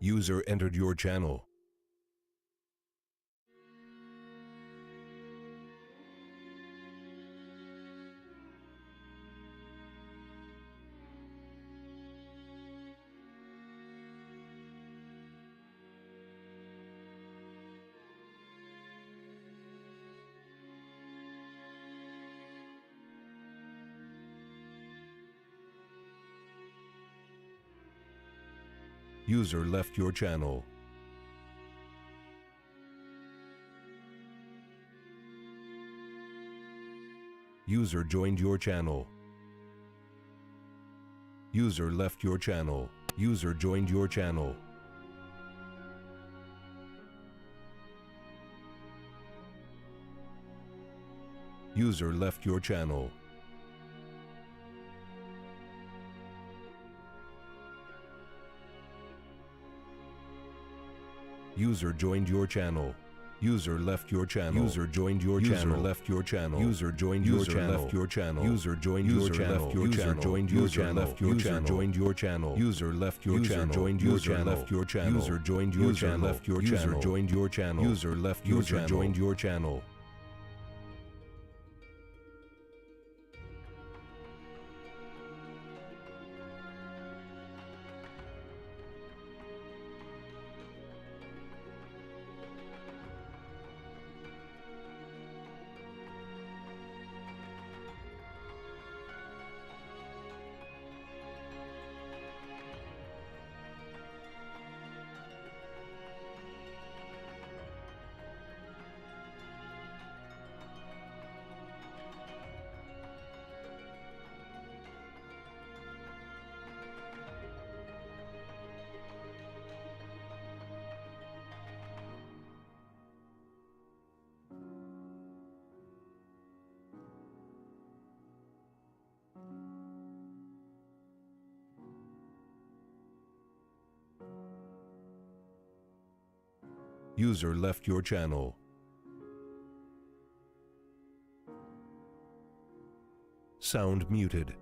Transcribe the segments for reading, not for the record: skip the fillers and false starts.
User entered your channel. User left your channel. User joined your channel. User left your channel. User joined your channel. User left your channel. User joined your channel. User left your channel. User joined your channel. Left your channel. User joined your channel. Left your channel. User joined your channel. Left your channel. Joined your channel. Left your channel. Joined your channel. User left your channel. Joined your channel. Left your channel. User joined your channel. Left your channel. User joined your channel. User left your channel. Joined your channel. User left your channel. Sound muted.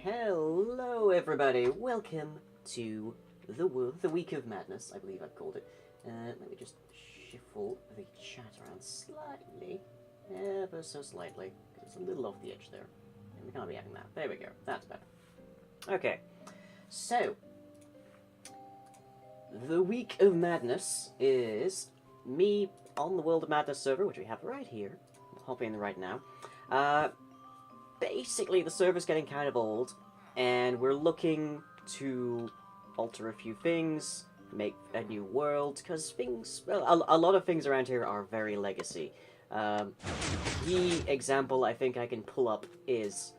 Hello everybody, welcome to the Week of Madness, I believe I've called it. Let me just shuffle the chat around slightly, ever so slightly, because it's a little off the edge there. And we can't be having that. There we go, that's better. Okay, so, the Week of Madness is me on the World of Madness server, which we have right here. I'll hop in right now. Basically, the server's getting kind of old, and we're looking to alter a few things, make a new world, because things, well, a lot of things around here are very legacy. The example I think I can pull up is,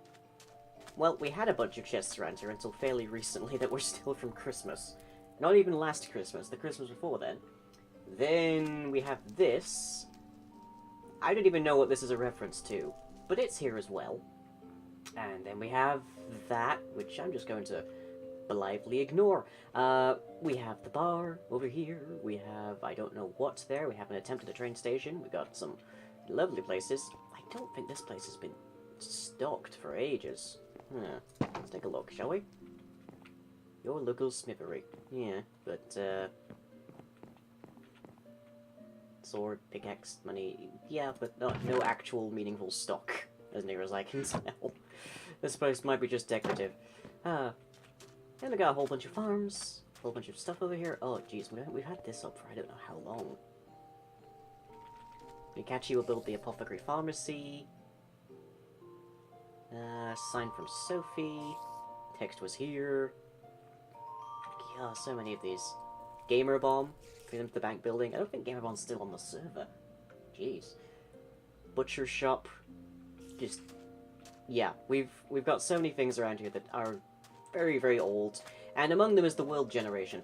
well, we had a bunch of chests around here until fairly recently that were still from Christmas. Not even last Christmas, the Christmas before then. Then we have this. I don't even know what this is a reference to, but it's here as well. And then we have that, which I'm just going to blithely ignore. We have the bar over here. We have, I don't know what's there. We have an attempt at a train station. We got some lovely places. I don't think this place has been stocked for ages. Let's take a look, shall we? Your local smithery. Yeah, but, sword, pickaxe, money. Yeah, but no actual meaningful stock, as near as I can tell. This place might be just decorative. And we got a whole bunch of farms, a whole bunch of stuff over here. Oh, jeez, we've had this up for I don't know how long. Mikachi will build the apothecary pharmacy. Sign from Sophie. Text was here. Yeah, so many of these. Gamer Bomb, Freedom to the Bank building. I don't think Gamer Bomb's still on the server. Jeez. Butcher shop. Just, yeah, we've got so many things around here that are very, very old, and among them is the world generation.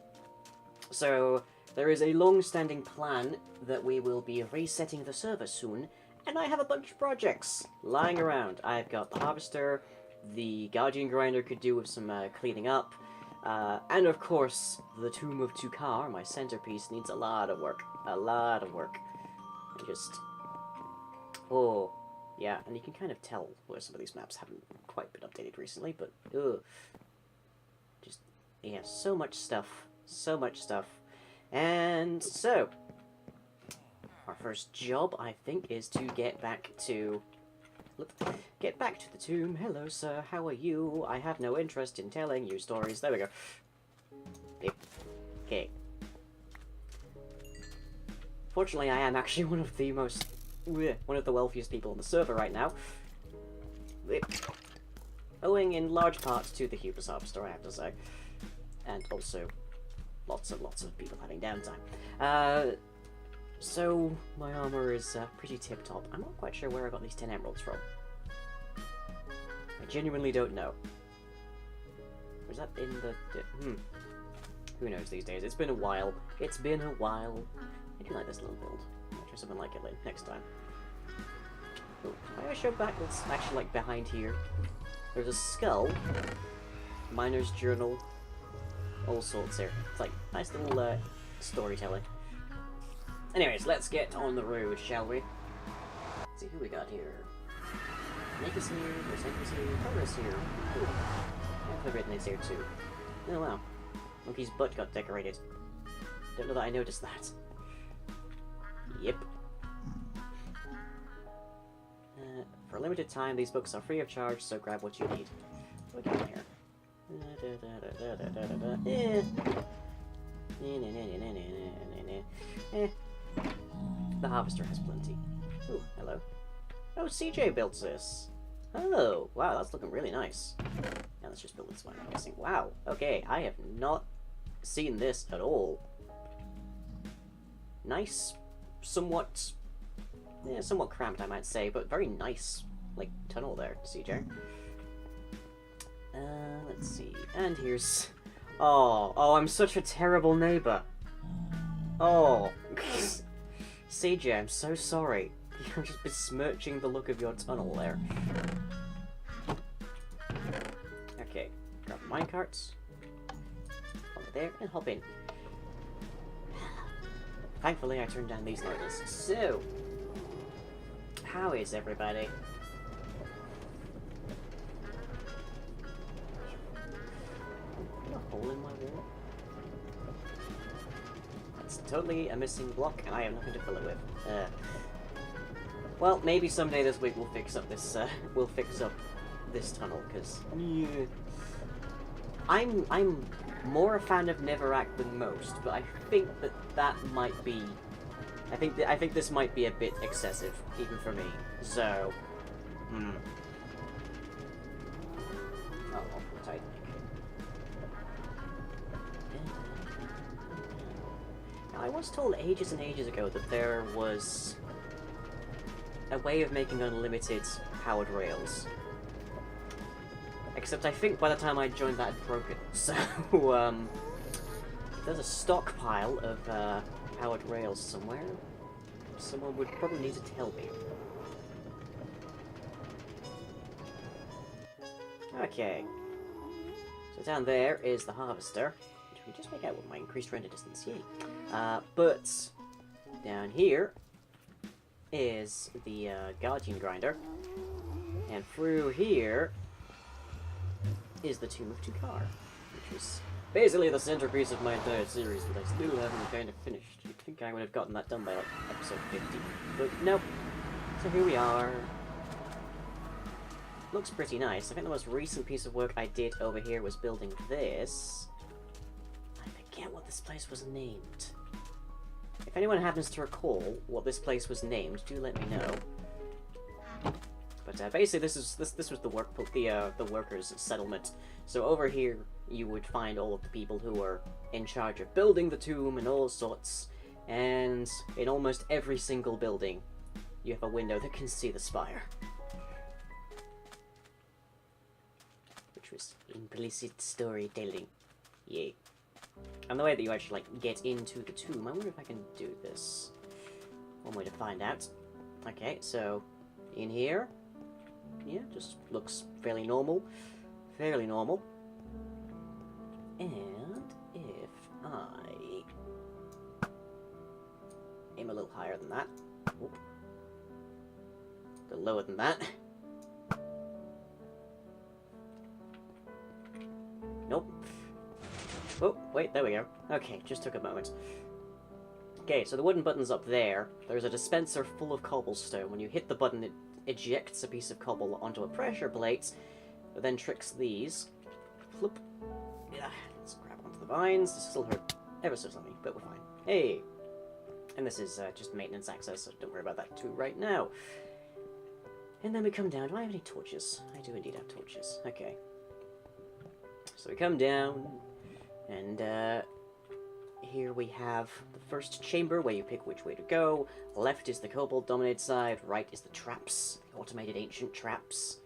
So there is a long-standing plan that we will be resetting the server soon, and I have a bunch of projects lying around. I've got the Harvester, the Guardian Grinder could do with some cleaning up, and of course, the Tomb of Tukar, my centerpiece, needs a lot of work. A lot of work. Just, oh, yeah, and you can kind of tell where some of these maps haven't quite been updated recently, but, ugh. Just, yeah, so much stuff. So much stuff. And so, our first job, I think, is to get back to... Get back to the tomb. Hello, sir. How are you? I have no interest in telling you stories. There we go. Okay. Fortunately, I am actually one of the wealthiest people on the server right now. Owing in large part to the hubris harvester, I have to say. And also, lots and lots of people having downtime. So, my armor is pretty tip-top. I'm not quite sure where I got these 10 emeralds from. I genuinely don't know. Was that in the... Who knows these days? It's been a while. It's been a while. I do like this little build. I'll try something like it next time. Oh, if I show back what's actually like behind here. There's a skull. Miner's journal. All sorts here. It's like nice little storytelling. Anyways, let's get on the road, shall we? Let's see who we got here. Nick is here, Percent is here, Progress here. Ooh. And the Written is here too. Oh wow. Monkey's butt got decorated. Don't know that I noticed that. Yep. For a limited time, these books are free of charge, so grab what you need. What do we got here? The Harvester has plenty. Ooh, hello. Oh, CJ built this. Oh, wow, that's looking really nice. Now let's just build this one, I'm guessing. Wow, okay, I have not seen this at all. Nice, somewhat cramped, I might say, but very nice, like, tunnel there, CJ. Let's see, and here's... Oh, I'm such a terrible neighbor. Oh. CJ, I'm so sorry. You're just besmirching the look of your tunnel there. Okay, grab the minecarts. Over there, and hop in. Thankfully, I turned down these levels. So, how is everybody? hole in my wall? That's totally a missing block, and I have nothing to fill it with. Well, maybe someday this week we'll fix up this. We'll fix up this tunnel, because yeah. I'm more a fan of Neverac than most, but I think that might be. I think this might be a bit excessive, even for me. So, Oh, tight. Now, I was told ages and ages ago that there was a way of making unlimited powered rails. Except I think by the time I joined that had broken. So, there's a stockpile of powered rails somewhere. Someone would probably need to tell me. Okay. So down there is the harvester, which we just make out with my increased render distance. Yay. But down here is the guardian grinder, and through here is the Tomb of Tukar, which is basically the centerpiece of my entire series, but I still haven't kind of finished. You'd think I would have gotten that done by like episode 50, but nope. So here we are. Looks pretty nice. I think the most recent piece of work I did over here was building this. I forget what this place was named. If anyone happens to recall what this place was named, do let me know. But basically, this was the workers' settlement. So over here, you would find all of the people who were in charge of building the tomb and all sorts. And in almost every single building, you have a window that can see the spire, which was implicit storytelling. Yay! And the way that you actually like get into the tomb, I wonder if I can do this. One way to find out. Okay, so in here. Yeah, just looks fairly normal. Fairly normal. And if I aim a little higher than that. Oop. A little lower than that. Nope. Oh, wait, there we go. Okay, just took a moment. Okay, so the wooden button's up there. There's a dispenser full of cobblestone. When you hit the button, it ejects a piece of cobble onto a pressure plate, that then tricks these. Flip. Yeah, let's grab onto the vines. This still hurt ever so slightly, but we're fine. Hey! And this is just maintenance access, so don't worry about that too right now. And then we come down. Do I have any torches? I do indeed have torches. Okay. So we come down, and here we have the first chamber where you pick which way to go. Left is the kobold-dominated side, right is the traps, the automated ancient traps.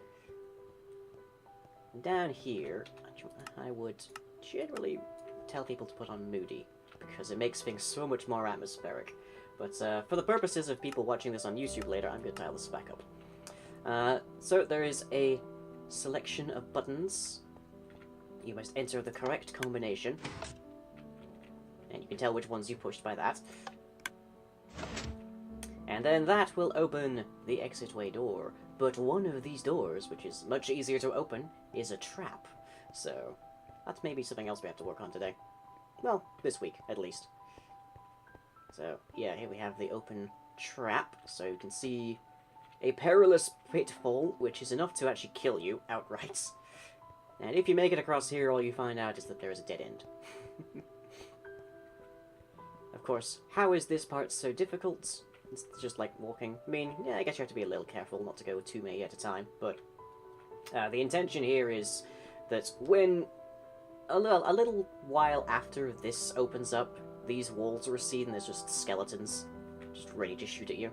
And down here, I would generally tell people to put on Moody, because it makes things so much more atmospheric. But for the purposes of people watching this on YouTube later, I'm going to dial this back up. So there is a selection of buttons. You must enter the correct combination. And you can tell which ones you pushed by that. And then that will open the exitway door. But one of these doors, which is much easier to open, is a trap. So that's maybe something else we have to work on today. Well, this week, at least. So, yeah, here we have the open trap. So you can see a perilous pitfall, which is enough to actually kill you outright. And if you make it across here, all you find out is that there is a dead end. Of course, how is this part so difficult? It's just like walking. I mean, yeah, I guess you have to be a little careful not to go too many at a time, but the intention here is that when a little while after this opens up, these walls recede and there's just skeletons just ready to shoot at you.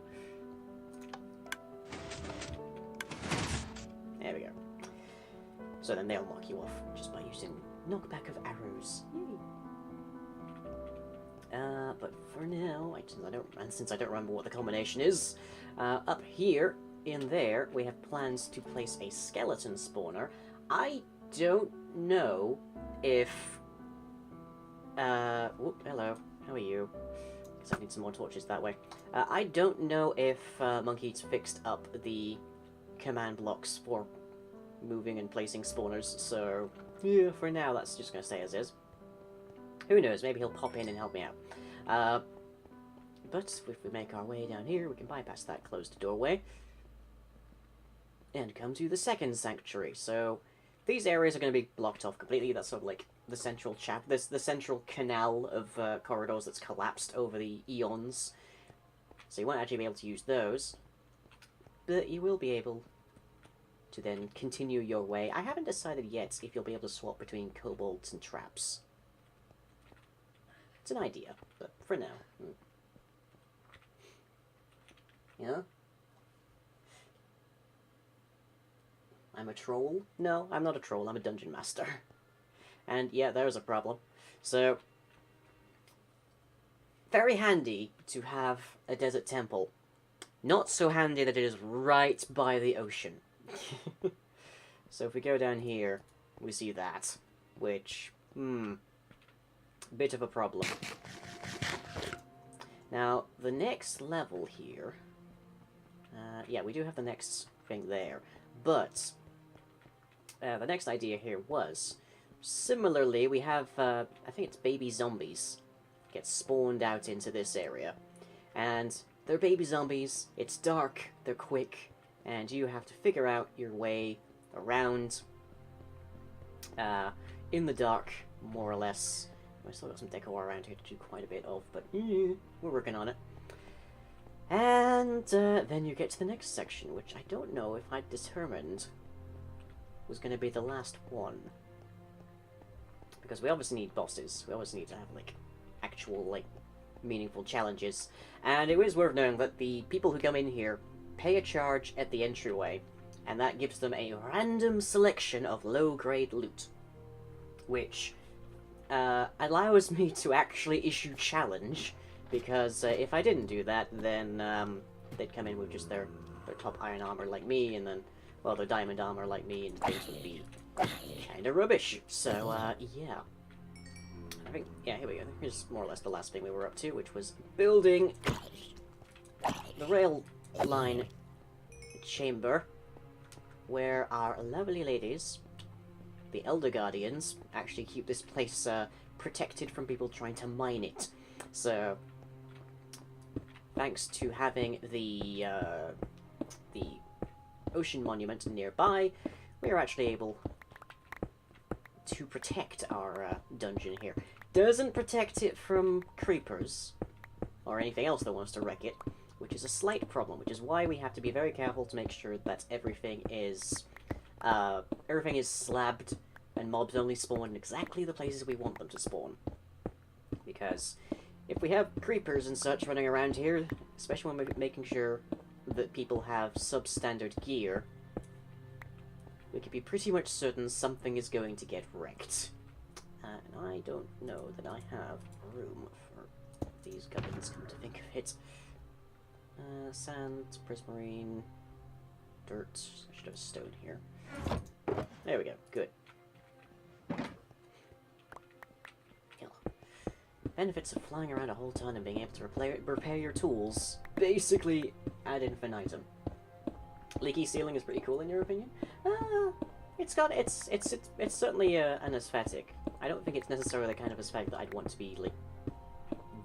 There we go. So then they'll knock you off just by using knockback of arrows. Yay. But for now, since I don't remember what the combination is, up here, in there, we have plans to place a skeleton spawner. I don't know if... whoop, hello, how are you? Guess I need some more torches that way. I don't know if Monkey's fixed up the command blocks for moving and placing spawners, so yeah, for now that's just going to stay as is. Who knows, maybe he'll pop in and help me out. But if we make our way down here, we can bypass that closed doorway and come to the second sanctuary. So these areas are going to be blocked off completely. That's sort of like the central the central canal of corridors that's collapsed over the eons. So you won't actually be able to use those, but you will be able to then continue your way. I haven't decided yet if you'll be able to swap between kobolds and traps. It's an idea, but for now. Yeah? I'm a troll? No, I'm not a troll, I'm a dungeon master. And yeah, there's a problem. So, very handy to have a desert temple. Not so handy that it is right by the ocean. So if we go down here, we see that, which, bit of a problem. Now, the next level here, yeah, we do have the next thing there, but the next idea here was, similarly, we have, I think it's baby zombies get spawned out into this area, and they're baby zombies, it's dark, they're quick, and you have to figure out your way around in the dark, more or less. I still got some decor around here to do quite a bit of, but we're working on it. And then you get to the next section, which I don't know if I determined was going to be the last one. Because we obviously need bosses. We obviously need to have, like, actual, like, meaningful challenges. And it is worth knowing that the people who come in here pay a charge at the entryway, and that gives them a random selection of low-grade loot, which allows me to actually issue challenge, because if I didn't do that, then they'd come in with just their top iron armor like me, and then, well, their diamond armor like me, and things would be kind of rubbish. So, yeah. I think, yeah, here we go. Here's more or less the last thing we were up to, which was building the rail line chamber, where our lovely ladies, the Elder Guardians, actually keep this place protected from people trying to mine it. So, thanks to having the ocean monument nearby, we are actually able to protect our dungeon here. Doesn't protect it from creepers or anything else that wants to wreck it, which is a slight problem, which is why we have to be very careful to make sure that everything is slabbed and mobs only spawn in exactly the places we want them to spawn. Because if we have creepers and such running around here, especially when we're making sure that people have substandard gear, we can be pretty much certain something is going to get wrecked. And I don't know that I have room for these gubbins, come to think of it. Sand, prismarine, dirt. I should have a stone here. There we go. Good. Benefits of flying around a whole ton and being able to repair your tools, basically ad infinitum. Leaky ceiling is pretty cool in your opinion? It's certainly an aesthetic. I don't think it's necessarily the kind of aesthetic that I'd want to be, like,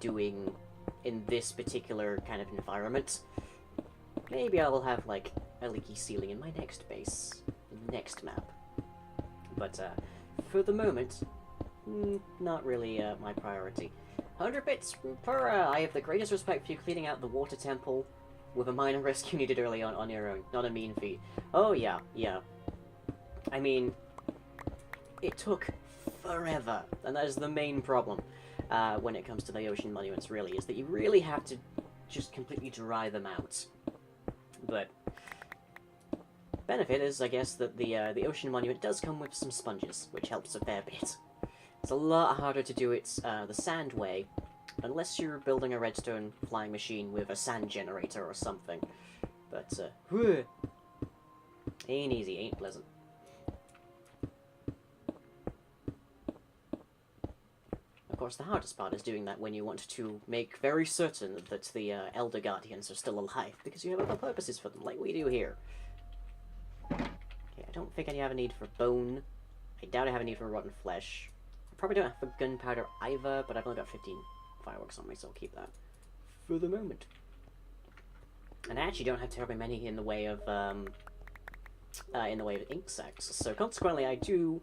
doing in this particular kind of environment. Maybe I will have, like, a leaky ceiling in my next base, next map. But, for the moment, not really my priority. 100 bits per I have the greatest respect for you cleaning out the water temple with a minor rescue needed early on your own. Not a mean feat. Oh, yeah. I mean, it took forever, and that is the main problem when it comes to the ocean monuments, really, is that you really have to just completely dry them out. But benefit is, I guess, that the ocean monument does come with some sponges, which helps a fair bit. It's a lot harder to do it the sand way, unless you're building a redstone flying machine with a sand generator or something. But, ain't easy, ain't pleasant. Of course, the hardest part is doing that when you want to make very certain that the Elder Guardians are still alive, because you have other purposes for them, like we do here. Okay, I don't think I have a need for bone. I doubt I have a need for rotten flesh. probably don't have gunpowder either, but I've only got 15 fireworks on me, so I'll keep that for the moment. And I actually don't have terribly many in the way of ink sacs, so consequently I do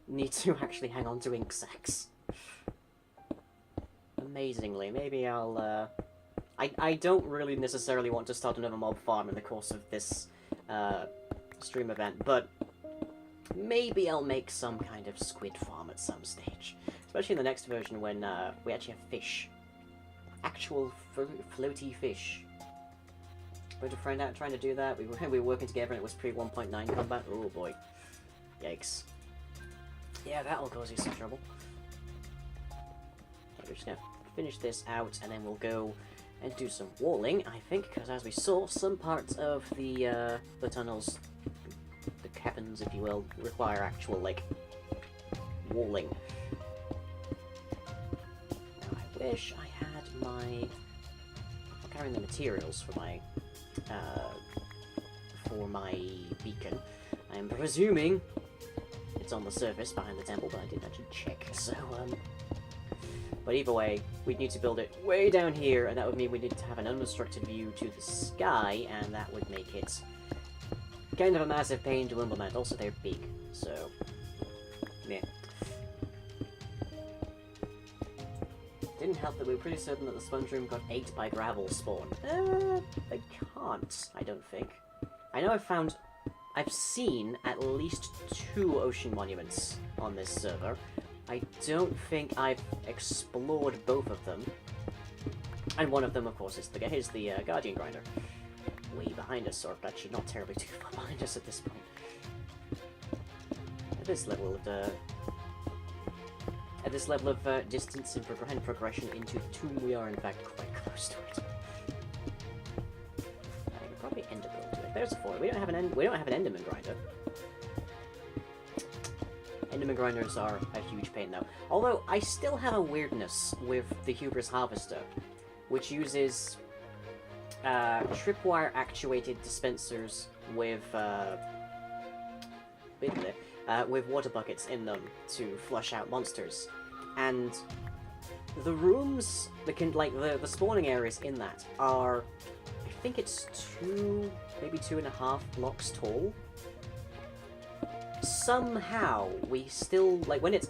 need to actually hang on to ink sacs. Amazingly, maybe I'll I don't really necessarily want to start another mob farm in the course of this stream event, but maybe I'll make some kind of squid farm at some stage. Especially in the next version when we actually have fish. Actual floaty fish. We had a friend out trying to do that. We were working together and it was pre-1.9 combat. Oh boy. Yikes. Yeah, that'll cause you some trouble. Okay, we're just gonna finish this out and then we'll go and do some walling, I think, because as we saw, some parts of the tunnels, the cabins, if you will, require actual, like, walling. Now, I wish I had my... I'm carrying the materials for my beacon. I'm presuming it's on the surface behind the temple, but I didn't actually check, so, But either way, we'd need to build it way down here, and that would mean we need to have an unobstructed view to the sky, and that would make it kind of a massive pain to implement. Also, they're big, so... meh. Didn't help that we were pretty certain that the sponge room got ate by gravel spawn. They can't, I don't think. I know I've seen at least 2 ocean monuments on this server. I don't think I've explored both of them. And one of them, of course, is the Guardian Grinder. Way behind us, or actually not terribly too far behind us at this point. At this level of distance and progression into the tomb, we are in fact quite close to it. I could probably ender pearl to it. There's a 4. We don't have an Enderman Grinder. Enderman grinders are a huge pain, though. Although, I still have a weirdness with the Hubris Harvester, which uses tripwire-actuated dispensers with water buckets in them to flush out monsters. And the rooms, the spawning areas in that are, I think it's 2, maybe 2.5 blocks tall. Somehow, we still, when it's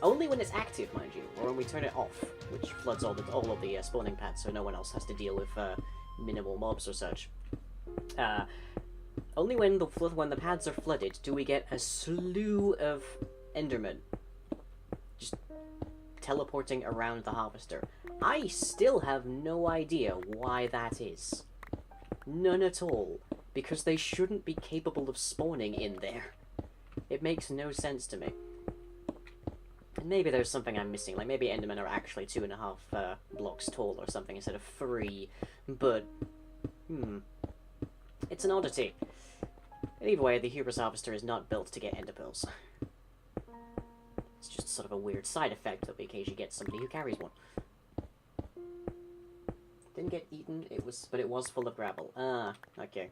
active, mind you, or when we turn it off, which floods all of the spawning pads so no one else has to deal with minimal mobs or such. Only when the pads are flooded do we get a slew of Endermen just teleporting around the harvester. I still have no idea why that is. None at all. Because they shouldn't be capable of spawning in there. It makes no sense to me. And maybe there's something I'm missing, like maybe Endermen are actually 2.5 blocks tall or something instead of 3, but, it's an oddity. And either way, the Hubris Harvester is not built to get ender pearls. It's just sort of a weird side effect that we occasionally get somebody who carries one. Didn't get eaten, but it was full of gravel. Ah, okay.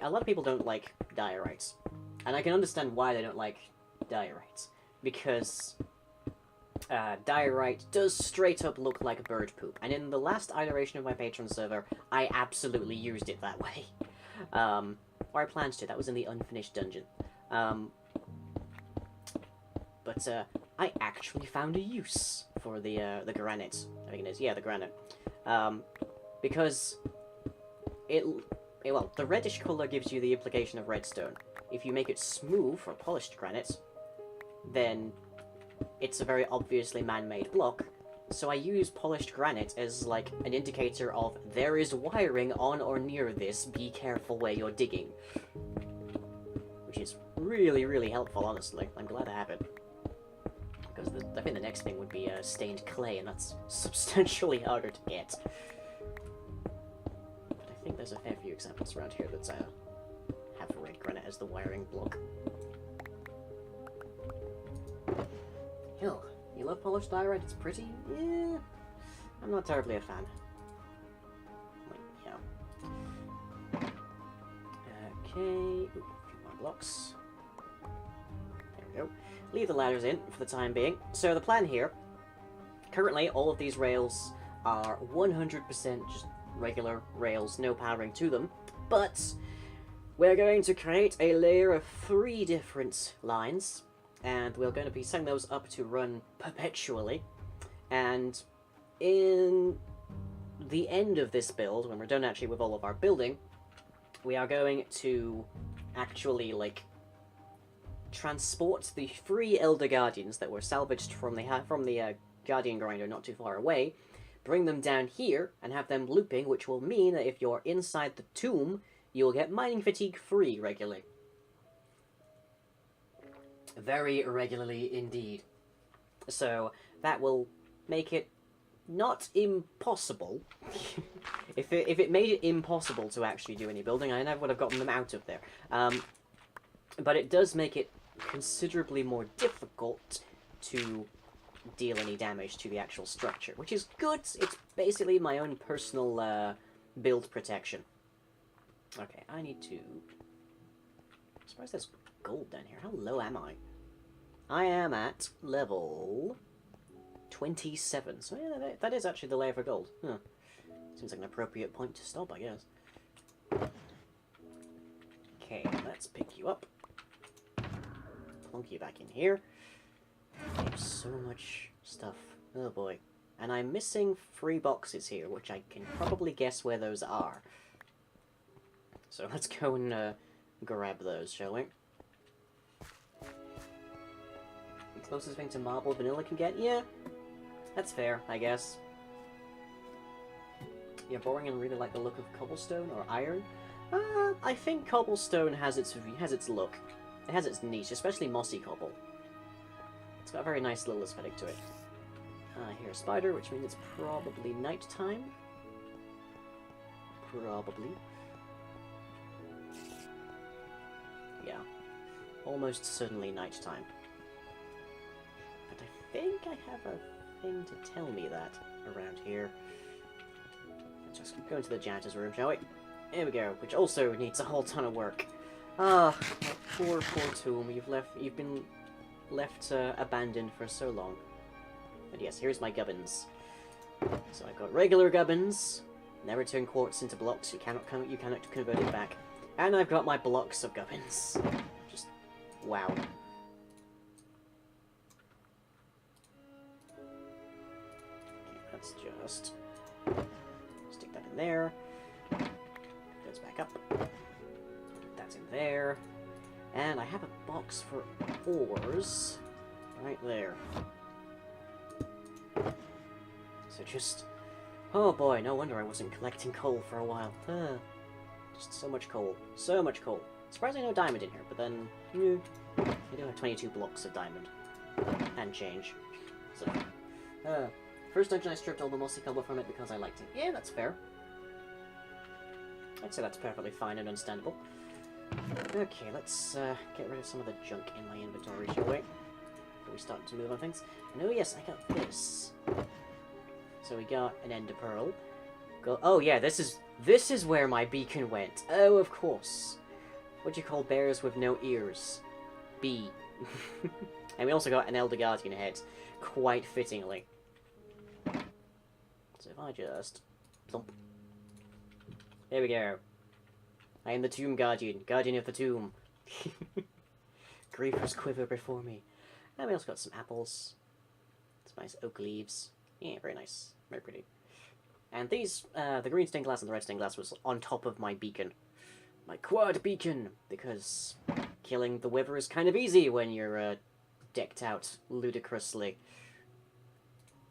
A lot of people don't like diorites. And I can understand why they don't like diorites. Because diorite does straight up look like bird poop. And in the last iteration of my Patreon server, I absolutely used it that way. Or I planned to, that was in the unfinished dungeon. But I actually found a use for the granite. I think it is, yeah, the granite. Because well, the reddish colour gives you the implication of redstone. If you make it smooth or polished granite, then it's a very obviously man-made block. So I use polished granite as, like, an indicator of there is wiring on or near this, be careful where you're digging. Which is really, really helpful, honestly. I'm glad I have it. Because I think the next thing would be stained clay, and that's substantially harder to get. I think there's a fair few examples around here that have red granite as the wiring block. Hill, you love polished diorite? It's pretty? Yeah, I'm not terribly a fan. Like, yeah. Okay, ooh, a few more blocks. There we go. Leave the ladders in for the time being. So the plan here, currently all of these rails are 100% just regular rails, no powering to them, but we're going to create a layer of 3 different lines, and we're going to be setting those up to run perpetually, and in the end of this build, when we're done actually with all of our building, we are going to actually, like, transport the 3 Elder Guardians that were salvaged from the Guardian Grinder not too far away, bring them down here, and have them looping, which will mean that if you're inside the tomb, you'll get mining fatigue free regularly. Very regularly indeed. So that will make it not impossible. if it made it impossible to actually do any building, I never would have gotten them out of there. But it does make it considerably more difficult to deal any damage to the actual structure, which is good. It's basically my own personal build protection. Okay, I need to... I'm surprised there's gold down here. How low am I? I am at level 27. So yeah, that is actually the layer for gold. Huh. Seems like an appropriate point to stop, I guess. Okay, let's pick you up. Plunk you back in here. There's so much stuff. Oh boy. And I'm missing 3 boxes here, which I can probably guess where those are. So let's go and grab those, shall we? The closest thing to marble vanilla can get? Yeah, that's fair, I guess. You're boring and really like the look of cobblestone or iron? I think cobblestone has its look. It has its niche, especially mossy cobble. It's got a very nice little aesthetic to it. I hear a spider, which means it's probably nighttime. Probably. Yeah. Almost certainly nighttime. But I think I have a thing to tell me that around here. Let's just go into the janitor's room, shall we? There we go, which also needs a whole ton of work. Ah, poor tomb. You've been left abandoned for so long. But yes, here's my gubbins. So I've got regular gubbins. Never turn quartz into blocks. You cannot convert it back. And I've got my blocks of gubbins. Just wow. Okay, let's just stick that in there. Goes back up. That's in there. And I have a box for ores right there. So just... oh boy, no wonder I wasn't collecting coal for a while. Just so much coal. So much coal. Surprisingly no diamond in here, but then... I do have 22 blocks of diamond. And change. So... first dungeon I stripped all the mossy cobble from it because I liked it. Yeah, that's fair. I'd say that's perfectly fine and understandable. Okay, let's get rid of some of the junk in my inventory, shall we? Before we start to move on things. And oh yes, I got this. So we got an ender pearl. Oh yeah, this is where my beacon went. Oh, of course. What do you call bears with no ears? B. And we also got an Elder Guardian head, quite fittingly. So if I just plump. There we go. I am the Tomb Guardian, Guardian of the Tomb. Griefers quiver before me. And we also got some apples. Some nice oak leaves. Yeah, very nice. Very pretty. And these, the green stained glass and the red stained glass was on top of my beacon. My quad beacon! Because killing the Wyver is kind of easy when you're, decked out ludicrously.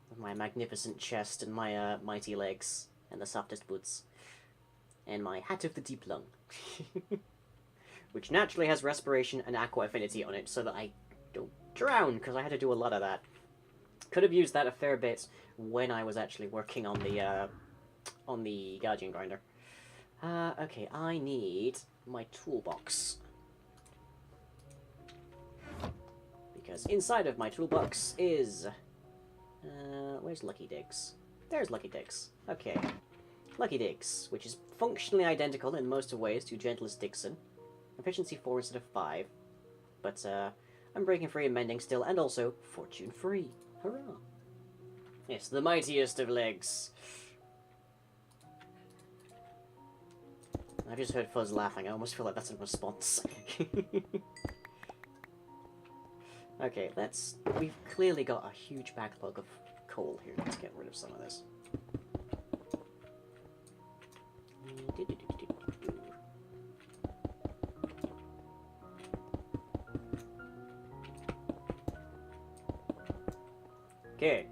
With my magnificent chest and my, mighty legs. And the softest boots. And my hat of the deep lung. Which naturally has respiration and aqua affinity on it, so that I don't drown, because I had to do a lot of that. Could have used that a fair bit when I was actually working on the Guardian Grinder. Okay, I need my toolbox. Because inside of my toolbox is... where's Lucky Digs? There's Lucky Digs. Okay. Lucky Digs, which is functionally identical in most ways to Gentlest Dixon. Efficiency 4 instead of 5. But, I'm breaking free and mending still, and also fortune free. Hurrah! Yes, the mightiest of legs. I've just heard Fuzz laughing. I almost feel like that's a response. Okay, we've clearly got a huge backlog of coal here. Let's get rid of some of this. Okay.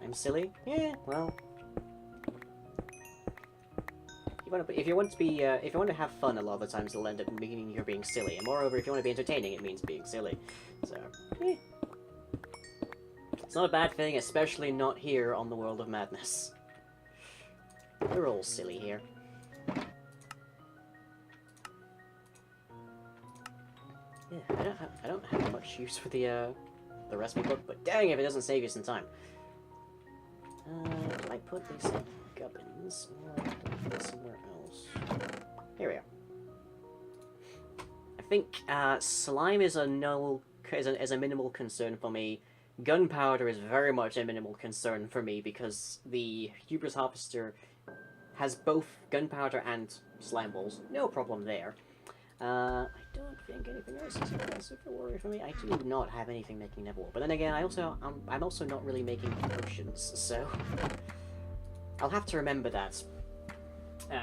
I'm silly? Yeah, well. If you want to have fun, a lot of the times it'll end up meaning you're being silly. And moreover, if you want to be entertaining, it means being silly. So, it's not a bad thing, especially not here on the World of Madness. We're all silly here. Yeah, I don't have much use for the recipe book, but dang if it doesn't save you some time. Can I put these in gubbins or put this somewhere else? Here we are. I think slime is a minimal concern for me. Gunpowder is very much a minimal concern for me because the Hubris Harvester has both gunpowder and slime balls. No problem there. I don't think anything else is a super worry for me. I do not have anything making Neverwar, but then again, I'm also not really making potions, so I'll have to remember that.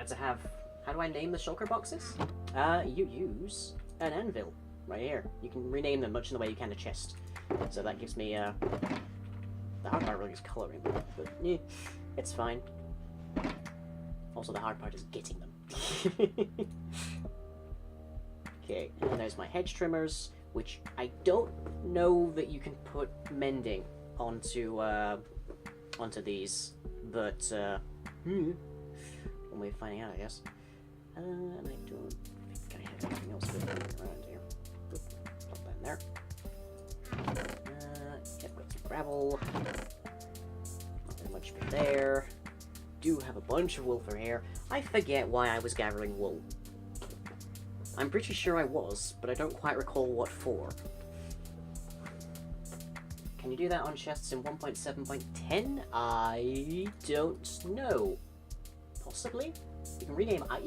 To have, how do I name the shulker boxes? You use an anvil right here. You can rename them much in the way you can a chest. So that gives me the hard part really is coloring them, but yeah, it's fine. Also, the hard part is getting them. Okay, and there's my hedge trimmers, which I don't know that you can put mending onto these, but when we're finding out, I guess. And I don't think I have anything else with me around here. Plug that in there. Yep, got some gravel. Nothing much for there. Do have a bunch of wool for here. I forget why I was gathering wool. I'm pretty sure I was, but I don't quite recall what for. Can you do that on chests in 1.7.10? I don't know. Possibly? You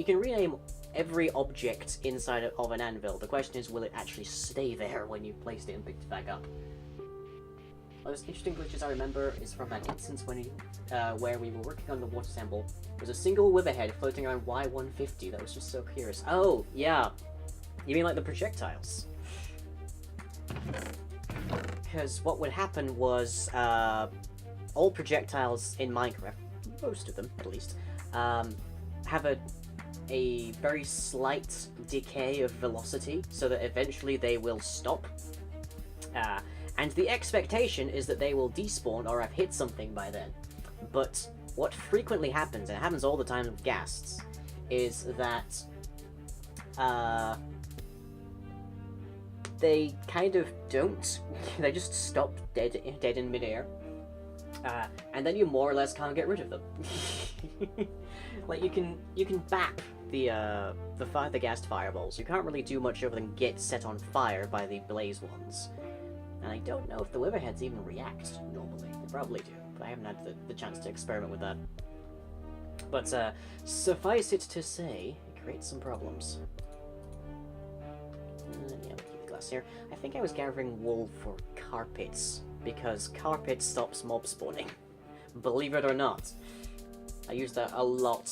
can rename every object inside of an anvil. The question is, will it actually stay there when you've placed it and picked it back up? One of those interesting glitches I remember is from that instance when where we were working on the water sample. There was a single witherhead floating around Y150 that was just so curious. Oh, yeah. You mean like the projectiles? Because what would happen was, all projectiles in Minecraft, most of them at least, have a very slight decay of velocity, so that eventually they will stop. And the expectation is that they will despawn or have hit something by then. But what frequently happens, and it happens all the time with ghasts, is that they kind of don't. They just stop dead in midair. And then you more or less can't get rid of them. Like you can bap the ghast fireballs. You can't really do much other than get set on fire by the blaze ones. And I don't know if the witherheads even react normally. They probably do, but I haven't had the chance to experiment with that. But suffice it to say, it creates some problems. Yeah, we'll keep the glass here. I think I was gathering wool for carpets, because carpet stops mob spawning. Believe it or not. I use that a lot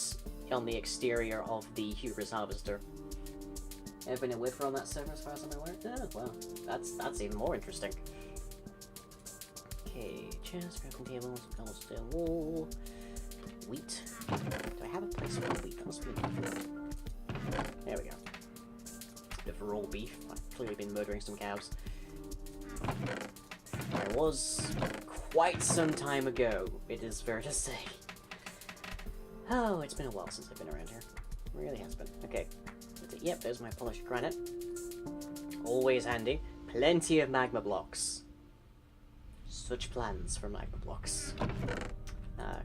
on the exterior of the Hubris Harvester. Ever been a wither on that server as far as I'm aware? Oh, well, that's even more interesting. Okay, chest, crafting tables, cobblestone wool, wheat. Do I have a place for wheat? That must be there we go. Bit of raw beef. I've clearly been murdering some cows. There was quite some time ago, it is fair to say. Oh, it's been a while since I've been around here. It really has been. Okay. Yep, there's my polished granite. Always handy. Plenty of magma blocks. Such plans for magma blocks.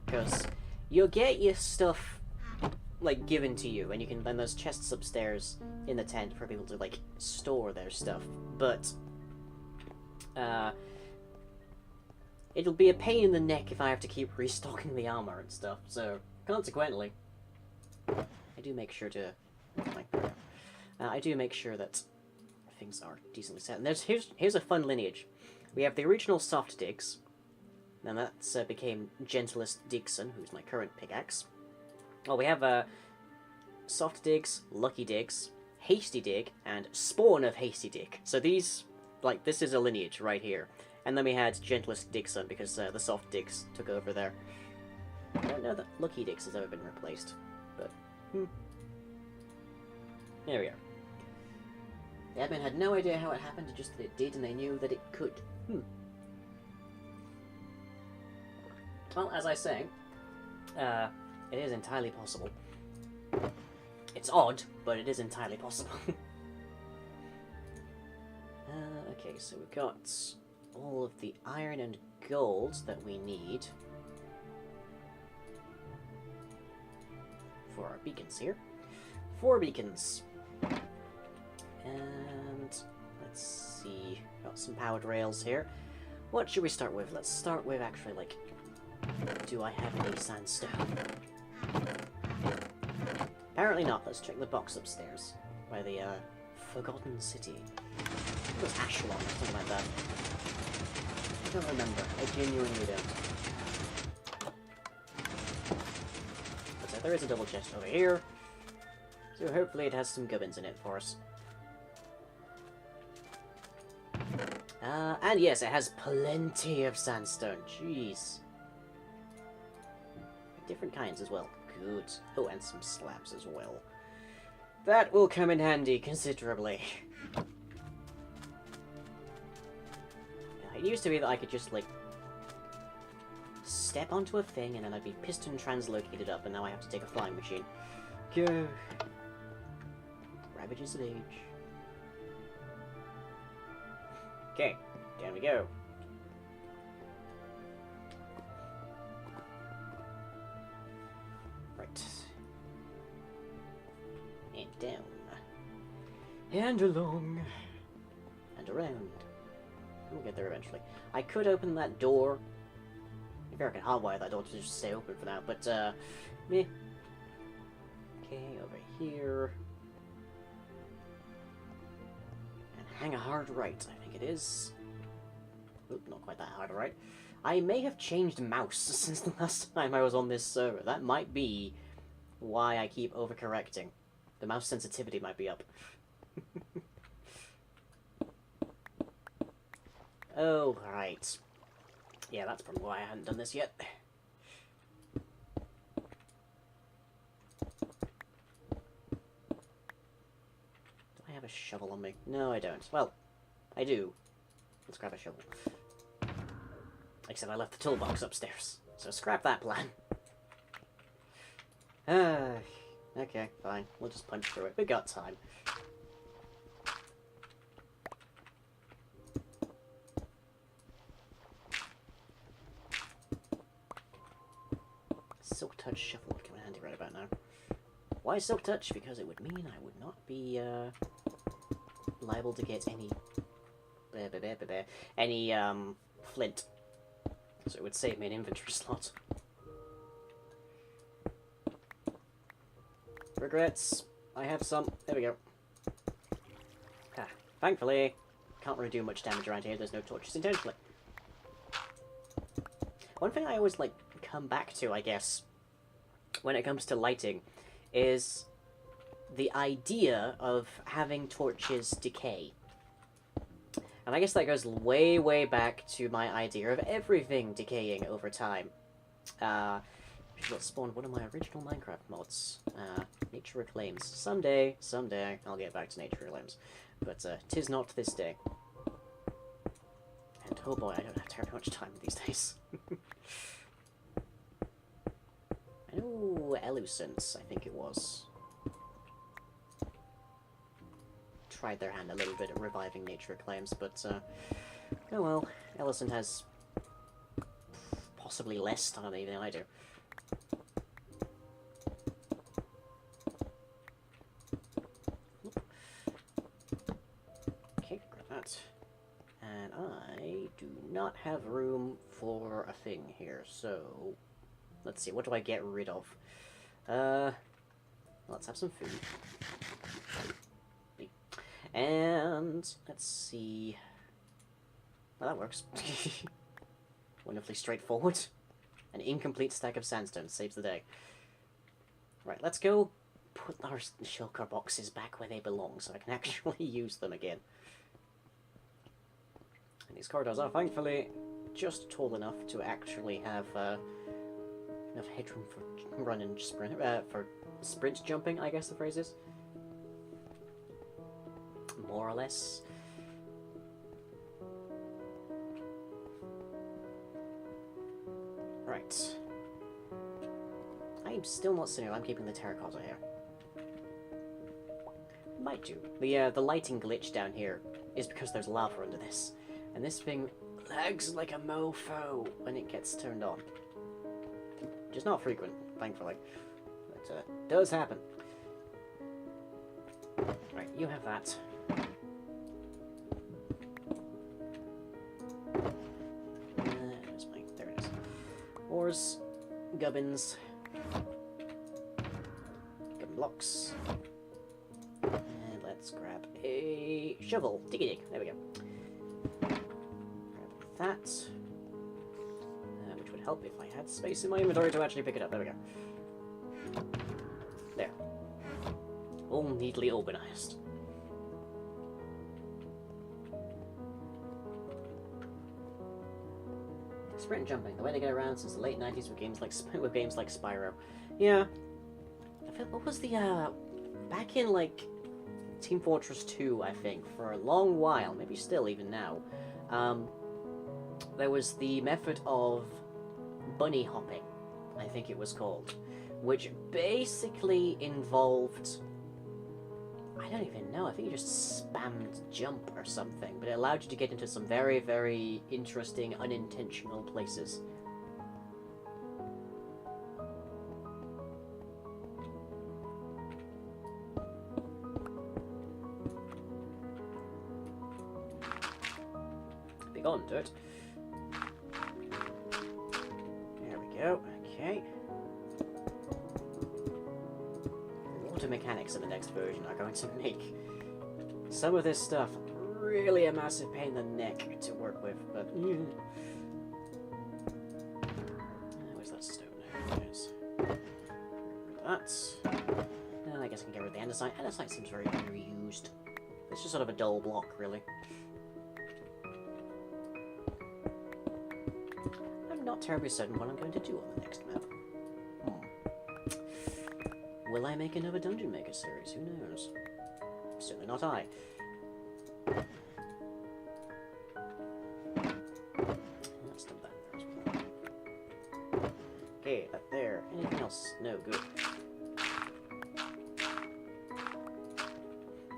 Because you'll get your stuff like, given to you, and you can, then there's chests upstairs in the tent for people to, like, store their stuff, but, it'll be a pain in the neck if I have to keep restocking the armor and stuff, so, consequently, I do make sure to, I do make sure that things are decently set. And here's a fun lineage. We have the original Soft Digs, and that's became Gentlest Digson, who's my current pickaxe. Well, we have Soft Digs, Lucky Digs, Hasty Dig, and Spawn of Hasty Dig. So these, like, this is a lineage right here. And then we had Gentlest Digson, because the Soft Digs took over there. I don't know that Lucky Digs has ever been replaced, but, there we are. The admin had no idea how it happened, just that it did, and they knew that it could. Well, as I say, it is entirely possible. It's odd, but it is entirely possible. Okay, so we've got all of the iron and gold that we need for our beacons here. 4 beacons. And let's see, got some powered rails here. What should we start with? Let's start with actually, like, do I have any sandstone? Apparently not. Let's check the box upstairs by the Forgotten City. It was Ashlon or something like that. I don't remember. I genuinely don't. But there is a double chest over here, so hopefully it has some gubbins in it for us. And yes, it has plenty of sandstone. Jeez. Different kinds as well. Good. Oh, and some slabs as well. That will come in handy considerably. It used to be that I could just, like, step onto a thing and then I'd be piston translocated up, and now I have to take a flying machine. Go! Ravages of age. Okay, down we go. Right. And down. And along. And around. We'll get there eventually. I could open that door. Maybe I can hotwire that door to just stay open for now, but, meh. Okay, over here. And hang a hard right, I think it is. Oop, not quite that hard, right? I may have changed mouse since the last time I was on this server. That might be why I keep overcorrecting. The mouse sensitivity might be up. Oh, right. Yeah, that's probably why I hadn't done this yet. Do I have a shovel on me? No, I don't. Well, I do. Let's grab a shovel. Except I left the toolbox upstairs, so scrap that plan. Okay, fine. We'll just punch through it. We got time. Silk Touch Shuffle would come in handy right about now. Why Silk Touch? Because it would mean I would not be liable to get any flint. So it would save me an inventory slot. Regrets. I have some. There we go. Ah, thankfully, can't really do much damage around here. There's no torches intentionally. One thing I always, like, come back to, I guess, when it comes to lighting, is the idea of having torches decay. And I guess that goes way, way back to my idea of everything decaying over time. What spawned one of my original Minecraft mods. Nature Reclaims. Someday, I'll get back to Nature Reclaims. But, 'tis not this day. And, oh boy, I don't have terribly much time these days. I know Elusence, I think it was. Tried their hand a little bit at reviving Nature Reclaims, but, oh well. Ellison has possibly less time even than I do. have room for a thing here, so... Let's see, what do I get rid of? Let's have some food. And let's see... Well, that works. Wonderfully straightforward. An incomplete stack of sandstone saves the day. Right, let's go put our shulker boxes back where they belong so I can actually use them again. And these corridors are thankfully just tall enough to actually have enough headroom for run and sprint, for sprint jumping, I guess the phrase is. More or less. Right. I'm still not seeing it. I'm keeping the terracotta here. Might do. The lighting glitch down here is because there's lava under this. And this thing lags like a mofo when it gets turned on. Which is not frequent, thankfully. But does happen. Right, you have that. There it is. Ores, gubbins, gubbin blocks, and let's grab a shovel. Diggy dig. There we go. Grab that, which would help if I had space in my inventory to actually pick it up. There we go. There. All neatly organized. Sprint jumping, the way to get around since the late 90s with games like Spyro. Yeah. What was the back in like Team Fortress 2, I think, for a long while, maybe still even now, there was the method of bunny hopping, I think it was called, which basically involved, I don't even know, I think you just spammed jump or something, but it allowed you to get into some very, very interesting, unintentional places. Big on to it. There we go, okay. Water mechanics in the next version are going to make some of this stuff really a massive pain in the neck to work with, but where's that stone? There it is. That. And I guess I can get rid of the andesite. Andesite seems very underused. It's just sort of a dull block, really. I'm not terribly certain what I'm going to do on the next map. Will I make another Dungeon Maker series? Who knows? Certainly not I. Let's dump that there as well. Okay, that there. Anything else? No, good.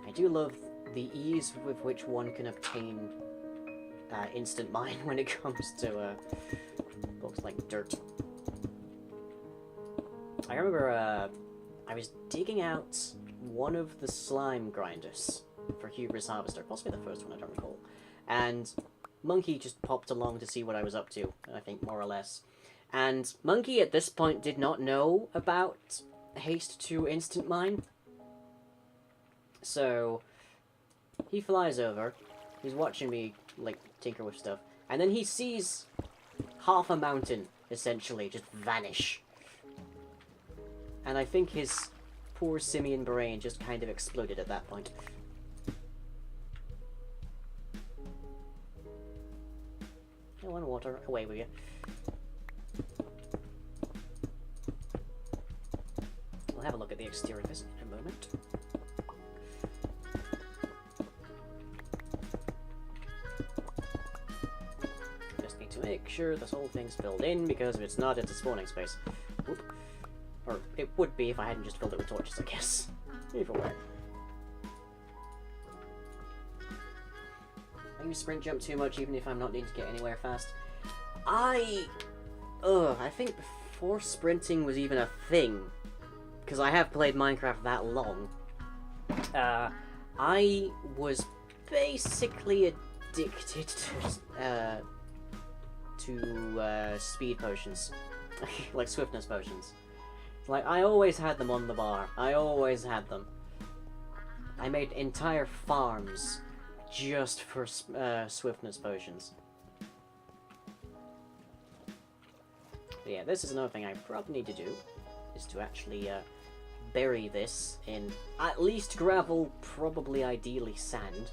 I do love the ease with which one can obtain instant mine when it comes to books like dirt. I remember I was digging out one of the slime grinders for Hubris Harvester, possibly the first one, I don't recall, and Monkey just popped along to see what I was up to, I think, more or less. And Monkey at this point did not know about haste to instant mine, so he flies over, he's watching me, like, tinker with stuff, and then he sees half a mountain, essentially, just vanish. And I think his poor simian brain just kind of exploded at that point. No one water, away with you. We'll have a look at the exterior of this in a moment. Just need to make sure this whole thing's filled in, because if it's not, it's a spawning space. Whoop. Or it would be if I hadn't just filled it with torches, I guess. Either way. I use sprint jump too much even if I'm not needing to get anywhere fast. I think before sprinting was even a thing, because I have played Minecraft that long, I was basically addicted to to speed potions, like swiftness potions. Like, I always had them on the bar. I always had them. I made entire farms just for swiftness potions. But yeah, this is another thing I probably need to do, is to actually bury this in at least gravel, probably ideally sand.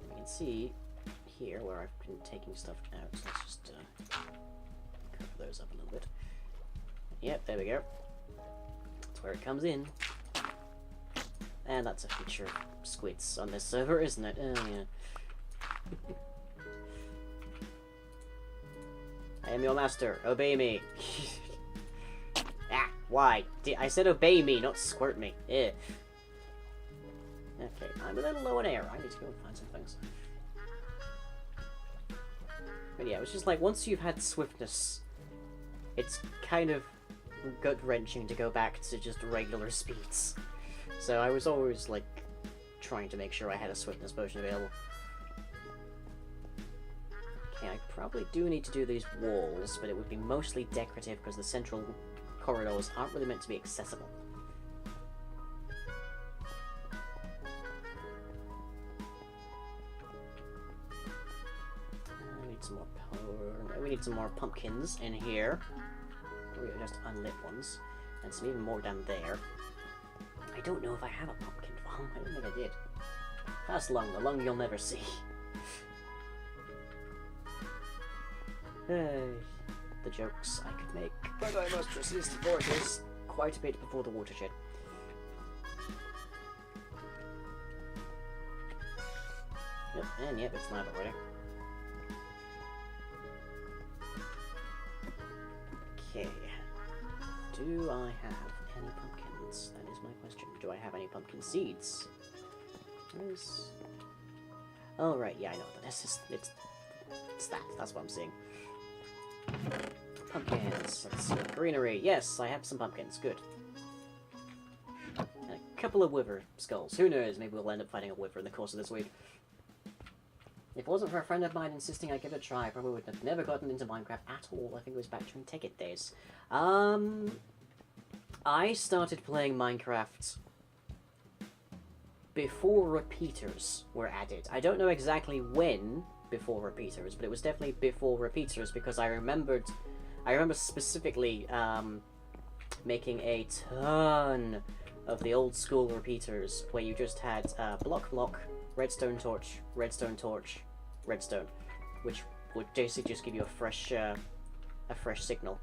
You can see here where I've been taking stuff out, so let's just cover those up a little bit. Yep, there we go. That's where it comes in. And that's a feature of squids on this server, isn't it? Oh, yeah. I am your master. Obey me. Ah, why? I said obey me, not squirt me. Eh. Okay, I'm a little low on air. I need to go and find some things. But yeah, it was just like, once you've had swiftness, it's kind of gut-wrenching to go back to just regular speeds. So I was always, like, trying to make sure I had a swiftness potion available. Okay, I probably do need to do these walls, but it would be mostly decorative because the central corridors aren't really meant to be accessible. I need some more power. We need some more pumpkins in here. Just unlit ones. And some even more down there. I don't know if I have a pumpkin farm. I don't think I did. Pass along, the lung you'll never see. The jokes I could make. But I must persist, for it is quite a bit before the watershed. Yep, and yep, it's live already. Okay. Do I have any pumpkins? That is my question. Do I have any pumpkin seeds? There's... Oh, right, yeah, I know that this is... It's that. That's what I'm seeing. Pumpkins. Let's see. Greenery. Yes, I have some pumpkins. Good. And a couple of wither skulls. Who knows? Maybe we'll end up fighting a wither in the course of this week. If it wasn't for a friend of mine insisting I give it a try, I probably would have never gotten into Minecraft at all. I think it was back during Ticket days. I started playing Minecraft before repeaters were added. I don't know exactly when before repeaters, but it was definitely before repeaters because I remember specifically making a ton of the old school repeaters where you just had block, redstone torch, redstone, which would basically just give you a fresh signal.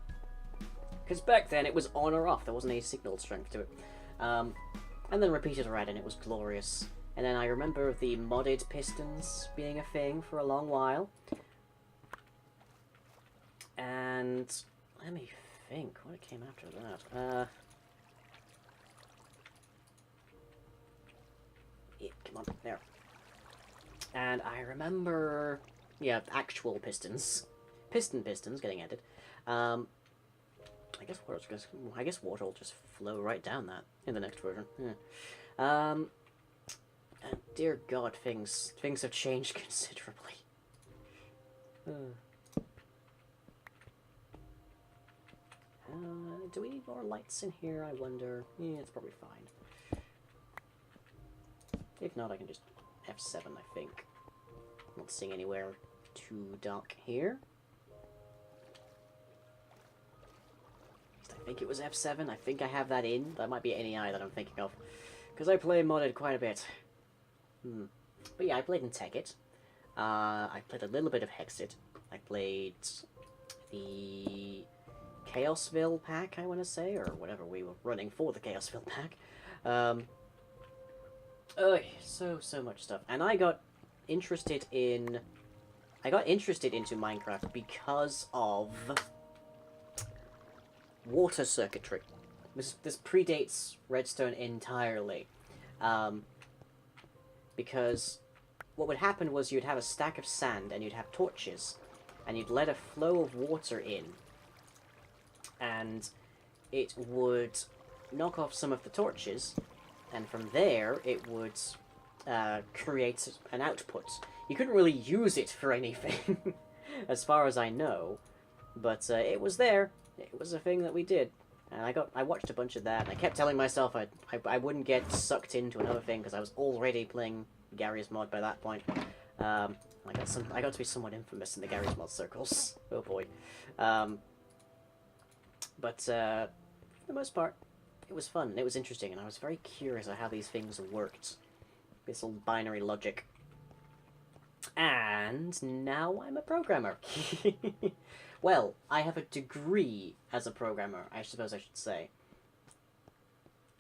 Because back then it was on or off, there wasn't any signal strength to it. And then repeaters were added and it was glorious. And then I remember the modded Pistons being a thing for a long while. And let me think, what came after that? Yeah, come on, there. And I remember, yeah, actual Pistons. Pistons getting added. I guess water will just flow right down that in the next version. Yeah. And dear God, things have changed considerably. Do we need more lights in here, I wonder? Yeah, it's probably fine. If not, I can just F7, I think. Not seeing anywhere too dark here. I think it was F7. I think I have that in. That might be NEI that I'm thinking of. Because I play modded quite a bit. But yeah, I played in Tekkit. I played a little bit of Hexit. I played the Chaosville pack, I want to say, or whatever we were running for the Chaosville pack. So much stuff. And I got interested into Minecraft because of water circuitry. This predates Redstone entirely. Because what would happen was you'd have a stack of sand and you'd have torches and you'd let a flow of water in and it would knock off some of the torches and from there it would create an output. You couldn't really use it for anything. as far as I know. But it was there. It was a thing that we did. And I watched a bunch of that, and I kept telling myself I wouldn't get sucked into another thing because I was already playing Gary's mod by that point. I got to be somewhat infamous in the Gary's mod circles. Oh boy. But for the most part, it was fun, and it was interesting, and I was very curious at how these things worked. This little binary logic. And now I'm a programmer. Well, I have a degree as a programmer, I suppose I should say.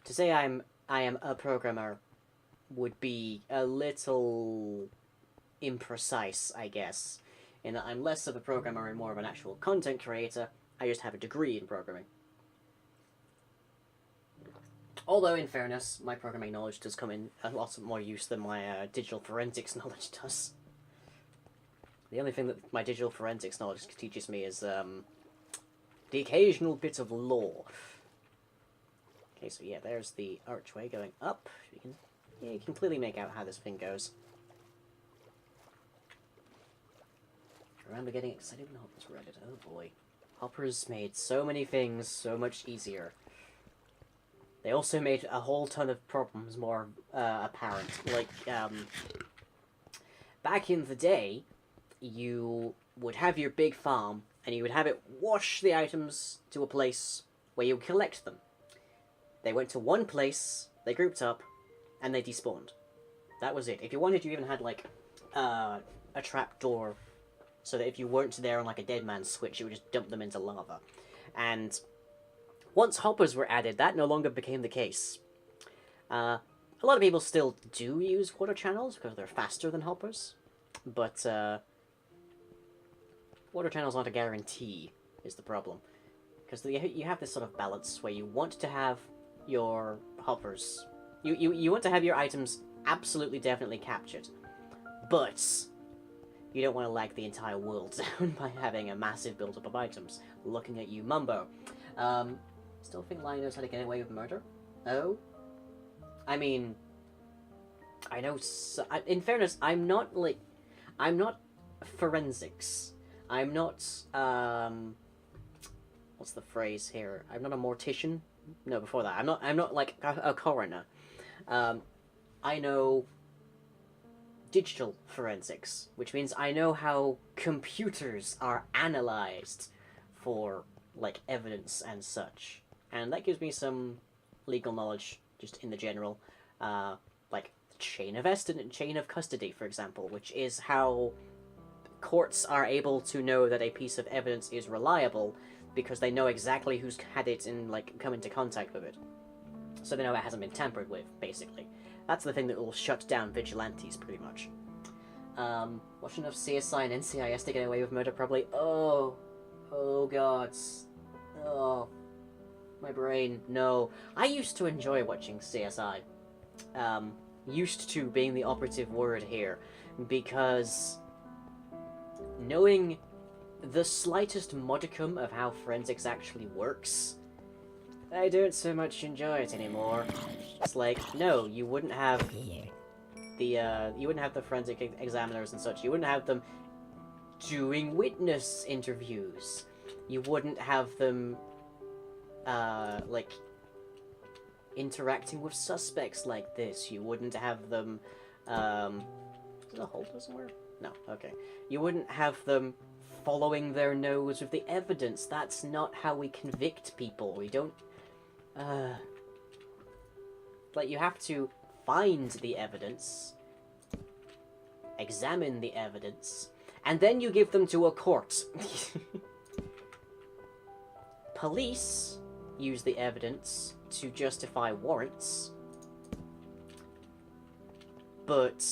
To say I am a programmer would be a little imprecise, I guess, in that I'm less of a programmer and more of an actual content creator. I just have a degree in programming. Although, in fairness, my programming knowledge does come in a lot more use than my digital forensics knowledge does. The only thing that my digital forensics knowledge teaches me is the occasional bit of law. Okay, so yeah, there's the archway going up. You can clearly make out how this thing goes. I remember getting excited when Hoppers were added. Oh boy. Hoppers made so many things so much easier. They also made a whole ton of problems more apparent. Like, back in the day, you would have your big farm, and you would have it wash the items to a place where you would collect them. They went to one place, they grouped up, and they despawned. That was it. If you wanted, you even had, like, a trap door, so that if you weren't there on, like, a dead man's switch, you would just dump them into lava. And once hoppers were added, that no longer became the case. A lot of people still do use water channels, because they're faster than hoppers, but, water channels aren't a guarantee, is the problem. Because you have this sort of balance where you want to have your hoppers... You want to have your items absolutely definitely captured. But you don't want to lag the entire world down by having a massive build-up of items. Looking at you, Mumbo. Still think Lion knows how to get away with murder? Oh? I mean... I know... in fairness, I'm not forensics. I'm not, what's the phrase here? I'm not a mortician. No, before that. I'm not like a coroner. I know digital forensics, which means I know how computers are analyzed for, like, evidence and such. And that gives me some legal knowledge, just in the general, like, chain of custody, for example, which is how courts are able to know that a piece of evidence is reliable because they know exactly who's had it and, like, come into contact with it. So they know it hasn't been tampered with, basically. That's the thing that will shut down vigilantes, pretty much. Watch enough CSI and NCIS to get away with murder, probably. Oh god. Oh. My brain. No. I used to enjoy watching CSI. Used to being the operative word here, because knowing the slightest modicum of how forensics actually works, I don't so much enjoy it anymore. It's like, no, you wouldn't have the forensic examiners and such. You wouldn't have them doing witness interviews. You wouldn't have them, like, interacting with suspects like this. You wouldn't have them, is it a holder somewhere? No, okay. You wouldn't have them following their nose with the evidence. That's not how we convict people. We don't... Like, you have to find the evidence, examine the evidence, and then you give them to a court. Police use the evidence to justify warrants, but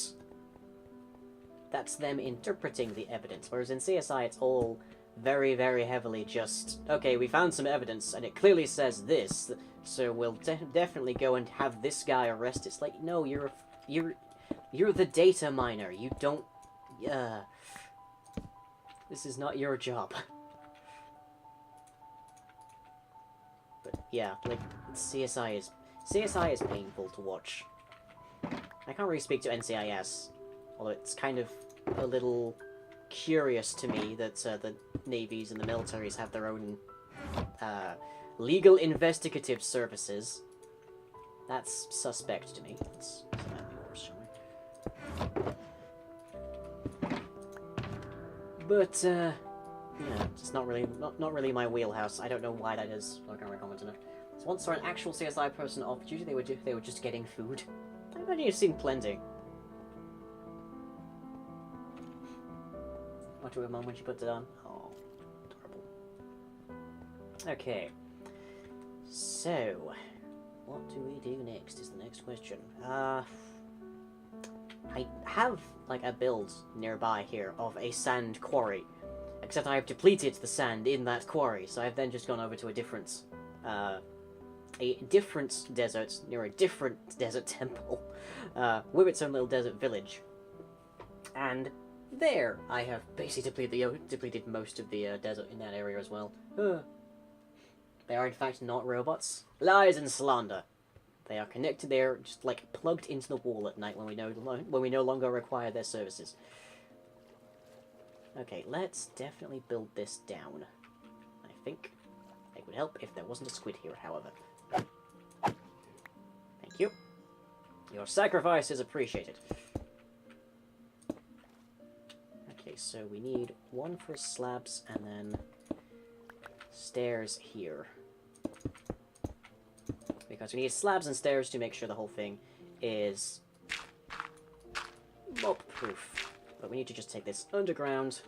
that's them interpreting the evidence, whereas in CSI it's all very, very heavily just, okay, we found some evidence, and it clearly says this, so we'll definitely go and have this guy arrested. It's like, no, you're the data miner, you don't, this is not your job. But, yeah, like, CSI is painful to watch. I can't really speak to NCIS, although it's kind of a little curious to me that the navies and the militaries have their own legal investigative services. That's suspect to me. Let's set that in reverse, shall we? But yeah, it's not really my wheelhouse. I don't know why that is. I can't comment on it. So once saw an actual CSI person off duty, they were just getting food. I imagine you've seen plenty. What to her mum when she puts it on? Oh, adorable. Okay. So, what do we do next is the next question. I have, like, a build nearby here of a sand quarry. Except I have depleted the sand in that quarry, so I've then just gone over to a different desert, near a different desert temple, with its own little desert village. And there, I have basically depleted most of the desert in that area as well. They are in fact not robots. Lies and slander. They are connected. They are just like plugged into the wall at night when we no longer require their services. Okay, let's definitely build this down. I think it would help if there wasn't a squid here, however. Thank you. Your sacrifice is appreciated. Okay, so we need one for slabs and then stairs here. Because we need slabs and stairs to make sure the whole thing is mob-proof. But we need to just take this underground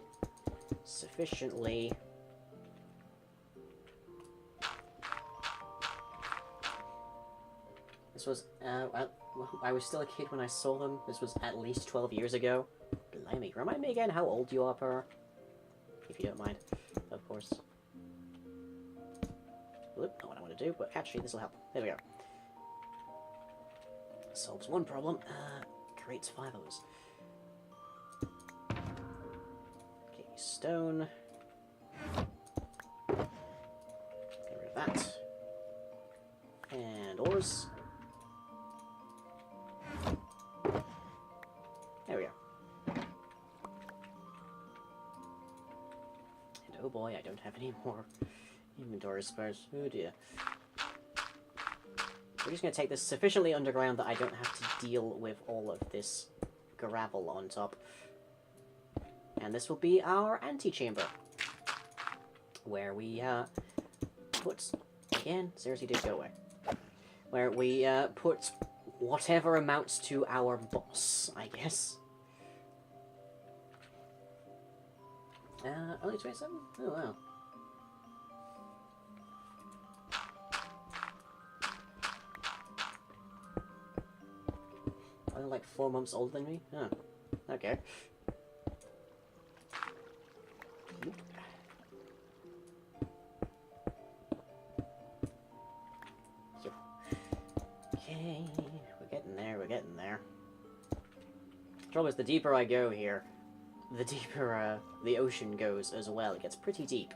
sufficiently. This was, I was still a kid when I saw them. This was at least 12 years ago. Blimey, remind me again how old you are, Per. If you don't mind, of course. Oop, not what I want to do, but actually this will help. There we go. Solves one problem, creates 5 others. Okay, stone. Get rid of that. And ores. There we go. And oh boy, I don't have any more inventory spares. Oh dear. We're just going to take this sufficiently underground that I don't have to deal with all of this gravel on top. And this will be our antechamber. Where we put... Again, seriously did go away. Where we put whatever amounts to our boss, I guess. Only 27? Oh wow. Only like 4 months older than me? Oh, okay. Okay, we're getting there, we're getting there. The trouble is, the deeper I go here, the deeper the ocean goes as well. It gets pretty deep.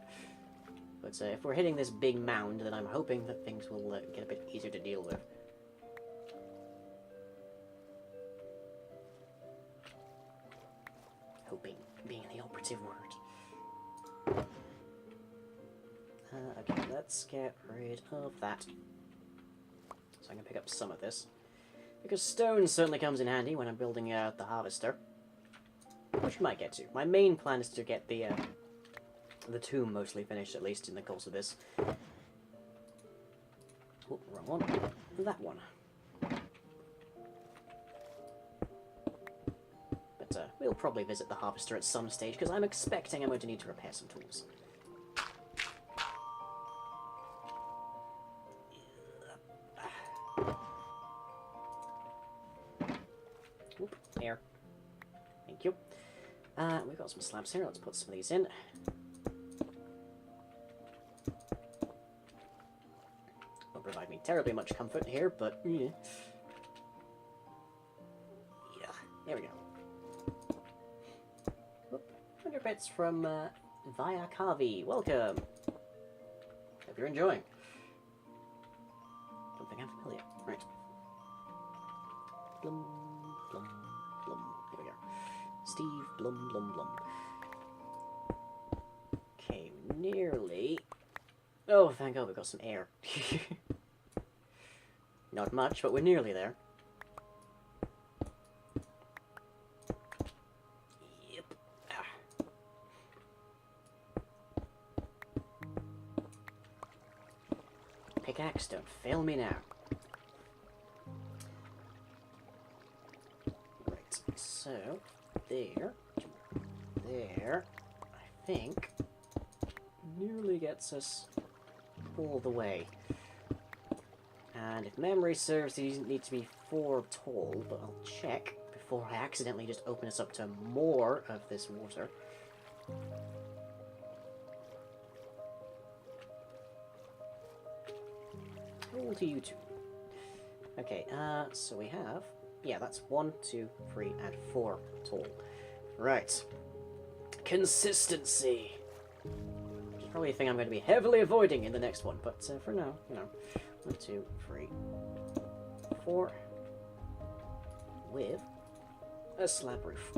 But if we're hitting this big mound, then I'm hoping that things will get a bit easier to deal with. Hoping being the operative word. Okay, let's get rid of that. So I can pick up some of this. Because stone certainly comes in handy when I'm building the harvester. Which we might get to. My main plan is to get the tomb mostly finished, at least in the course of this. Oh, wrong one. That one. But we'll probably visit the harvester at some stage, because I'm expecting I'm going to need to repair some tools. Oop, air. Thank you. We've got some slabs here. Let's put some of these in. Won't provide me terribly much comfort here, but yeah. Yeah, there we go. Oop, 100 bits from Via Kavi. Welcome. Hope you're enjoying. Don't think I'm familiar. Right. Blum, blum, blum. Here we go. Steve, blum, blum, blum. nearly... Oh, thank God we got some air. Not much, but we're nearly there. Yep. Ah. Pickaxe, don't fail me now. Right, so, there, I think, nearly gets us all the way. And if memory serves, these need to be 4 tall, but I'll check before I accidentally just open us up to more of this water. How old are you two? Okay, so we have... Yeah, that's 1, 2, 3, and 4 tall. Right. Consistency. Which is probably a thing I'm going to be heavily avoiding in the next one, but for now, you know. 1, 2, 3, 4. With a slab roof.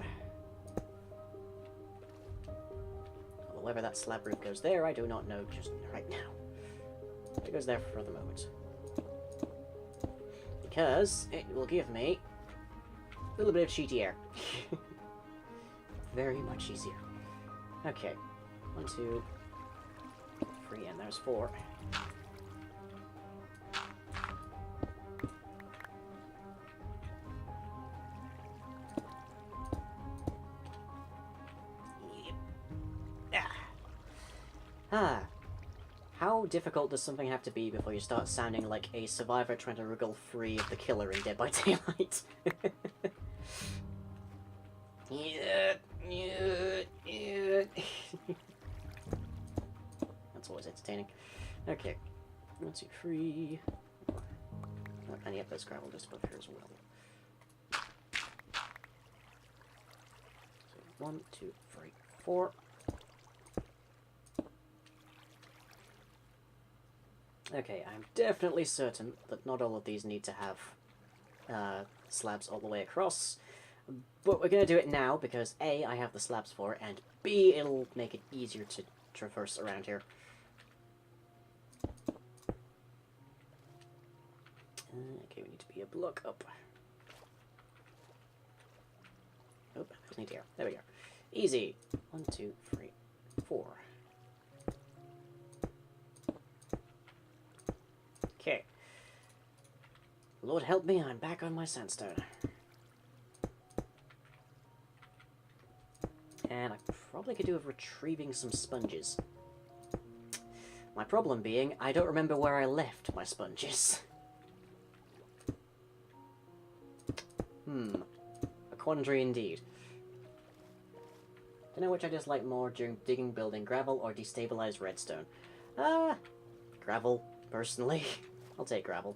Although whether that slab roof goes there, I do not know just right now. It goes there for the moment. Because it will give me a little bit of cheaty air. Very much easier. Okay. 1, 2, 3, and there's 4. Ah. How difficult does something have to be before you start sounding like a survivor trying to wriggle free of the killer in Dead by Daylight? That's always entertaining. Okay. 1, 2, 3. Oh, and yep, there's gravel just above here as well. So 1, 2, 3, 4. Okay, I'm definitely certain that not all of these need to have slabs all the way across, but we're going to do it now because A, I have the slabs for it, and B, it'll make it easier to traverse around here. Okay, we need to be a block up. Oh, I just need to go. There we go. Easy. 1, 2, 3, 4. Okay. Lord help me, I'm back on my sandstone. And I probably could do with retrieving some sponges. My problem being, I don't remember where I left my sponges. A quandary indeed. Don't know which I dislike more during digging, building, gravel, or destabilized redstone. Gravel, personally. I'll take gravel.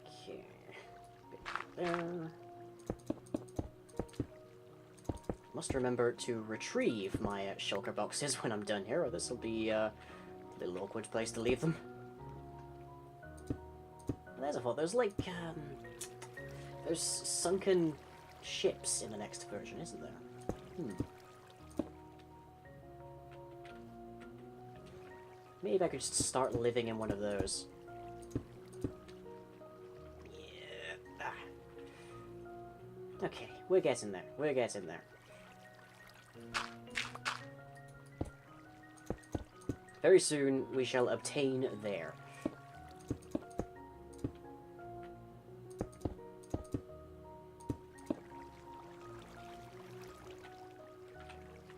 Okay. There. Must remember to retrieve my shulker boxes when I'm done here, or this will be a little awkward place to leave them. There's a thought. There's like, there's sunken ships in the next version, isn't there? Maybe I could just start living in one of those. Yeah. Okay, we're getting there. We're getting there. Very soon, we shall obtain there.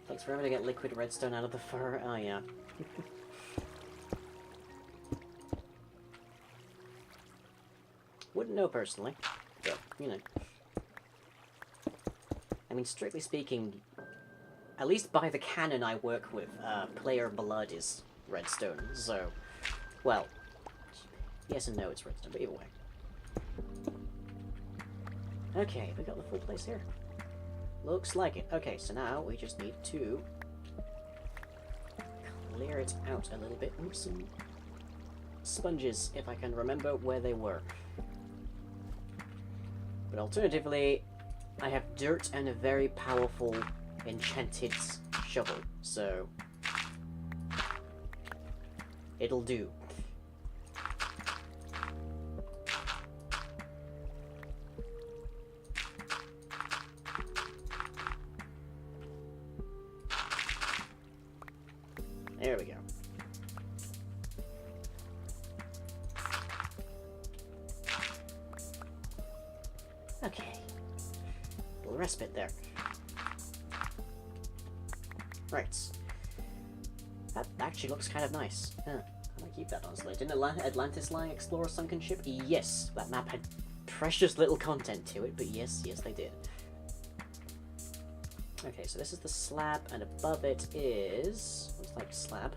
Takes forever to get liquid redstone out of the fur. Oh, yeah. Wouldn't know personally, but, you know. I mean, strictly speaking, at least by the canon I work with, player blood is redstone, so, well, yes and no, it's redstone, but either way. Okay, we got the full place here. Looks like it. Okay, so now we just need to clear it out a little bit with some sponges if I can remember where they were. But alternatively, I have dirt and a very powerful enchanted shovel, so it'll do. There we go. Okay. A little respite there. Right. That actually looks kind of nice. Huh. I might keep that, honestly. Didn't Atlantis Line explore a sunken ship? Yes. That map had precious little content to it, but yes, they did. Okay, so this is the slab, and above it is... looks like slab.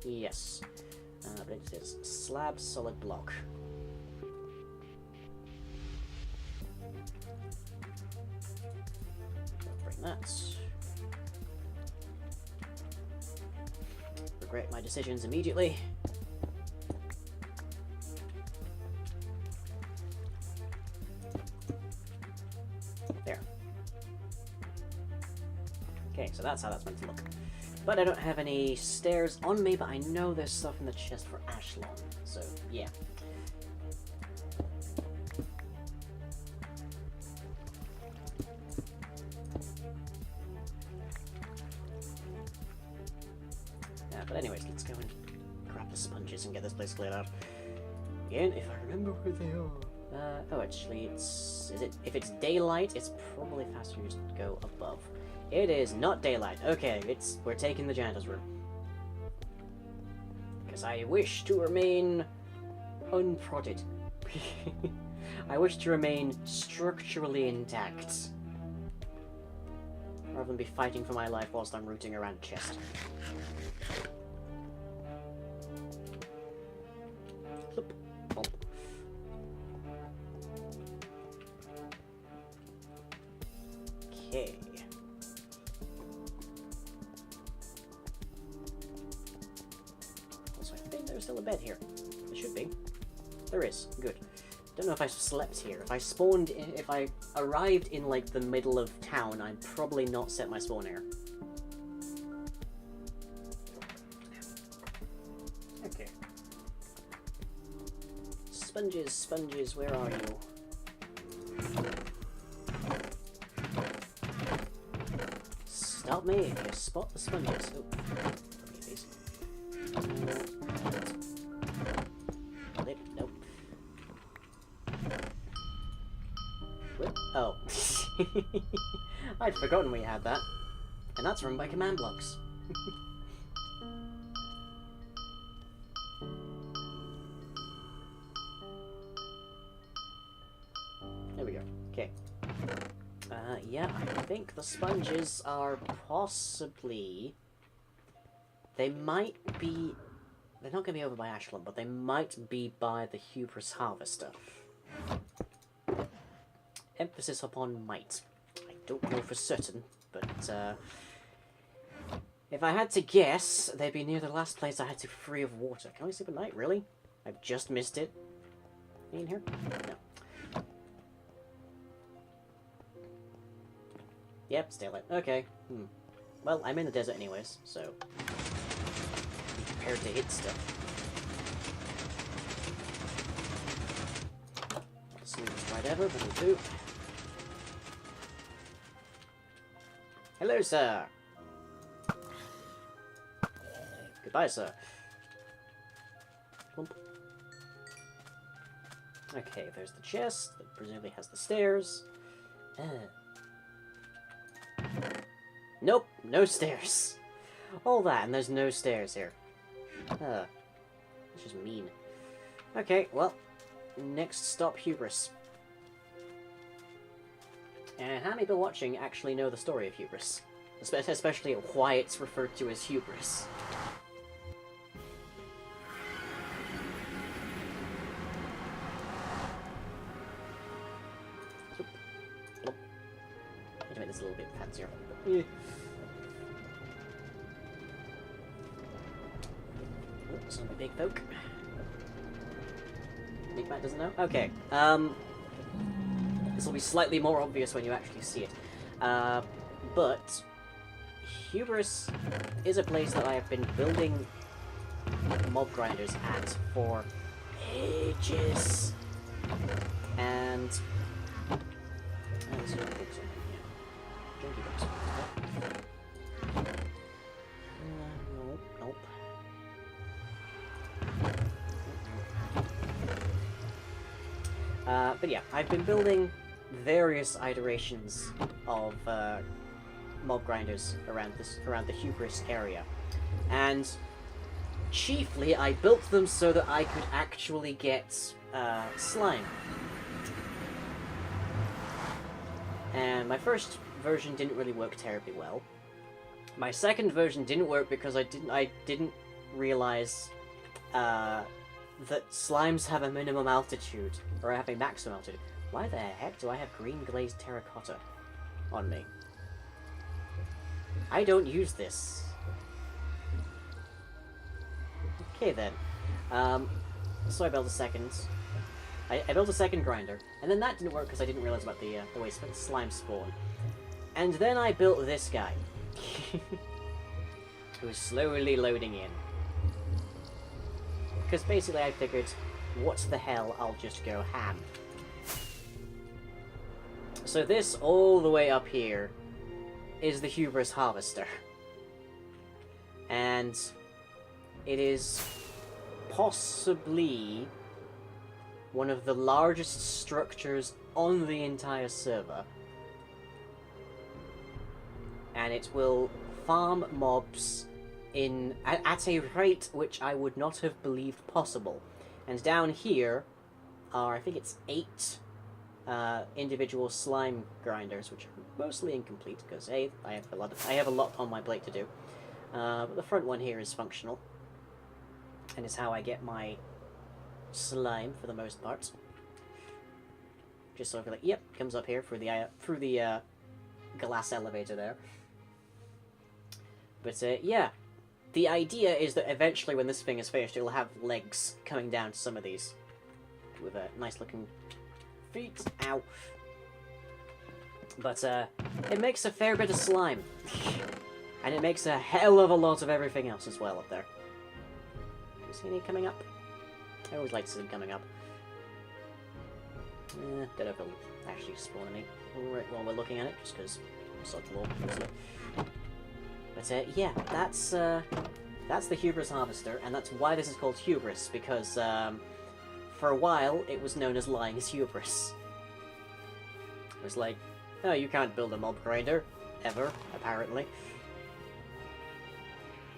Yes. But it is slab solid block. Bring that. Regret my decisions immediately. There. Okay, so that's how that's meant to look. But I don't have any stairs on me, but I know there's stuff in the chest for Ashlon, so yeah. But anyways, let's go and grab the sponges and get this place cleared out. Again, if I remember where they are. Oh, actually, if it's daylight, it's probably faster to just go above. It is not daylight. Okay, we're taking the janitor's room. Because I wish to remain unprodded. I wish to remain structurally intact. Rather than be fighting for my life whilst I'm rooting around a chest. Flip. Bump. Okay. Also, I think there's still a bed here. There should be. There is. Good. Don't know if I slept here. If I arrived in like the middle of town, I'd probably not set my spawn here. Okay. Sponges, where are you? Stop me if you spot the sponges. Oh, please. Nope. Oh. I'd forgotten we had that. And that's run by command blocks. There we go. Okay. Yeah, I think the sponges are possibly... They might be... They're not going to be over by Ashland, but they might be by the Hubris Harvester. Emphasis upon might. I don't know for certain, but if I had to guess, they'd be near the last place I had to free of water. Can I sleep at night? Really? I've just missed it. Any in here? No. Yep, stay lit. Okay. Well, I'm in the desert anyways, so I'm prepared to hit stuff. Not the smoothest ride ever, but we'll do. Hello, sir. Goodbye, sir. Plump. Okay, there's the chest that presumably has the stairs. Nope, no stairs. All that, and there's no stairs here. That's just mean. Okay, well, next stop, Hubris. And how many people watching actually know the story of Hubris? Especially why it's referred to as Hubris. To make this a little bit fancier. Yeah. Oh, some big folk. Nick Matt doesn't know? Okay. This will be slightly more obvious when you actually see it. But Hubris is a place that I have been building mob grinders at for ages. And let's see what books are in here. Junkie books. Nope. But yeah, I've been building various iterations of mob grinders around the Hubris area, and chiefly I built them so that I could actually get slime. And my first version didn't really work terribly well. My second version didn't work because I didn't realize that slimes have a minimum altitude, or have a maximum altitude. Why the heck do I have green glazed terracotta on me? I don't use this. Okay then. So I built a second. I built a second grinder, and then that didn't work because I didn't realize about the way slime spawn. And then I built this guy, who's slowly loading in. Because basically I figured, what the hell, I'll just go ham. So this, all the way up here, is the Hubris Harvester. And it is possibly one of the largest structures on the entire server. And it will farm mobs at a rate which I would not have believed possible. And down here are, I think it's 8 individual slime grinders, which are mostly incomplete because I have a lot on my plate to do. But the front one here is functional, and is how I get my slime for the most part. Just so I feel like, yep, comes up here through the glass elevator there. But yeah. The idea is that eventually when this thing is finished, it'll have legs coming down to some of these. With nice looking feet. Ow. But it makes a fair bit of slime. And it makes a hell of a lot of everything else as well up there. Do you see any coming up? I always like to see them coming up. Don't know if it'll actually spawn any right while we're looking at it, just because such law. But yeah, that's the Hubris Harvester, and that's why this is called Hubris, because for a while it was known as Lying's Hubris. It was like, oh, you can't build a mob grinder, ever, apparently.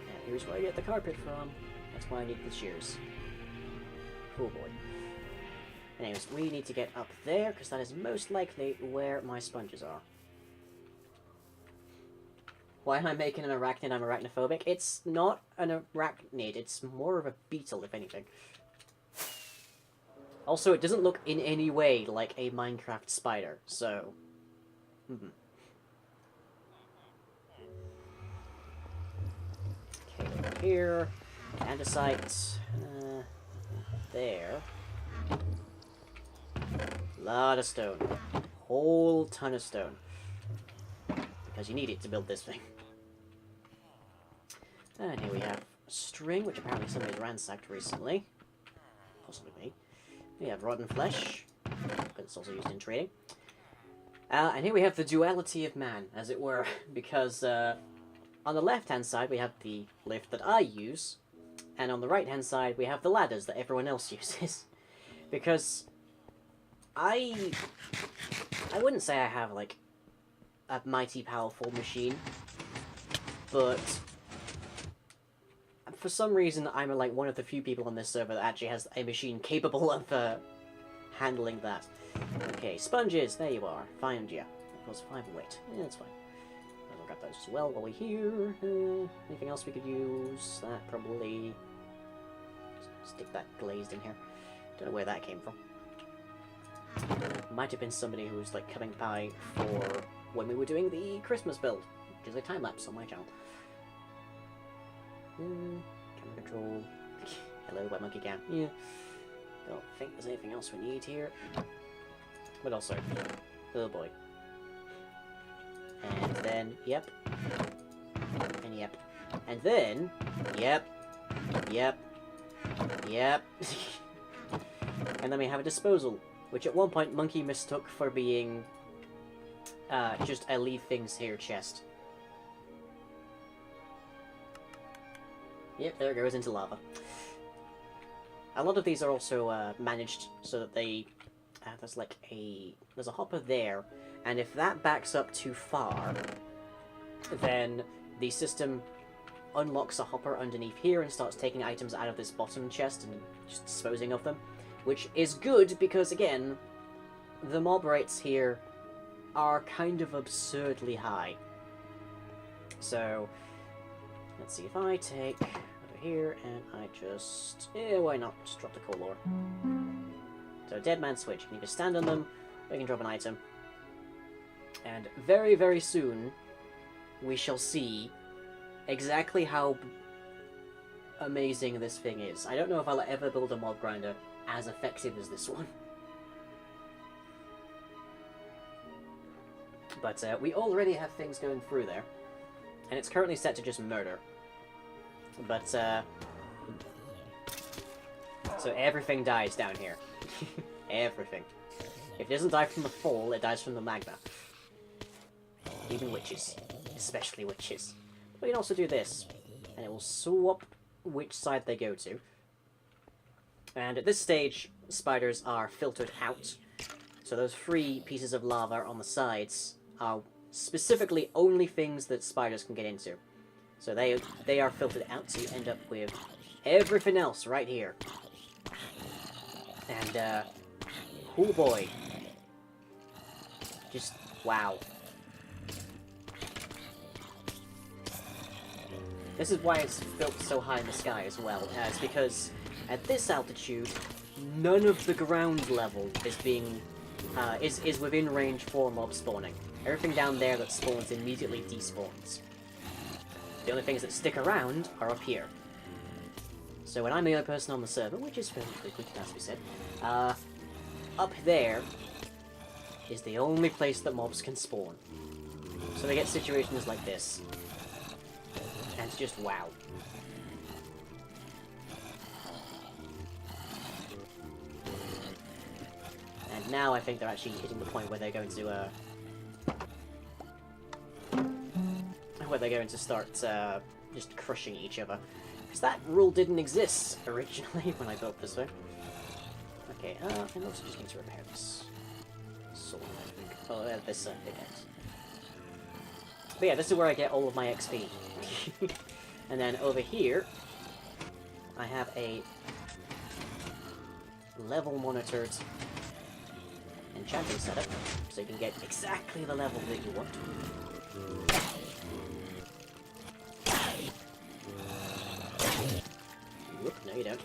Yeah, here's where I get the carpet from. That's why I need the shears. Oh boy. Anyways, we need to get up there, because that is most likely where my sponges are. Why am I making an arachnid? I'm arachnophobic. It's not an arachnid, it's more of a beetle, if anything. Also, it doesn't look in any way like a Minecraft spider, so... Okay, over here. Andesite. There. Lot of stone. Whole ton of stone. Because you need it to build this thing. And here we have string, which apparently somebody's ransacked recently. Possibly me. We have rotten flesh, because it's also used in trading. And here we have the duality of man, as it were, because on the left-hand side we have the lift that I use, and on the right-hand side we have the ladders that everyone else uses. Because I wouldn't say I have, like, a mighty powerful machine, but for some reason I'm like one of the few people on this server that actually has a machine capable of handling that. Okay, sponges, there you are. Found ya. That was 5 weight. Yeah, that's fine. I'll grab those as well while we're here. Anything else we could use? That probably... Just stick that glazed in here. Don't know where that came from. Might have been somebody who was like coming by for when we were doing the Christmas build, which is a time-lapse on my channel. Camera control. Hello, wet monkey cam. Yeah. Don't think there's anything else we need here. But also, oh boy. And then, yep. And yep. And then, yep. Yep. Yep. And then we have a disposal, which at one point Monkey mistook for being just a leave things here chest. Yep, there it goes into lava. A lot of these are also managed so that they... there's a hopper there, and if that backs up too far, then the system unlocks a hopper underneath here and starts taking items out of this bottom chest and just disposing of them, which is good because, again, the mob rates here are kind of absurdly high. So, let's see, if I take over here and I just... why not? Just drop the coal ore. So, dead man switch. You can either stand on them, or you can drop an item. And very, very soon, we shall see exactly how amazing this thing is. I don't know if I'll ever build a mob grinder as effective as this one. But we already have things going through there. And it's currently set to just murder. But, so everything dies down here. Everything. If it doesn't die from the fall, it dies from the magma. Even witches. Especially witches. But we can also do this. And it will swap which side they go to. And at this stage, spiders are filtered out. So those 3 pieces of lava on the sides are specifically only things that spiders can get into. So they are filtered out, so you end up with everything else right here. And, oh boy. Just, wow. This is why it's built so high in the sky as well. It's because at this altitude, none of the ground level is being is within range for mob spawning. Everything down there that spawns immediately despawns. The only things that stick around are up here. So when I'm the only person on the server, which is fairly frequent, it has to be said, up there is the only place that mobs can spawn. So they get situations like this. And it's just wow. And now I think they're actually hitting the point where they're going to, start, just crushing each other. Because that rule didn't exist originally when I built this way. Okay, I also just need to repair this sword, I think. Oh, this big axe. But yeah, this is where I get all of my XP. And then over here, I have a level monitored enchanting setup, so you can get exactly the level that you want. Whoop, no you don't.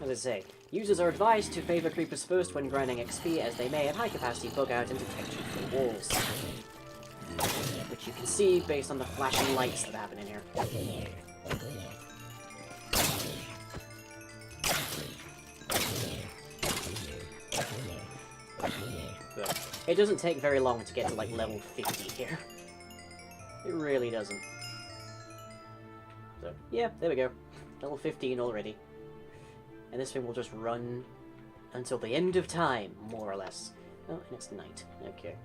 As I say, users are advised to favor creepers first when grinding XP, as they may at high capacity bug out and detect you through walls. Which you can see based on the flashing lights that happen in here. But it doesn't take very long to get to like level 50 here. It really doesn't. So, yeah, there we go. Level 15 already. And this thing will just run until the end of time, more or less. Oh, and it's night. Okay.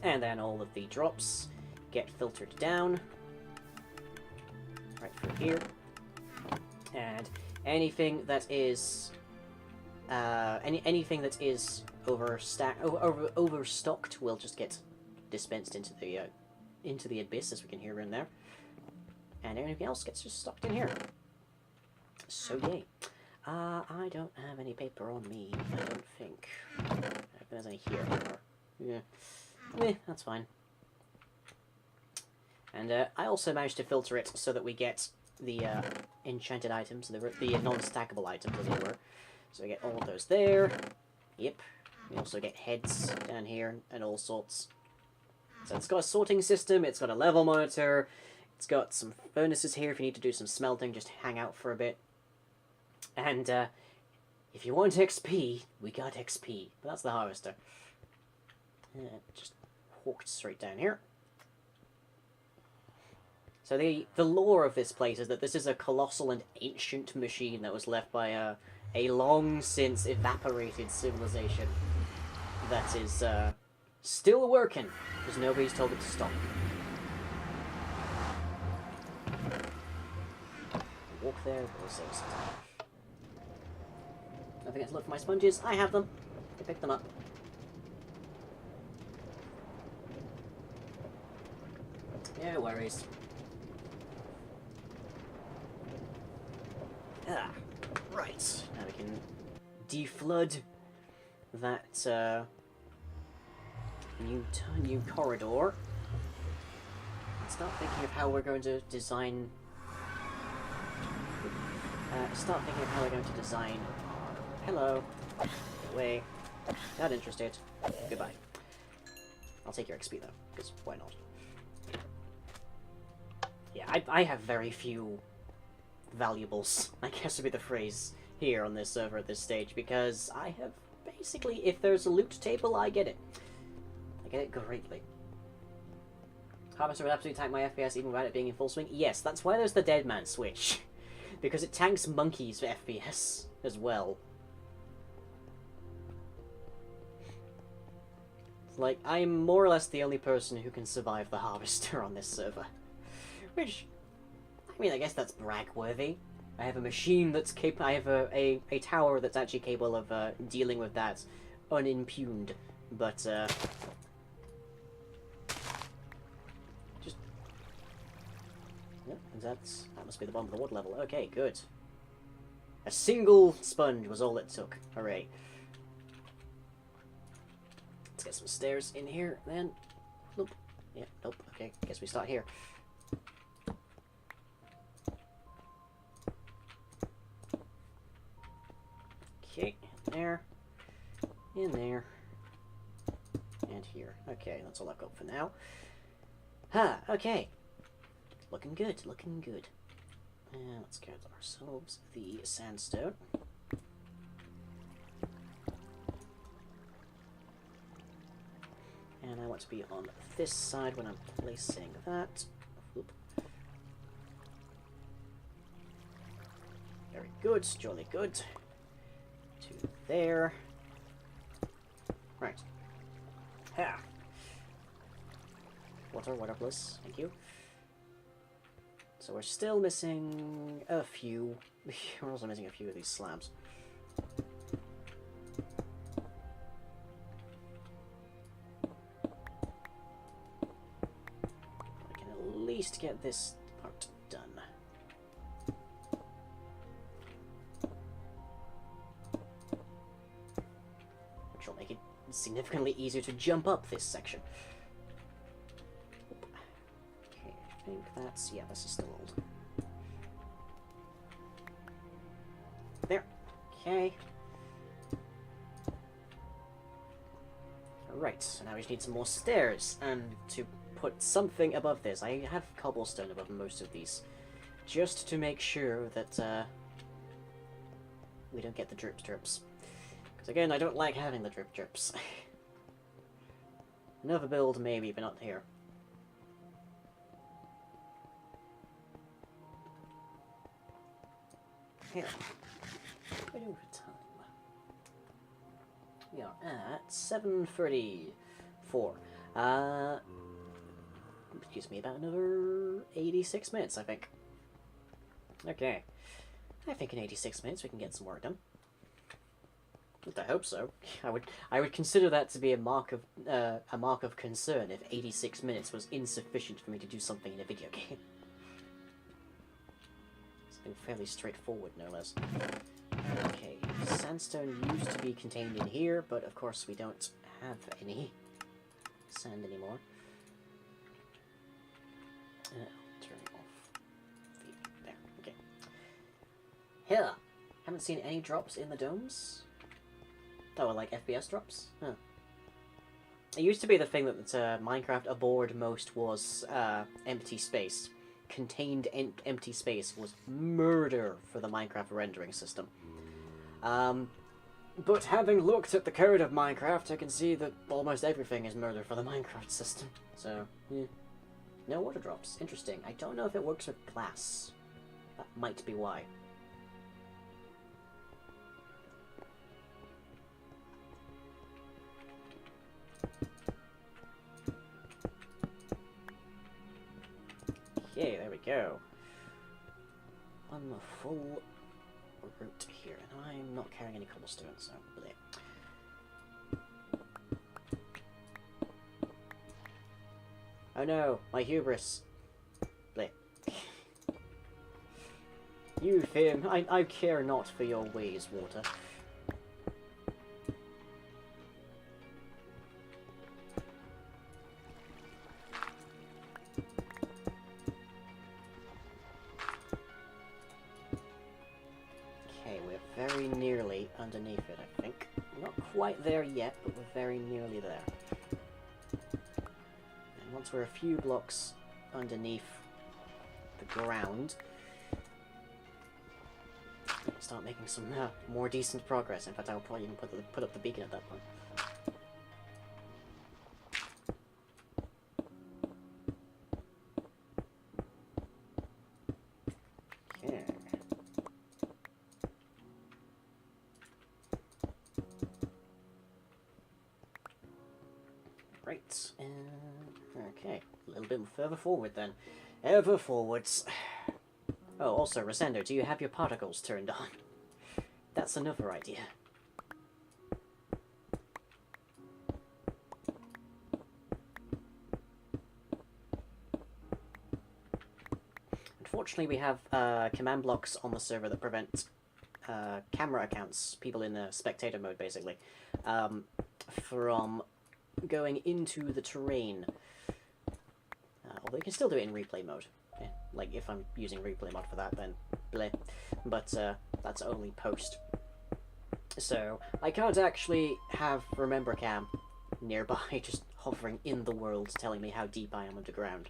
And then all of the drops get filtered down. Right through here. And anything that is... anything that is overstocked will just get dispensed into the abyss, as we can hear in there. And anything else gets just stocked in here. So yay. I don't have any paper on me, I don't think. I don't think there's any here anymore. Yeah. That's fine. And I also managed to filter it so that we get the enchanted items, the non-stackable items, as it were. So we get all of those there. Yep. We also get heads down here and all sorts. So it's got a sorting system, it's got a level monitor, it's got some furnaces here if you need to do some smelting, just hang out for a bit. And if you want XP, we got XP. But that's the harvester. Just walked straight down here. So the lore of this place is that this is a colossal and ancient machine that was left by a long since evaporated civilization that is still working because nobody's told it to stop. Walk there, we'll save some time. Don't forget to look for my sponges. I have them. I picked them up. No worries. Ah, right. Now we can deflood that new corridor. And start thinking of how we're going to design. Hello. Go away. Not interested. Goodbye. I'll take your XP though, because why not? Yeah, I have very few valuables, I guess would be the phrase, here on this server at this stage, because I have basically, if there's a loot table, I get it. I get it greatly. Harvester would absolutely tank my FPS even without it being in full swing. Yes, that's why there's the dead man switch. Because it tanks monkeys for FPS as well. It's like, I'm more or less the only person who can survive the Harvester on this server. Which, I mean, I guess that's brag-worthy. I have a machine that's capable. I have a tower that's actually capable of dealing with that unimpugned. But just yeah, that must be the bottom of the water level. Okay, good. A single sponge was all it took. Hooray! Let's get some stairs in here then. Nope. Yeah. Nope. Okay. Guess we start here. Okay, in there, and here. Okay, that's all I've got for now. Okay. Looking good, looking good. And let's get ourselves the sandstone. And I want to be on this side when I'm placing that. Oop. Very good, jolly good. To there. Right. Ha! Water bliss. Thank you. So we're still missing a few. We're also missing a few of these slabs. I can at least get this part done. Which will make it significantly easier to jump up this section. Okay, I think that's... yeah, this is still old. There. Okay. Alright, so now we just need some more stairs, and to put something above this. I have cobblestone above most of these, just to make sure that we don't get the drips. Because again, I don't like having the drips. Another build maybe, but not here. Here. What are we doing for time? We are at 7:34. Excuse me, about another 86 minutes, I think. Okay. I think in 86 minutes we can get some work done. At least I hope so. I would consider that to be a mark of concern if 86 minutes was insufficient for me to do something in a video game. It's been fairly straightforward, no less. Okay, sandstone used to be contained in here, but of course we don't have any sand anymore. Turn off there. Okay. Here, haven't seen any drops in the domes. Oh, like FPS drops? Huh. It used to be the thing that Minecraft aboard most was empty space. Contained empty space was murder for the Minecraft rendering system. But having looked at the code of Minecraft, I can see that almost everything is murder for the Minecraft system. So, yeah. No water drops. Interesting. I don't know if it works with glass. That might be why. Okay, there we go. On the full route here, and I'm not carrying any cobblestone, so bleh. Oh no, my hubris. Bleh. You, Fim, I care not for your ways, water. Very nearly underneath it, I think. Not quite there yet, but we're very nearly there. And once we're a few blocks underneath the ground, we'll start making some more decent progress. In fact, I'll probably even put up the beacon at that point. Right, okay, a little bit further forward then. Ever forwards. Oh, also, Rosendo, do you have your particles turned on? That's another idea. Unfortunately, we have command blocks on the server that prevent camera accounts, people in spectator mode basically, from going into the terrain. Although you can still do it in replay mode. Yeah, like if I'm using replay mod for that, then bleh. But that's only post. So I can't actually have Remember Cam nearby, just hovering in the world, telling me how deep I am underground.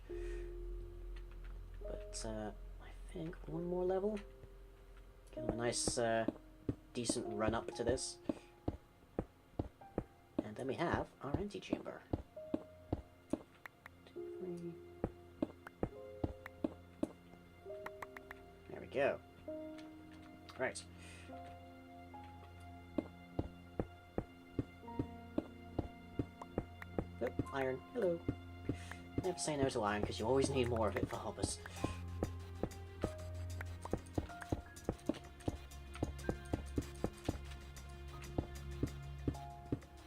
But I think one more level. Get a nice, decent run up to this. And then we have our antechamber. 2, 3. There we go. Right. Oh, iron. Hello. Never say no to iron, because you always need more of it for hoppers.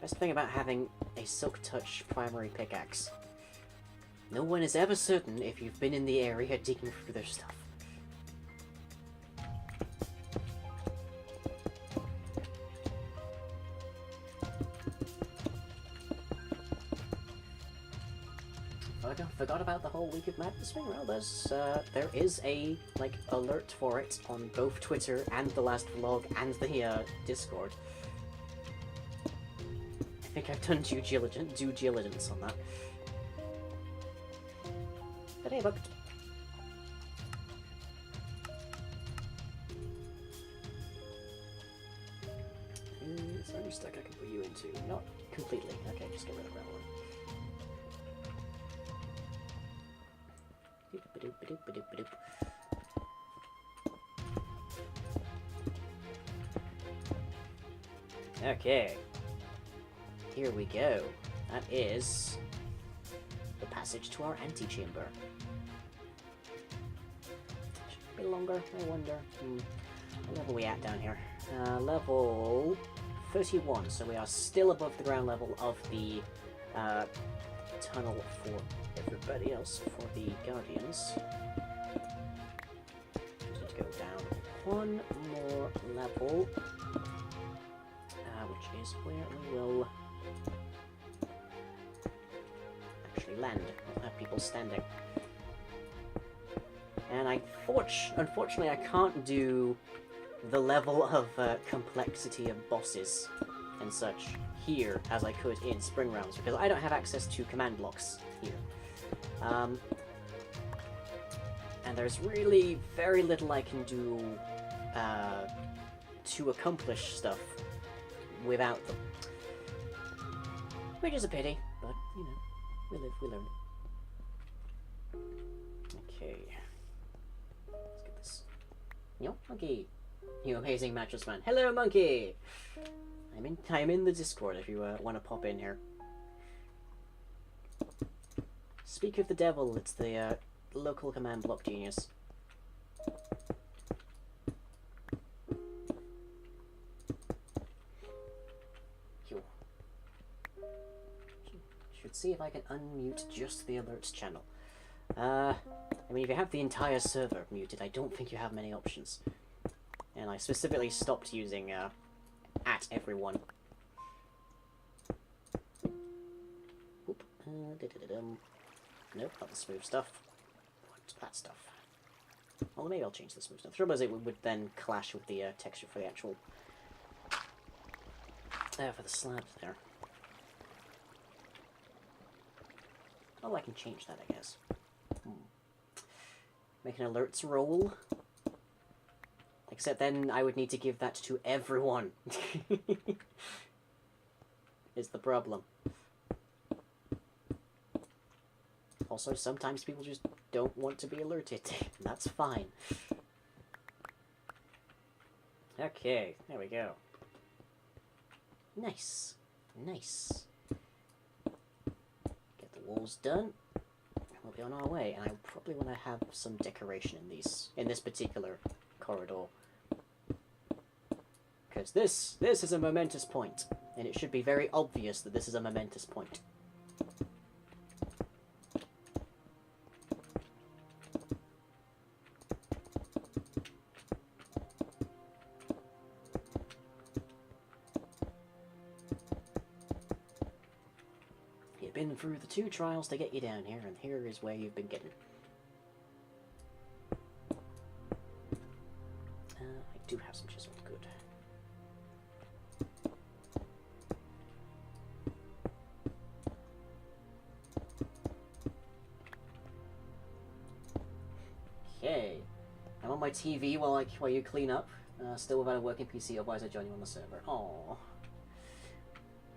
Best thing about having a Silk Touch primary pickaxe. No one is ever certain if you've been in the area digging through their stuff. Forgot about the whole Week of Madness thing. Well, there is a alert for it on both Twitter and the last vlog and the Discord. I think I've done due diligence on that. But hey, look. Is there any stack I can put you into? Not completely. Okay, just get rid of that one. Okay, here we go. That is the passage to our antechamber. Should be longer, I wonder. What level are we at down here? Level 31, so we are still above the ground level of the tunnel for everybody else, for the Guardians. Just need to go down one more level, which is where we will actually land. We'll have people standing. And unfortunately I can't do the level of complexity of bosses and such here as I could in Spring Realms, because I don't have access to command blocks here. And there's really very little I can do to accomplish stuff without them. Which is a pity, but, you know, we live, we learn. Okay. Let's get this. Yo, monkey! You amazing mattress man. Hello, monkey! I'm in the Discord if you want to pop in here. Speak of the devil, it's the local command block genius. Should see if I can unmute just the alerts channel. I mean, if you have the entire server muted, I don't think you have many options. And I specifically stopped using at everyone. Oop. Nope, not the smooth stuff. What's that stuff? Well, maybe I'll change the smooth stuff. The trouble is it would then clash with the texture for the actual... for the slabs there. Oh, I can change that, I guess. Make an alerts roll. Except then I would need to give that to everyone. Is the problem. Also, sometimes people just don't want to be alerted. And that's fine. Okay, there we go. Nice. Nice. Get the walls done. We'll be on our way, and I probably want to have some decoration in this particular corridor. Because this is a momentous point, and it should be very obvious that this is a momentous point. You've been through the 2 trials to get you down here, and here is where you've been getting. I do have some chisel, good. Okay, I'm on my TV while you clean up. Still without a working PC, otherwise I join you on the server. Aww.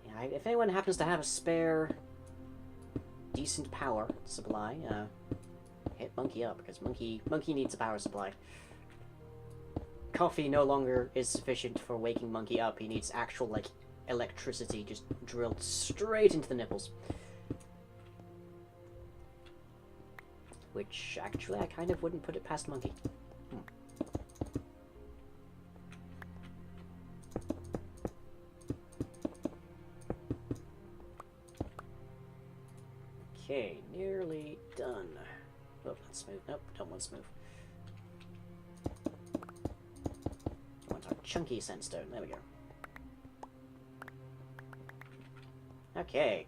Yeah, if anyone happens to have a spare decent power supply, hit Monkey up, because Monkey needs a power supply. Coffee no longer is sufficient for waking Monkey up. He needs actual, like, electricity just drilled straight into the nipples. Which, actually, I kind of wouldn't put it past Monkey. Okay, nearly done. Oh, that's smooth. Nope, don't want smooth. I want our chunky sandstone. There we go. Okay.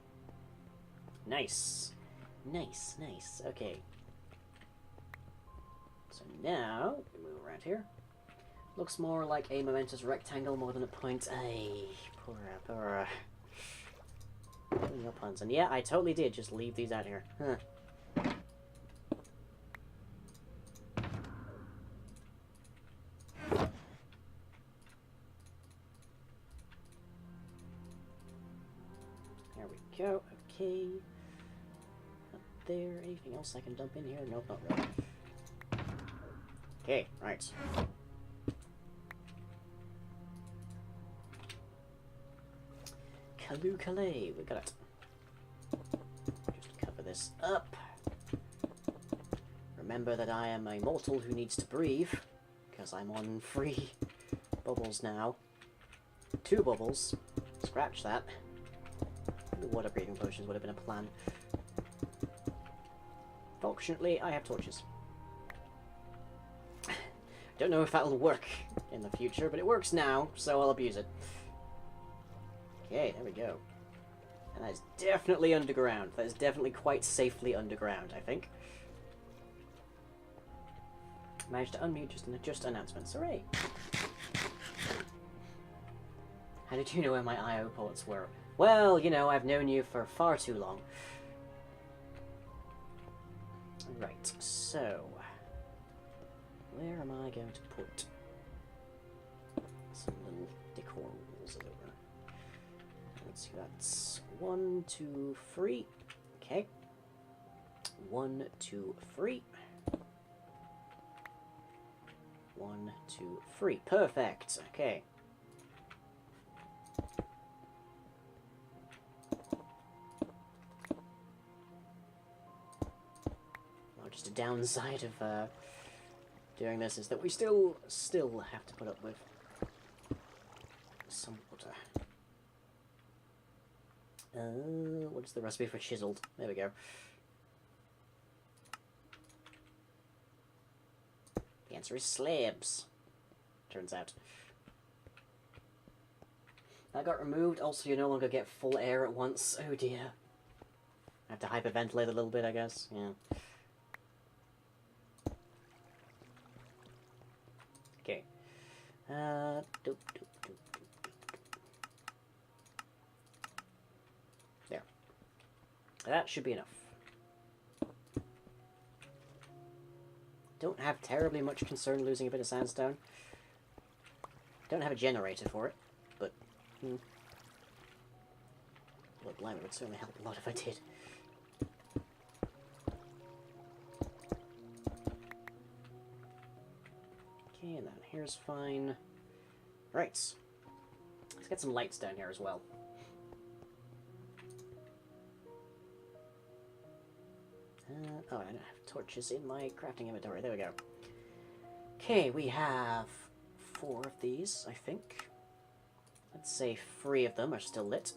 Nice. Nice, nice. Okay. So now, we move around here. Looks more like a momentous rectangle more than a point. Ay, poor. No puns. And yeah, I totally did just leave these out here. Huh. There we go. Okay. Up there. Anything else I can dump in here? Nope, not really. Okay, right. Calais, we got it. Just cover this up. Remember that I am a mortal who needs to breathe, because I'm on 3 bubbles now. 2 bubbles. Scratch that. The water breathing potions would have been a plan. Fortunately, I have torches. Don't know if that'll work in the future, but it works now, so I'll abuse it. Okay, there we go. And that is definitely underground. That is definitely quite safely underground, I think. Managed to unmute just announcements. Hooray! How did you know where my I.O. ports were? Well, you know, I've known you for far too long. Right, so... where am I going to put some see, that's 1, 2, 3. Okay. 1, 2, 3. 1, 2, 3. Perfect. Okay. Just a downside of doing this is that we still have to put up with some water. What is the recipe for chiseled? There we go. The answer is slabs, turns out. That got removed. Also, you no longer get full air at once. Oh dear. I have to hyperventilate a little bit, I guess. Yeah. Okay. There. That should be enough. Don't have terribly much concern losing a bit of sandstone. Don't have a generator for it, but... Well, blimey, it would certainly help a lot if I did. Okay, and then here's fine. Right. Let's get some lights down here as well. Oh, I don't have torches in my crafting inventory. There we go. Okay, we have 4 of these, I think. Let's say 3 of them are still lit.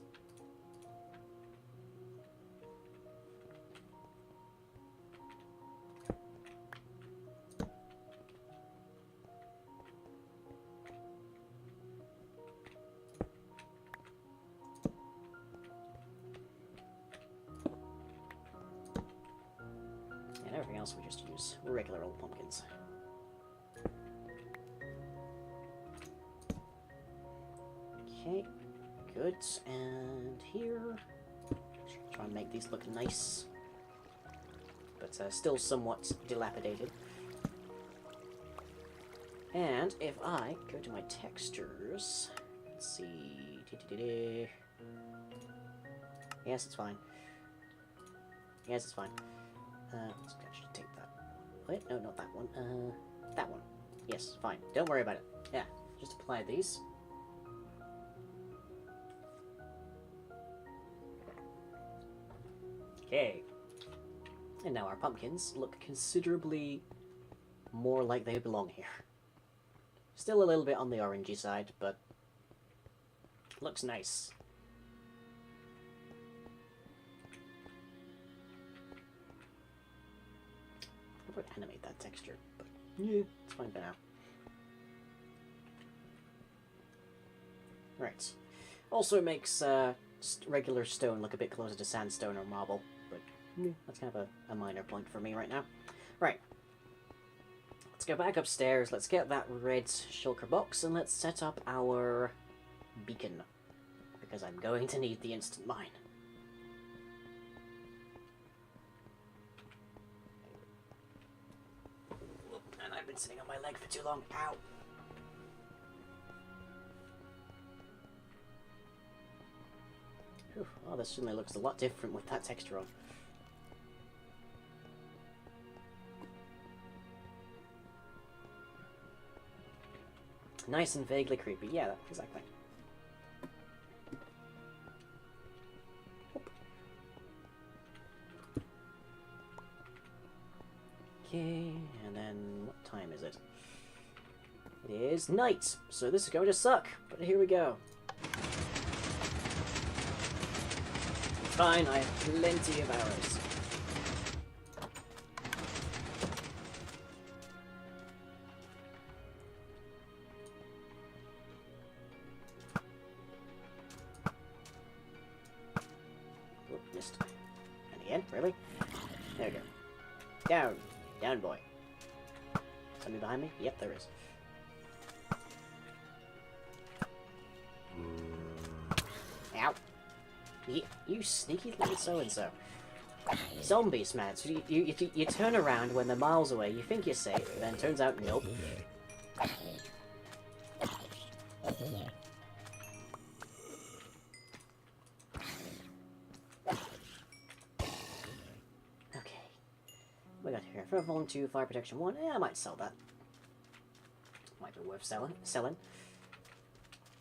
And everything else we just use regular old pumpkins. Okay, good. And here, try and make these look nice, but still somewhat dilapidated. And if I go to my textures, let's see. Yes, it's fine. Yes, it's fine. Let's actually take that. Wait, no, not that one. That one. Yes, fine. Don't worry about it. Yeah, just apply these. Okay. And now our pumpkins look considerably more like they belong here. Still a little bit on the orangey side, but looks nice. I would animate that texture, but yeah, it's fine for now. Right. Also makes regular stone look a bit closer to sandstone or marble, but yeah, that's kind of a minor point for me right now. Right. Let's go back upstairs, let's get that red shulker box, and let's set up our beacon, because I'm going to need the instant mine. And I've been sitting on my leg for too long. Ow! Whew. Oh, this certainly looks a lot different with that texture on. Nice and vaguely creepy. Yeah, exactly. Okay, and then what time is it? It is night, so this is going to suck, but here we go. It's fine, I have plenty of arrows. Oop, missed. And again, really? There we go. Down. Down, boy. Somebody behind me? Yep, there is. Ow. You sneaky little so-and-so. Zombies, man. So you turn around when they're miles away, you think you're safe, then turns out, nope. Here, for Volume 2, Fire Protection 1, I might sell that. Might be worth selling.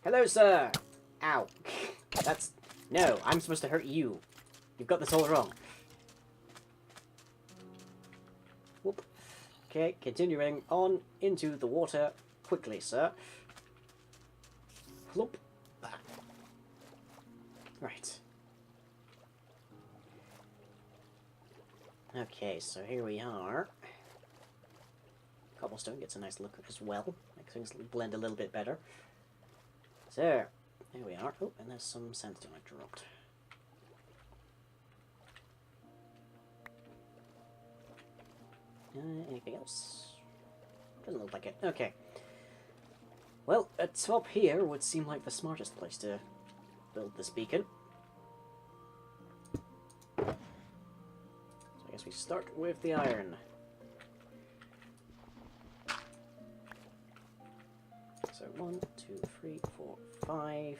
Hello, sir! Ow. That's... No, I'm supposed to hurt you. You've got this all wrong. Whoop. Okay, continuing on into the water. Quickly, sir. Plop. Right. Okay, so here we are. Cobblestone gets a nice look as well. Makes things blend a little bit better. So, here we are. Oh, and there's some sandstone I dropped. Anything else? Doesn't look like it. Okay. Well, atop here would seem like the smartest place to build this beacon. So I guess we start with the iron. So 1, 2, 3, 4, 5.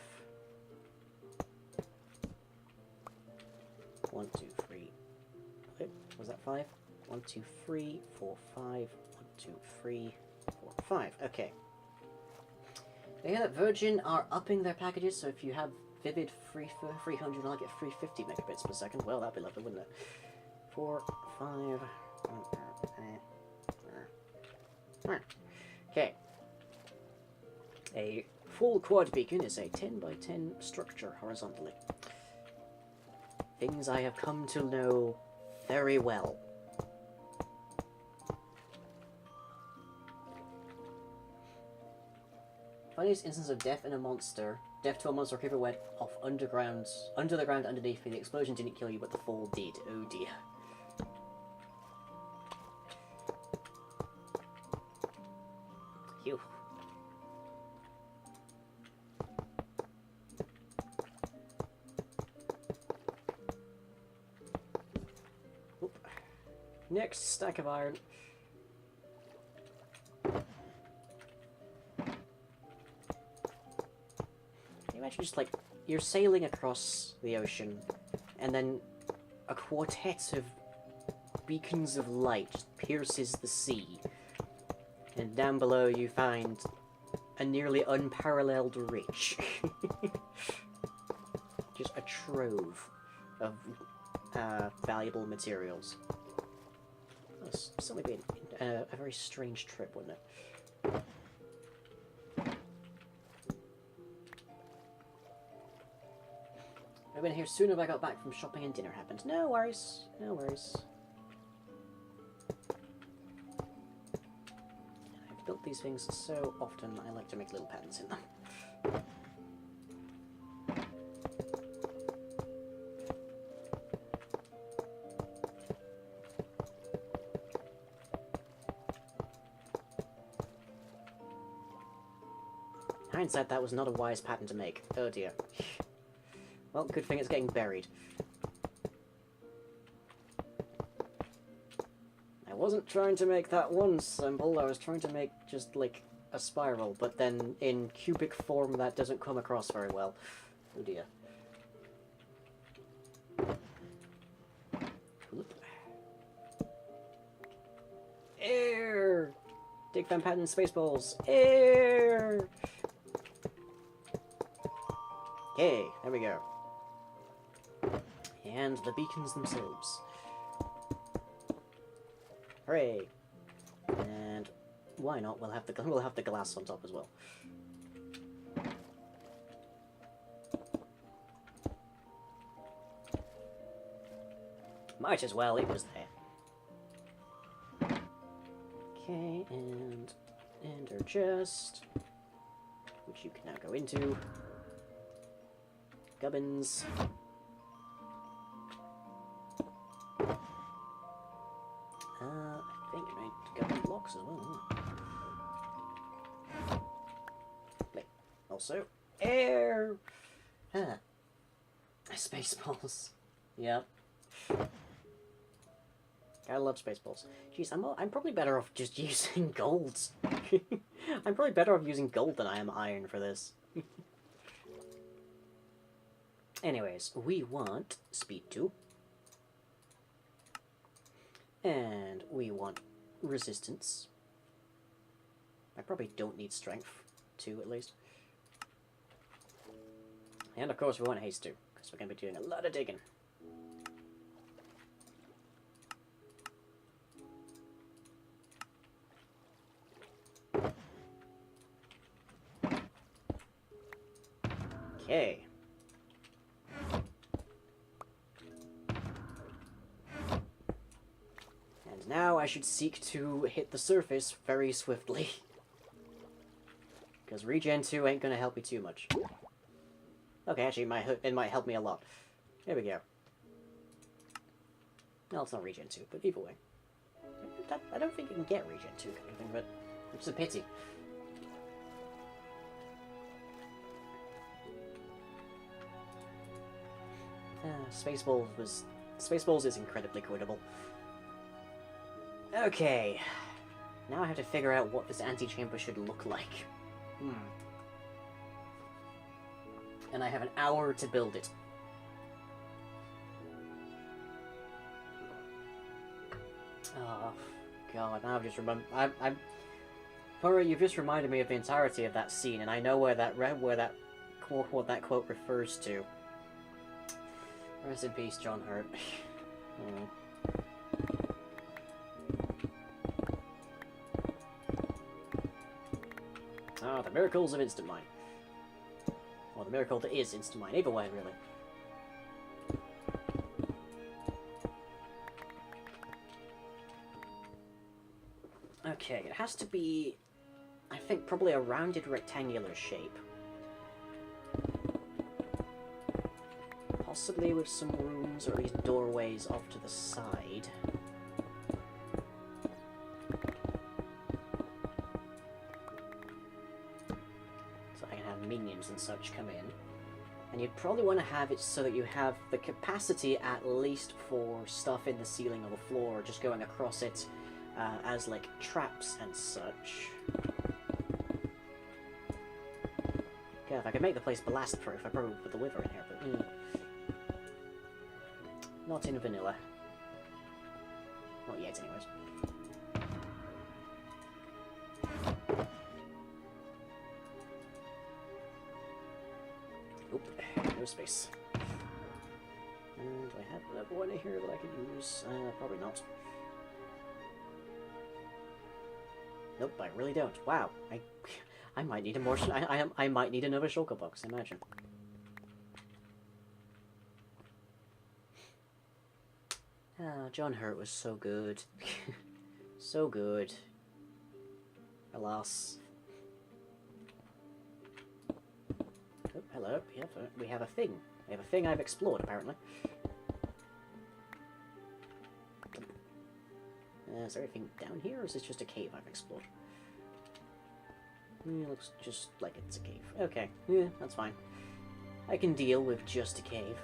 1, 2, 3. Wait, was that 5? 1, 2, 3, 4, 5. 1, 2, 3, 4, 5. Okay. I hear that Virgin are upping their packages, so if you have Vivid free for 300, I'll get 350 megabits per second. Well, that'd be lovely, wouldn't it? 4, 5. Okay. A full quad beacon is a 10 by 10 structure horizontally. Things I have come to know very well. Funniest instance of death to a monster or creeper went off under the ground underneath me. The explosion didn't kill you, but the fall did. Oh dear. Phew. Oop. Next stack of iron. Imagine just like you're sailing across the ocean, and then a quartet of beacons of light just pierces the sea, and down below you find a nearly unparalleled rich. Just a trove of valuable materials. That was certainly been a very strange trip, wouldn't it? I've been here sooner if I got back from shopping and dinner happened. No worries. No worries. I've built these things so often, I like to make little patterns in them. In hindsight, that was not a wise pattern to make. Oh dear. Well, good thing it's getting buried. I wasn't trying to make that one symbol, I was trying to make just, like, a spiral, but then in cubic form that doesn't come across very well. Oh dear. Oop. Air! Dig Van Patten Spaceballs! Air! Okay, there we go. And the beacons themselves. Hooray! And why not? We'll have the glass on top as well. Might as well. It was there. Okay, and ender chest, which you can now go into. Gubbins. I think it made gubbin blocks as well. Wait. Also, air! Ah. Spaceballs. Yep. I love Spaceballs. Jeez, I'm probably better off just using gold. I'm probably better off using gold than I am iron for this. Anyways, we want speed 2. And we want resistance. I probably don't need strength, 2 at least. And of course we want haste too, because we're going to be doing a lot of digging. Okay. And now I should seek to hit the surface very swiftly. Because regen 2 ain't gonna help me too much. Okay, actually it might help me a lot. There we go. No, it's not regen 2, but either way. I don't think you can get regen 2 kind of thing, but it's a pity. Spaceballs is incredibly quittable. Okay. Now I have to figure out what this antechamber should look like. And I have an hour to build it. Oh, God, now I've just remembered... Pura, you've just reminded me of the entirety of that scene, and I know what that quote refers to. Rest in peace, John Hurt. Ah, the miracles of Instant Mine. Or the miracle that is Instant Mine. Either way, really. Okay, it has to be, I think, probably a rounded rectangular shape. Possibly with some rooms, or at least doorways off to the side. So I can have minions and such come in. And you'd probably want to have it so that you have the capacity at least for stuff in the ceiling or the floor, just going across it as like traps and such. Okay, if I could make the place blast proof, I probably would put the liver in here, but not in vanilla. Not yet, anyways. Oop, no space. And do I have another one in here that I could use? Probably not. Nope, I really don't. Wow, I might need a more. I might need another shulker box. Imagine. Ah, John Hurt was so good. So good. Alas. Oh, hello. We have a thing. We have a thing I've explored, apparently. Is there anything down here, or is this just a cave I've explored? It looks just like it's a cave. Okay, yeah, that's fine. I can deal with just a cave.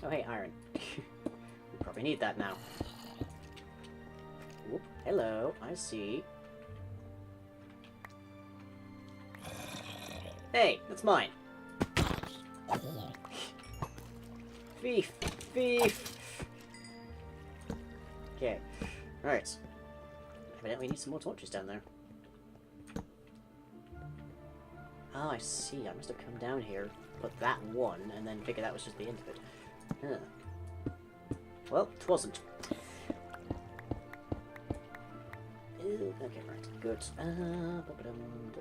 Oh, hey, iron. We probably need that now. Whoop, hello, I see. Hey, that's mine. Thief! Thief! Okay, alright. Evidently we need some more torches down there. Oh, I see. I must have come down here, put that one, and then figured that was just the end of it. Huh. Well, it wasn't. Ew, okay, right, good. Do I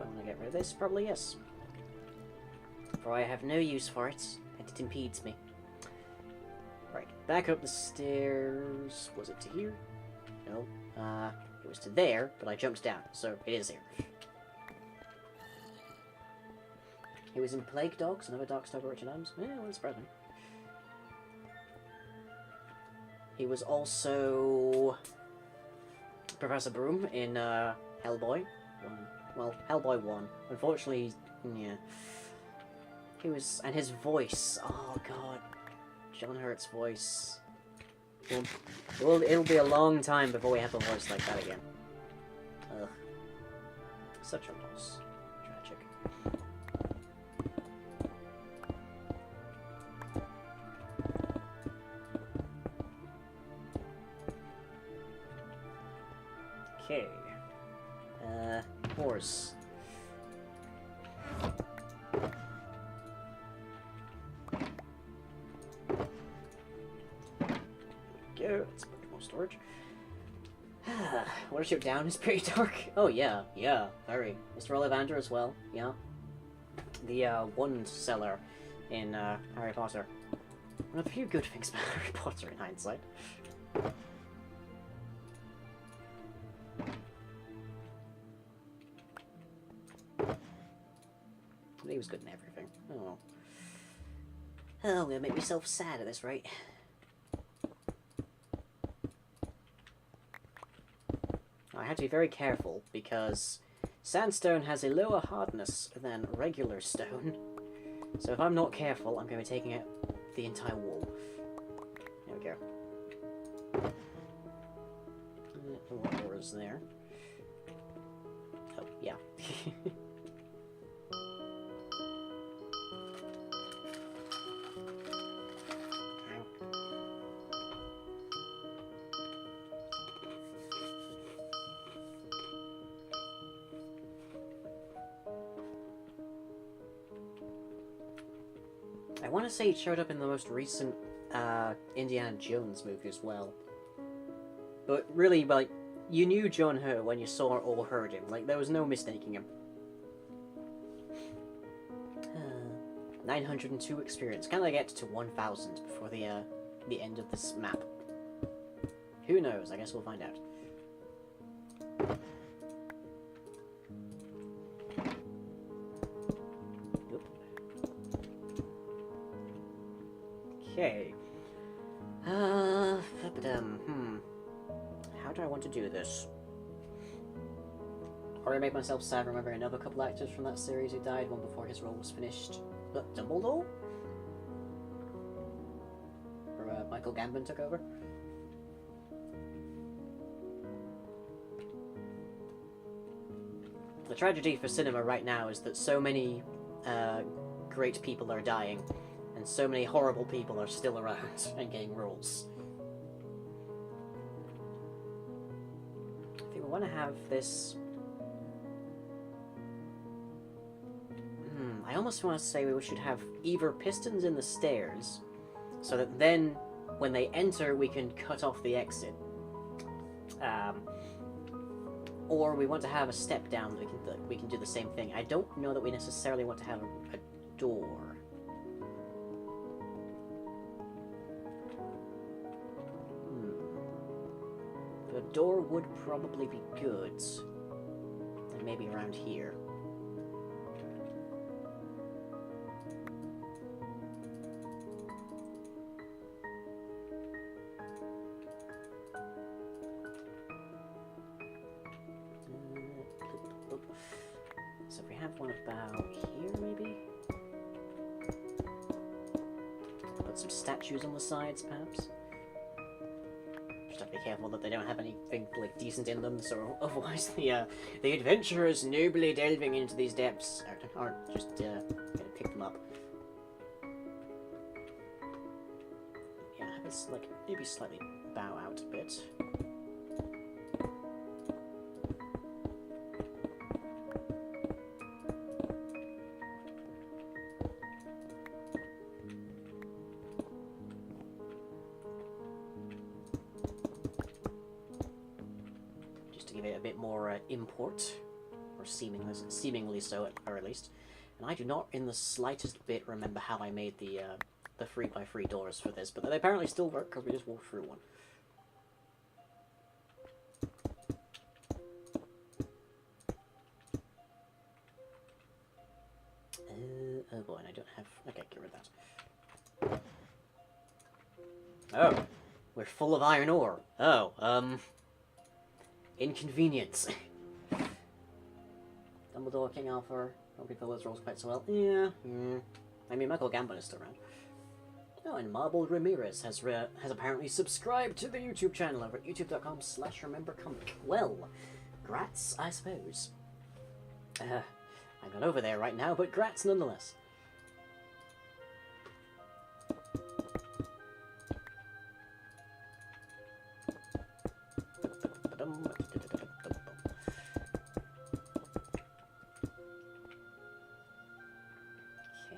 want to get rid of this? Probably yes. For I have no use for it, and it impedes me. Right, back up the stairs. Was it to here? No. It was to there, but I jumped down, so it is here. He was in Plague Dogs, another Darkstalker Richard Adams. Yeah, wouldn't surprise me. He was also Professor Broom in Hellboy. Well, Hellboy 1. Unfortunately, yeah. He was, and his voice. Oh god, John Hurt's voice. Well, it'll be a long time before we have a voice like that again. Ugh. Such a loss. Tragic. doors. Go. Let's put more storage. Watership Down is pretty dark. Oh yeah, very. Mr. Ollivander as well, yeah. The wand cellar in Harry Potter. One of the few good things about Harry Potter in hindsight. But he was good in everything. Oh. Oh, I'm gonna make myself sad at this rate. I have to be very careful because sandstone has a lower hardness than regular stone. So if I'm not careful, I'm going to be taking out the entire wall. There we go. The water door is there. Oh, yeah. I want to say it showed up in the most recent Indiana Jones movie as well. But really, like, you knew John Hurt when you saw or heard him. Like, there was no mistaking him. 902 experience. Can I get to 1,000 before the end of this map? Who knows? I guess we'll find out. Okay. How do I want to do this? Or I make myself sad remembering another couple actors from that series who died, one before his role was finished. But Dumbledore? Or Michael Gambon took over? The tragedy for cinema right now is that so many great people are dying, and so many horrible people are still around and getting roles. I think we want to have this... I almost want to say we should have either pistons in the stairs, so that then, when they enter, we can cut off the exit. Or we want to have a step down that we can do the same thing. I don't know that we necessarily want to have a door. The door would probably be good. And maybe around here. So if we have one about here, maybe? Put some statues on the sides, perhaps? Just have to be careful that they don't have anything, like, decent in them, so otherwise the adventurers nobly delving into these depths aren't just gonna pick them up. Yeah, it's like, maybe slightly bow out a bit. Import, or seemingly so at the very least. And I do not in the slightest bit remember how I made the 3x3 doors for this, but they apparently still work because we just walked through one. Oh boy, and I don't have... Okay, get rid of that. Oh, we're full of iron ore. Oh, inconvenience. Dumbledore, King Arthur, don't think those roles quite so well. Yeah. I mean, Michael Gambon is still around. Oh, and Marble Ramirez has apparently subscribed to the YouTube channel over at youtube.com/remembercomic. Well, grats, I suppose. I'm not over there right now, but grats nonetheless.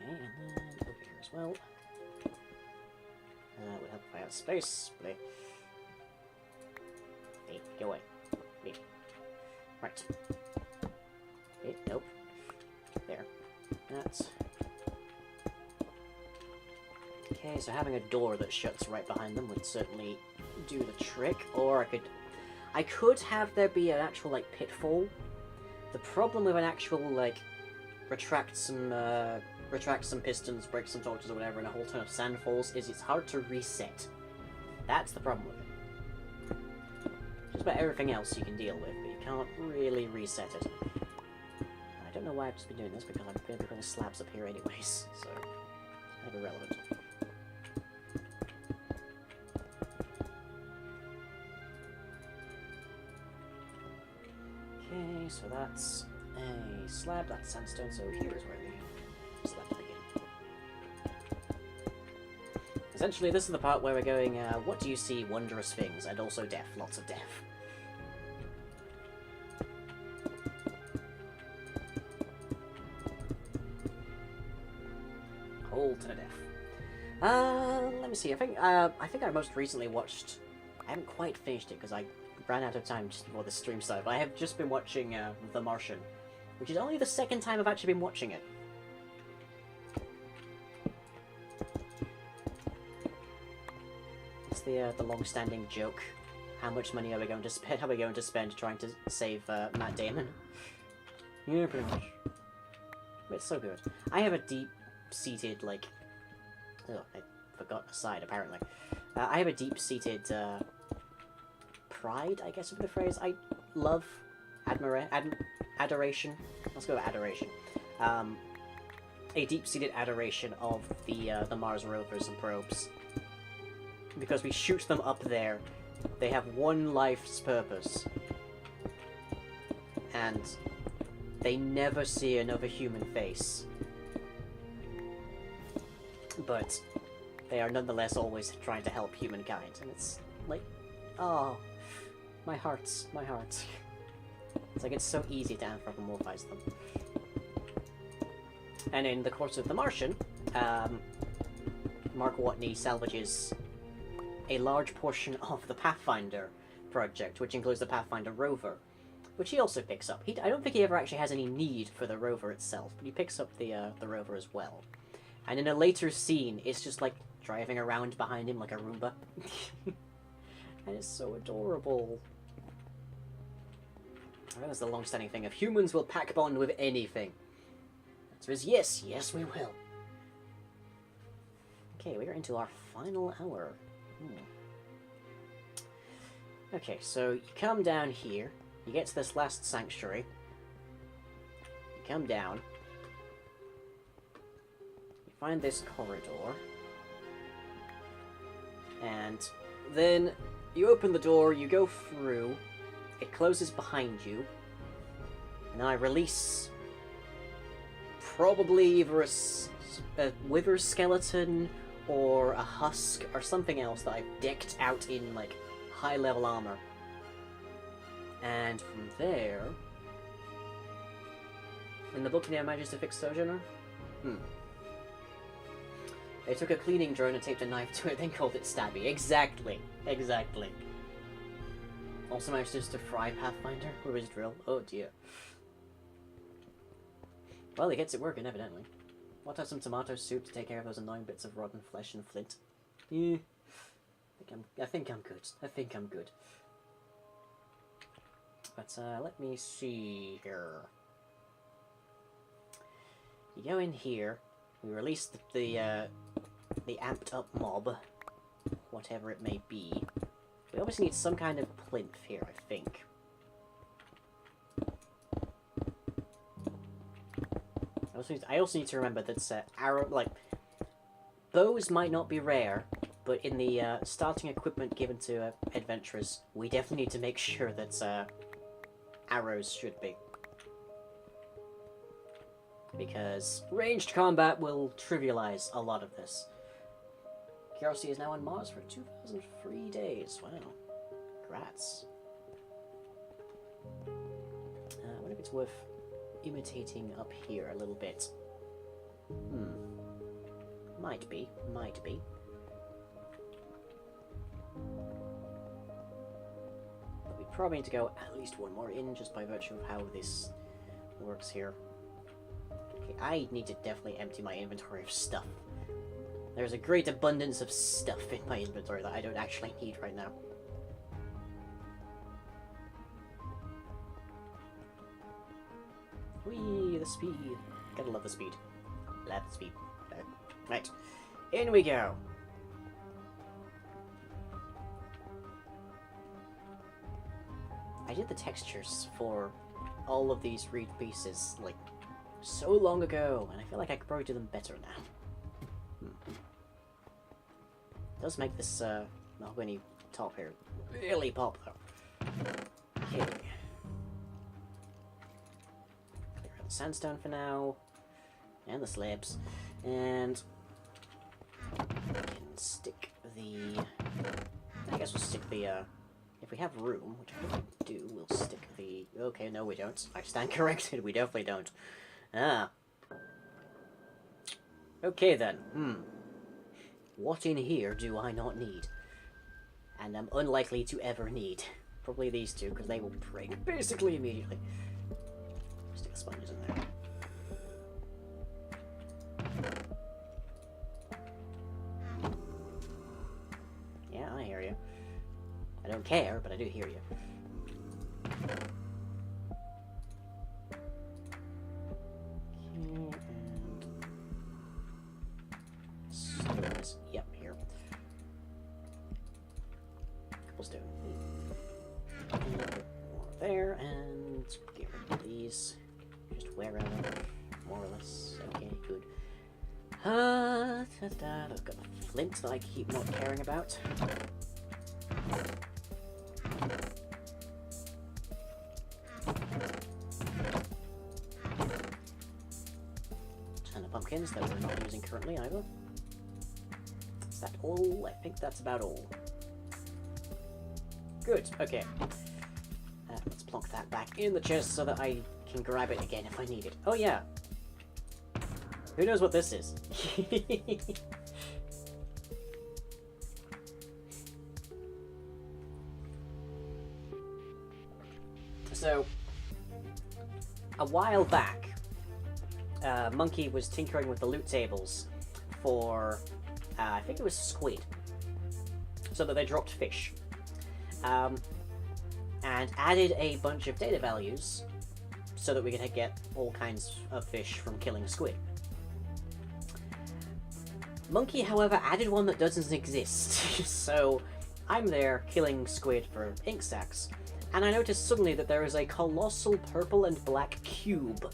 and then over here as well. Would help if I had space. But hey, go away. Hey. Right. Hey, nope. There. That's... Okay, so having a door that shuts right behind them would certainly do the trick, or I could have there be an actual, like, pitfall. The problem with an actual, like, retract some pistons, break some torches or whatever, and a whole ton of sand falls is it's hard to reset. That's the problem with it. Just about everything else you can deal with, but you can't really reset it. I don't know why I've just been doing this, because I'm going to be putting slabs up here anyways, so it's kind of irrelevant. Okay, so that's a slab, that's sandstone, so here's where the slabs begin. Essentially, this is the part where we're going, what do you see? Wondrous things, and also death, lots of death. Whole ton of death. Let me see, I think I most recently watched, I haven't quite finished it because I ran out of time just before the stream started, but I have just been watching The Martian, which is only the second time I've actually been watching it. It's the long-standing joke. How much money are we going to spend? How are we going to spend trying to save Matt Damon? Yeah, pretty much. But it's so good. I have a deep-seated, like... Oh, I forgot a side, apparently. I have a deep-seated, pride, I guess, of the phrase. I love, adoration. Let's go with adoration. A deep-seated adoration of the Mars rovers and probes. Because we shoot them up there, they have one life's purpose. And they never see another human face. But they are nonetheless always trying to help humankind. And it's like, oh, my heart. It's like it's so easy to anthropomorphize them. And in the course of The Martian, Mark Watney salvages a large portion of the Pathfinder project, which includes the Pathfinder rover, which he also picks up. I don't think he ever actually has any need for the rover itself, but he picks up the rover as well. And in a later scene, it's just like driving around behind him like a Roomba. And it's so adorable. I think that's the long-standing thing of humans will pack bond with anything. The answer is yes, yes we will. Okay, we are into our final hour. Okay, so you come down here, you get to this last sanctuary, you come down, you find this corridor, and then you open the door, you go through, it closes behind you, and then I release probably either a wither skeleton or a husk or something else that I've decked out in like high-level armor. And from there, in the book, Neo manages to fix Sojourner? They took a cleaning drone and taped a knife to it, then called it Stabby. Exactly. Also manages to fry Pathfinder with his drill. Oh dear. Well, he gets it working, evidently. Want to have some tomato soup to take care of those annoying bits of rotten flesh and flint? Yeah. I think I'm good. But, let me see here. You go in here, we release the amped up mob, whatever it may be. We obviously need some kind of plinth here, I think. I also need to remember that arrow, like, bows might not be rare, but in the starting equipment given to adventurers, we definitely need to make sure that arrows should be. Because ranged combat will trivialize a lot of this. Curiosity is now on Mars for 2,003 days. Wow. Congrats. I wonder if it's worth imitating up here a little bit. Might be, might be. But we probably need to go at least one more in, just by virtue of how this works here. Okay, I need to definitely empty my inventory of stuff. There's a great abundance of stuff in my inventory that I don't actually need right now. Whee, the speed. Gotta love the speed. Love the speed. Right, in we go. I did the textures for all of these reed pieces, like, so long ago, and I feel like I could probably do them better now. Does make this, mahogany top here really pop, though. Okay. Clear out the sandstone for now, and the slabs, and we can stick the... I guess we'll stick the, if we have room, which I think we do, we'll stick the... Okay, no we don't. I stand corrected, we definitely don't. Ah. Okay then, What in here do I not need? And I'm unlikely to ever need. Probably these two, because they will break basically immediately. Stick the sponges in there. Yeah, I hear you. I don't care, but I do hear you. Okay, and... stones. Yep, here. Couple stone. More there, and get rid of these. Just wear out, more or less. Okay, good. I've got the flint that I keep not caring about. Ton of pumpkins that we're not using currently either. Is that all? I think that's about all. Good, okay. Let's plonk that back in the chest so that I can grab it again if I need it. Oh yeah. Who knows what this is? So, a while back, Monkey was tinkering with the loot tables for, I think it was squid, so that they dropped fish, and added a bunch of data values so that we could get all kinds of fish from killing squid. Monkey, however, added one that doesn't exist, so I'm there killing squid for ink sacks, and I noticed suddenly that there is a colossal purple and black cube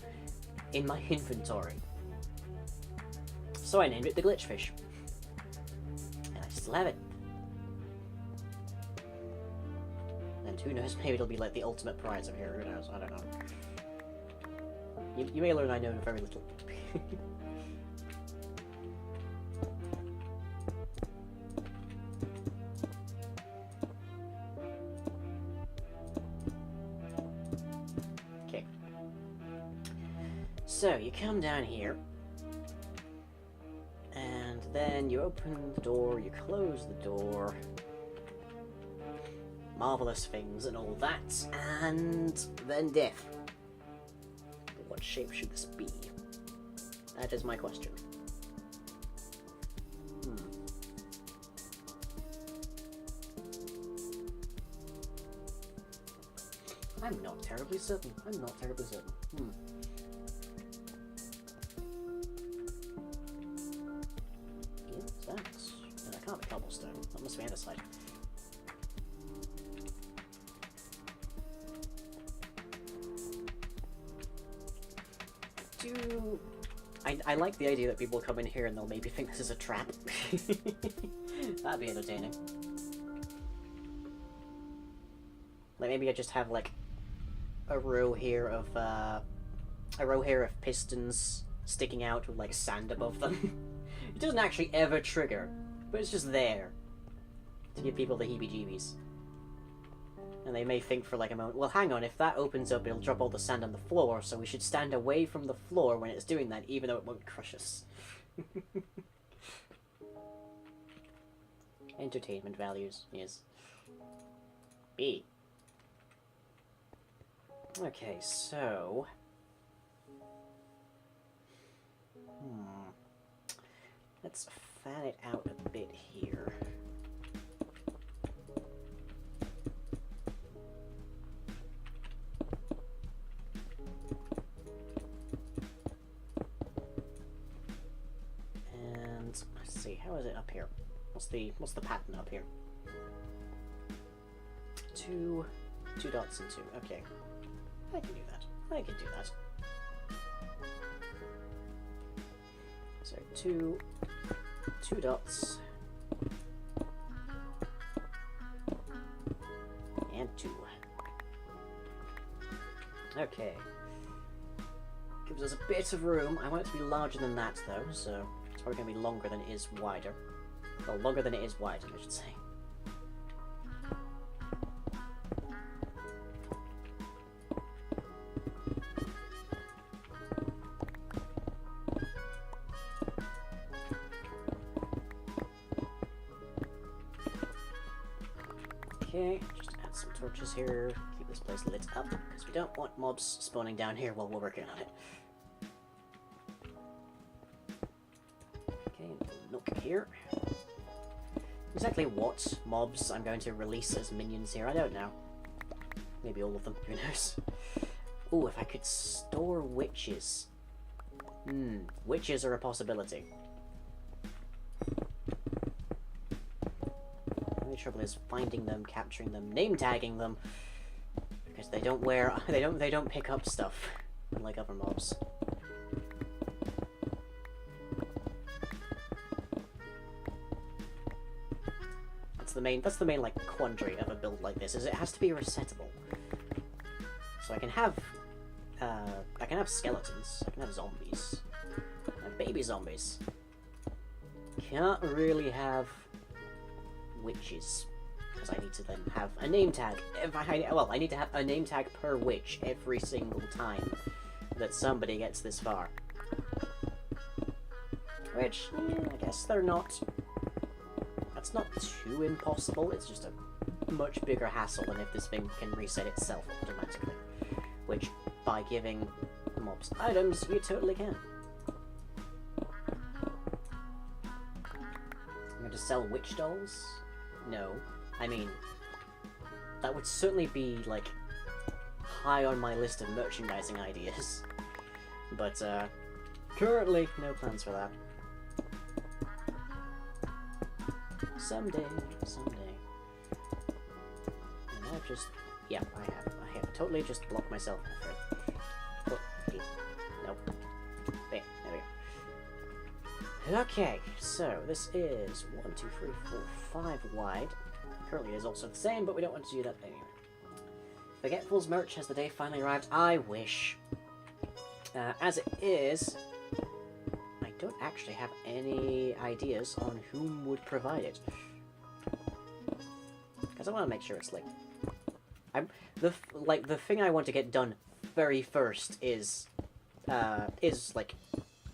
in my inventory. So I named it the glitchfish. And I still have it. And who knows, maybe it'll be like the ultimate prize of here, who knows, I don't know. You may learn I know very little. So, you come down here, and then you open the door, you close the door, marvelous things and all that, and then death. What shape should this be? That is my question. I'm not terribly certain. That can't be cobblestone. That must be the other side. I like the idea that people come in here and they'll maybe think this is a trap. That'd be entertaining. Like maybe I just have like a row here of pistons sticking out with like sand above them. It doesn't actually ever trigger, but it's just there to give people the heebie-jeebies. And they may think for like a moment, well hang on, if that opens up it'll drop all the sand on the floor, so we should stand away from the floor when it's doing that, even though it won't crush us. Entertainment values, yes. B. Okay, so... Let's fan it out a bit here. And let's see, how is it up here? What's the pattern up here? Two dots and two. Okay, I can do that. I can do that. So two dots and two. Okay. Gives us a bit of room. I want it to be larger than that though, so it's probably going to be longer than it is wider. Well, longer than it is wide, I should say. Okay, just add some torches here, keep this place lit up, because we don't want mobs spawning down here while we're working on it. Okay, look here. Exactly what mobs I'm going to release as minions here, I don't know. Maybe all of them, who knows. Ooh, if I could store witches. Witches are a possibility. The only trouble is finding them, capturing them, name tagging them, because they don't wear, they don't pick up stuff, unlike other mobs. That's the main like quandary of a build like this, is it has to be resettable. So I can have skeletons, I can have zombies, I have baby zombies. Can't really have witches, because I need to then have a name tag. I need to have a name tag per witch every single time that somebody gets this far. Which, I guess they're not... That's not too impossible, it's just a much bigger hassle than if this thing can reset itself automatically. Which, by giving mobs items, you totally can. I'm going to sell witch dolls? No. I mean, that would certainly be, like, high on my list of merchandising ideas. But, currently, no plans for that. Someday. And I've just... Yeah, I have totally just blocked myself off it. Nope. There we go. Okay, so this is 1, 2, 3, 4, 5 wide. Currently it is also the same, but we don't want to do that anyway. Forgetful's merch has the day finally arrived. I wish. As it is, I don't actually have any ideas on whom would provide it. Because I want to make sure it's like... the thing I want to get done very first is like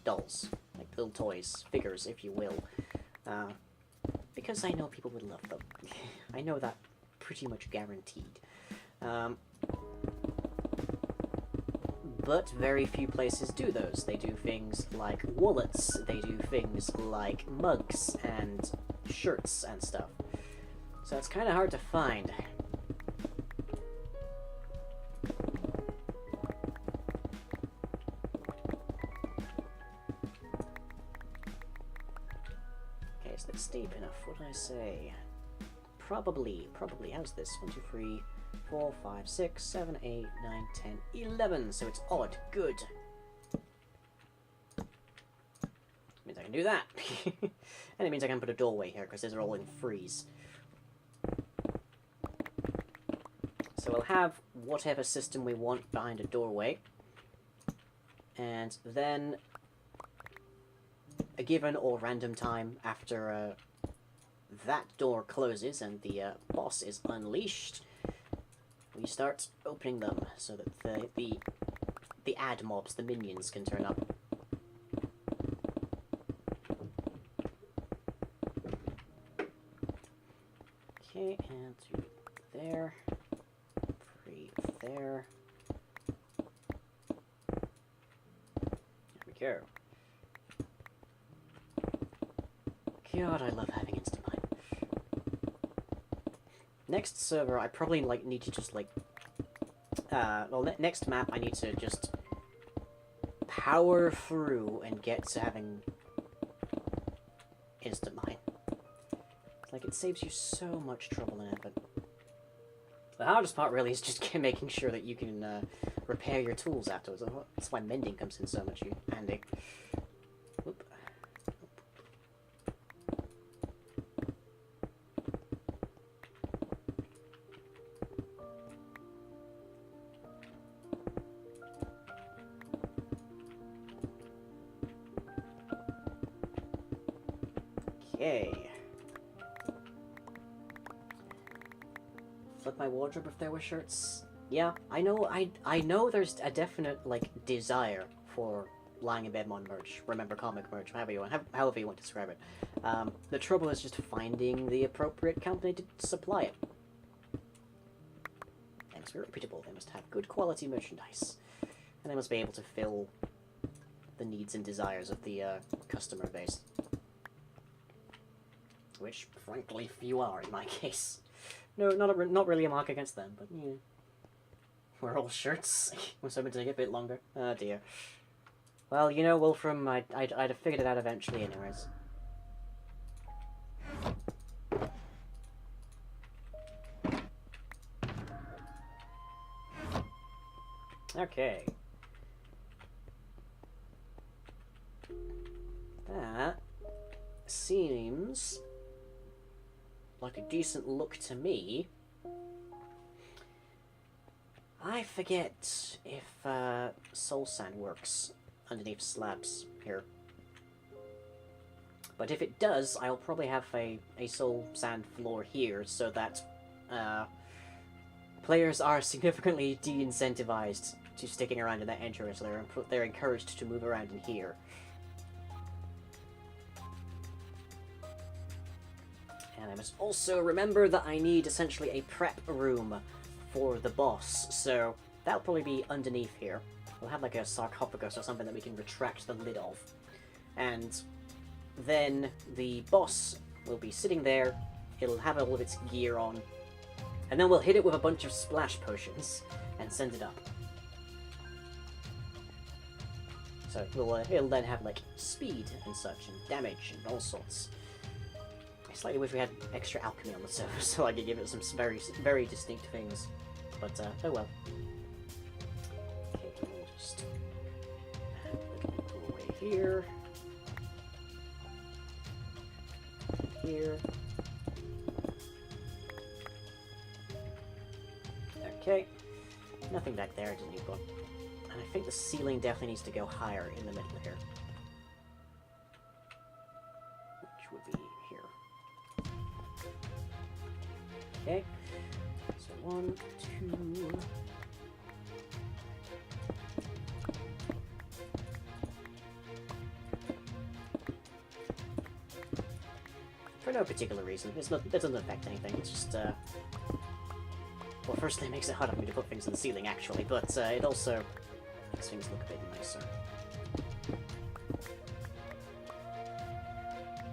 dolls. Like little toys, figures, if you will. Because I know people would love them. I know that pretty much guaranteed. But very few places do those. They do things like wallets, they do things like mugs and shirts and stuff. So it's kind of hard to find. Okay, so that's deep enough. What did I say? Probably, how's this? 1, 2, 3, 4, 5, 6, 7, 8, 9, 10, 11. So it's odd. Good. Means I can do that. And it means I can put a doorway here, because these are all in freeze. So we'll have whatever system we want behind a doorway. And then a given or random time after that door closes and the boss is unleashed, we start opening them so that the ad mobs, the minions, can turn up. Okay, and to there. Pre there. There we go. God, I love having instant mine. Next server, I probably need to just next map I need to just power through and get to having instant mine. It saves you so much trouble and effort. The hardest part really is just making sure that you can repair your tools afterwards. That's why mending comes in so much handy. Whoop. Okay. Flip my wardrobe if there were shirts. Yeah, I know there's a definite, desire for lying in bed mon merch. Remember comic merch, however you want to describe it. The trouble is just finding the appropriate company to supply it. They must be reputable, they must have good quality merchandise. And they must be able to fill the needs and desires of the customer base. Which, frankly, few are in my case. No, not really a mark against them, but yeah. We're all shirts. We're hoping to take a bit longer. Oh dear. Well, you know, Wolfram, I'd have figured it out eventually anyways. Okay. That seems like a decent look to me. I forget if soul sand works underneath slabs here. But if it does, I'll probably have a soul sand floor here so that players are significantly de-incentivized to sticking around in that entrance, so they're encouraged to move around in here. And I must also remember that I need essentially a prep room for the boss, so that'll probably be underneath here. We'll have a sarcophagus or something that we can retract the lid of. And then the boss will be sitting there, it'll have all of its gear on, and then we'll hit it with a bunch of splash potions and send it up. So it'll then have speed and such, and damage and all sorts. I slightly wish we had extra alchemy on the server so I could give it some very, very distinct things. But, oh well. Okay, we'll just pull away here. Here. Okay. Nothing back there, I didn't need one. And I think the ceiling definitely needs to go higher in the middle here. Which would be here. Okay. So 1, 2... For no particular reason. That doesn't affect anything. It's just, well, firstly, it makes it harder for me to put things in the ceiling, actually, but it also makes things look a bit nicer.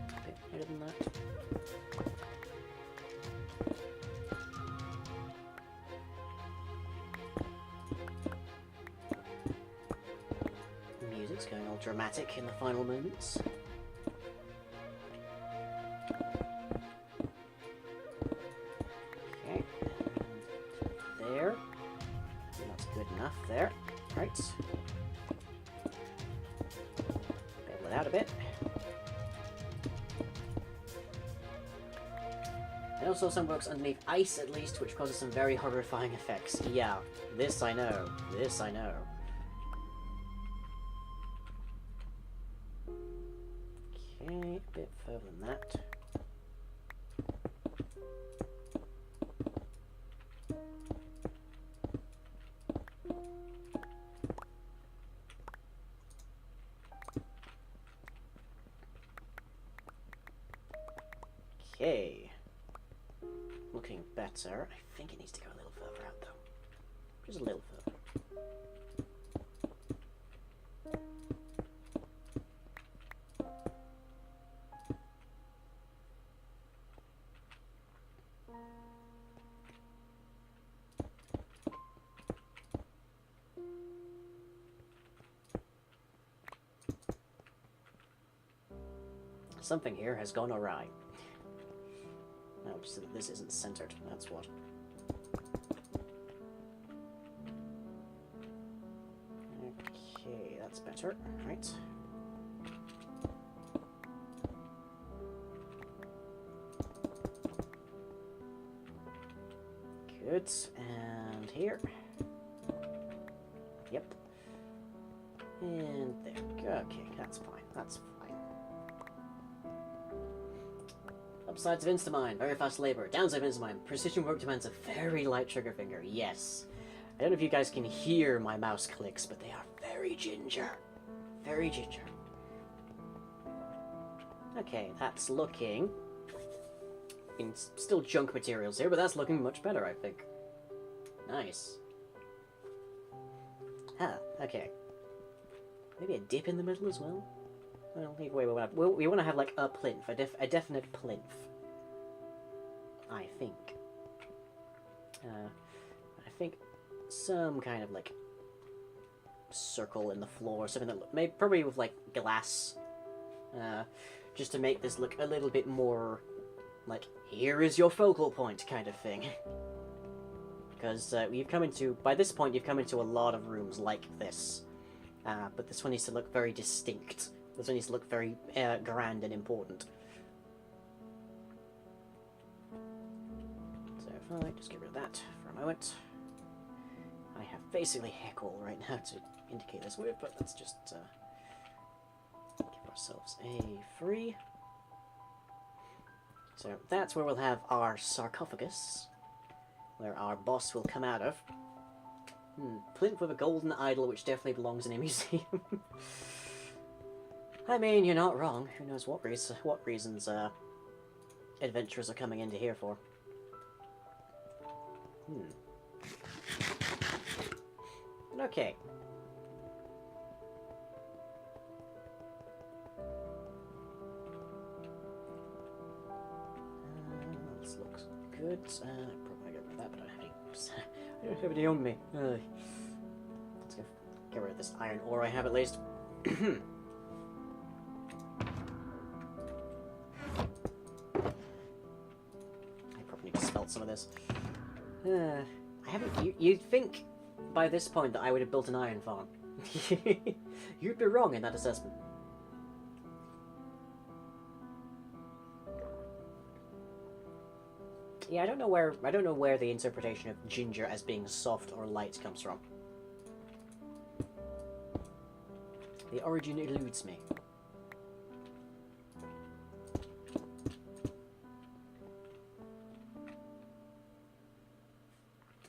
A bit better than that. The music's going all dramatic in the final moments. There. Right. Bevel it out a bit. And also some works underneath ice at least, which causes some very horrifying effects. Yeah, this I know. This I know. Okay, a bit further than that. Okay. looking better. I think it needs to go a little further out, though. Just a little further. Something here has gone awry. No, just that this isn't centered, that's what. Okay, that's better. Right. Good, and here. Yep. And there. Okay, that's fine. That's fine. Upsides of Instamine, very fast labor. Downside of Instamine, precision work demands a very light trigger finger. Yes. I don't know if you guys can hear my mouse clicks, but they are very ginger. Very ginger. Okay, that's looking... I mean, still junk materials here, but that's looking much better, I think. Nice. Ah, okay. Maybe a dip in the middle as well? Well, either way, we want to have like a plinth, a definite plinth. I think. I think some kind of like circle in the floor, something that maybe probably with like glass, just to make this look a little bit more like here is your focal point kind of thing. Because by this point you've come into a lot of rooms like this, but this one needs to look very distinct. This one needs to look very grand and important. So if I just get rid of that for a moment. I have basically heck all right now to indicate this with, but let's just give ourselves a free. So that's where we'll have our sarcophagus, where our boss will come out of. Plinth with a golden idol, which definitely belongs in a museum. I mean, you're not wrong. Who knows what reasons adventurers are coming into here for. Okay. This looks good. Probably get rid of that, but I don't have any on me. Let's get rid of this iron ore I have at least. Some of this. I haven't. You'd think by this point that I would have built an iron farm. You'd be wrong in that assessment. Yeah, I don't know where the interpretation of ginger as being soft or light comes from. The origin eludes me.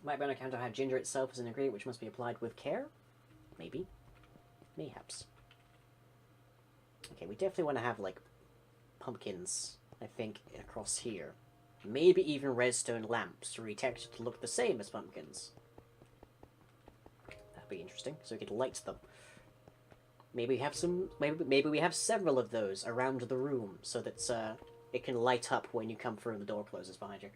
Might be on account of how ginger itself is an ingredient which must be applied with care? Maybe. Mayhaps. Okay, we definitely want to have, like, pumpkins, I think, across here. Maybe even redstone lamps, retextured to look the same as pumpkins. That'd be interesting, so we could light them. Maybe we have some... Maybe we have several of those around the room, so that it can light up when you come through and the door closes behind you.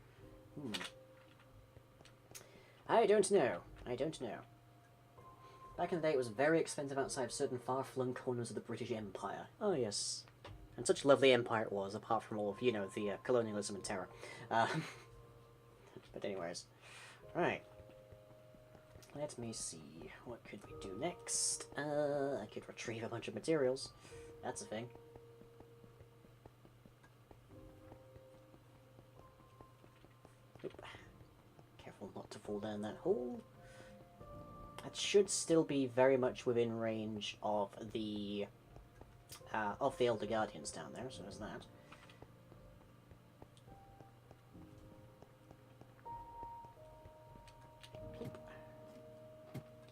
I don't know. I don't know. Back in the day, it was very expensive outside of certain far-flung corners of the British Empire. Oh, yes. And such a lovely empire it was, apart from all of, you know, the colonialism and terror. But anyways. Right. Let me see. What could we do next? I could retrieve a bunch of materials. That's a thing. Oop. Careful not to fall down that hole. That should still be very much within range of the Elder Guardians down there, so there's that.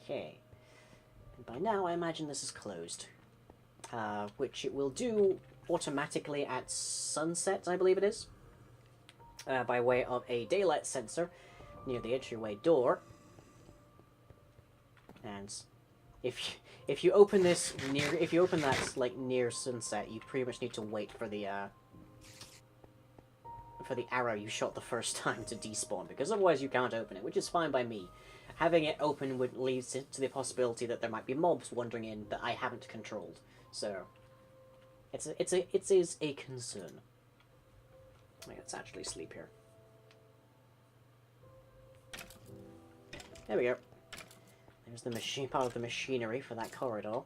Okay. And by now I imagine this is closed. Which it will do automatically at sunset, I believe it is. by way of a daylight sensor near the entryway door. And if you open this if you open that like near sunset, you pretty much need to wait for the arrow you shot the first time to despawn, because otherwise you can't open it, which is fine by me. Having it open would lead to the possibility that there might be mobs wandering in that I haven't controlled. So it is a concern. Let's actually sleep here. There we go. There's the part of the machinery for that corridor,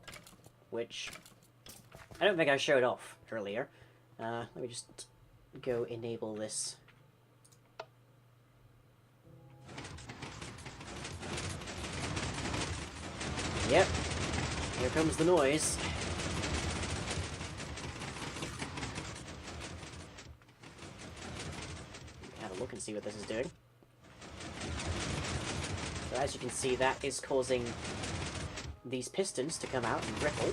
which I don't think I showed off earlier. Let me just go enable this. Yep, here comes the noise. Have a look and see what this is doing. So as you can see, that is causing these pistons to come out and ripple.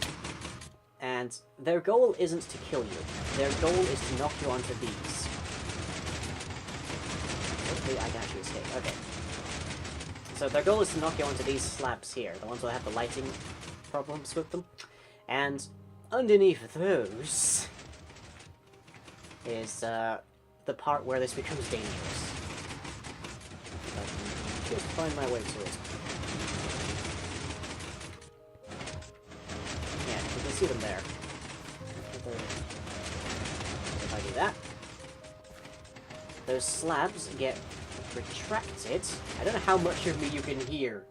And their goal isn't to kill you. Their goal is to knock you onto these. Hopefully I can actually escape. Okay. So their goal is to knock you onto these slabs here, the ones that have the lighting problems with them. And underneath those is the part where this becomes dangerous. If I can just find my way to it. Yeah, you can see them there. If I do that, those slabs get retracted. I don't know how much of me you can hear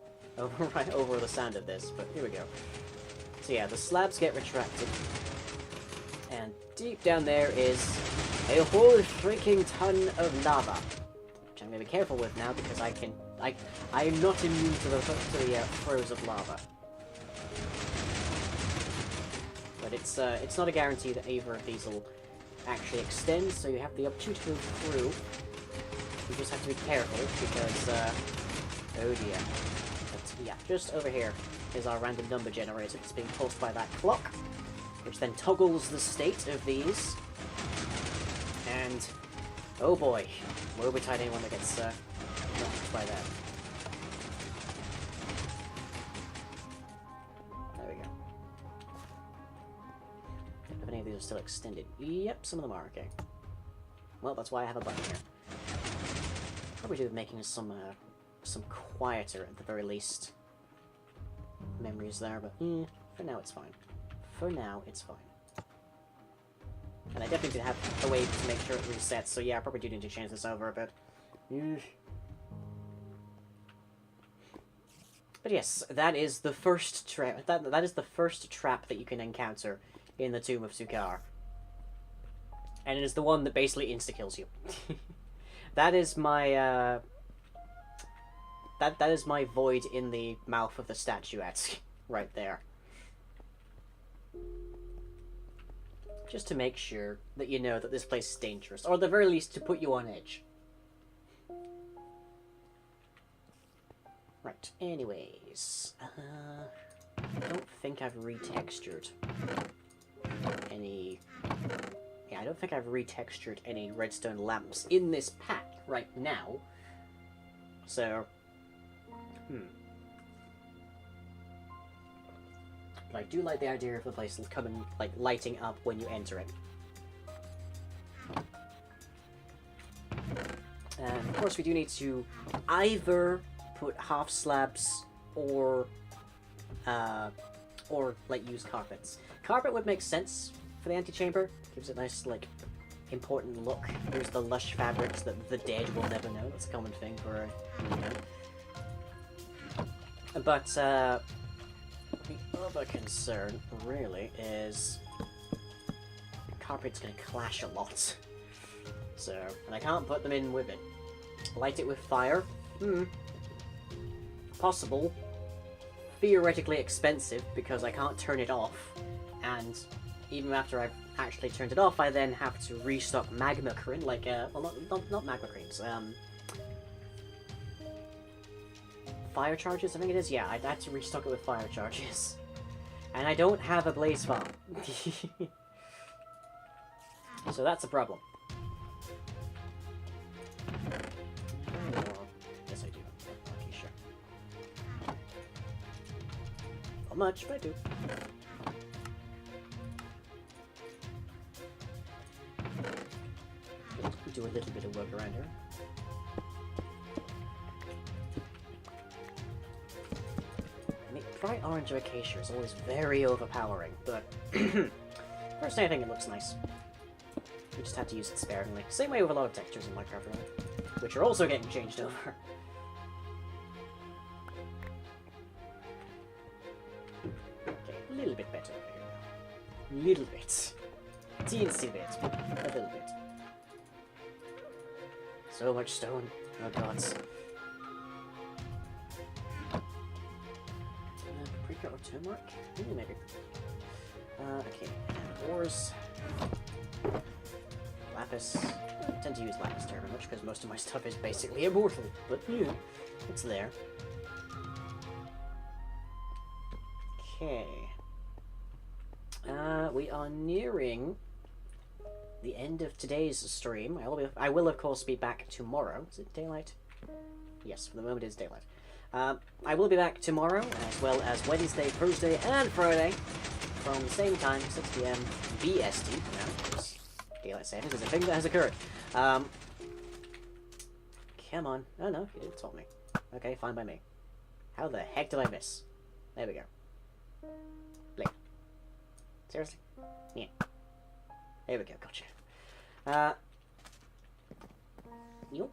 right over the sound of this, but here we go. So yeah, the slabs get retracted, and deep down there is a whole freaking ton of lava, which I'm gonna be careful with now because I am not immune to the throes of lava. But it's not a guarantee that either of these will actually extend, so you have the opportunity to go through. You just have to be careful because, oh dear. But yeah, just over here is our random number generator that's being pulsed by that clock, which then toggles the state of these. And, oh boy, woe betide anyone that gets knocked by that. There we go. If any of these are still extended. Yep, some of them are, okay. Well, that's why I have a button here. Probably do with making some quieter, at the very least, memories there, but for now it's fine. For now, it's fine. And I definitely did have a way to make sure it resets, so yeah, I probably do need to change this over a bit. But yes, that is the first trap. That is the first trap that you can encounter in the Tomb of Sukar. And it is the one that basically insta-kills you. That is my, that is my void in the mouth of the statuette, right there. Just to make sure that you know that this place is dangerous, or at the very least to put you on edge. Right, anyways, I don't think I've retextured any... Yeah, I don't think I've retextured any redstone lamps in this pack right now. So, But I do like the idea of the place coming, like, lighting up when you enter it. And of course we do need to either put half slabs or like use carpets. Carpet would make sense for the antechamber. Gives it a nice, like, important look. Here's the lush fabrics that the dead will never know. That's a common thing for But the other concern really is carpet's gonna clash a lot. So, and I can't put them in with it. Light it with fire? Possible. Theoretically expensive, because I can't turn it off. And even after I've actually turned it off, I then have to restock magma cream, like, well, not magma creams, fire charges, I think it is? Yeah, I'd have to restock it with fire charges. And I don't have a blaze farm. So that's a problem. Not much, but I do. We do a little bit of work around here. I mean, bright orange acacia is always very overpowering, but personally I think it looks nice. You just have to use it sparingly. Same way with a lot of textures in Minecraft, really, which are also getting changed over. Okay, a little bit better over here now. Little bit. Teensy bit, but a little bit. So much stone. Oh gods. Paprika or turmeric? Maybe. Okay. Ores. Lapis. I tend to use lapis terribly much because most of my stuff is basically immortal, but yeah, it's there. Okay. We are nearing the end of today's stream. I will of course be back tomorrow. Is it daylight? Yes, for the moment it's daylight. I will be back tomorrow, as well as Wednesday, Thursday, and Friday, from the same time, 6 PM BST. Now, because daylight savings is a thing that has occurred. Come on. Oh no, you didn't tell me. Okay, fine by me. How the heck did I miss? There we go. Blink. Seriously? Yeah. There we go, gotcha. Yup.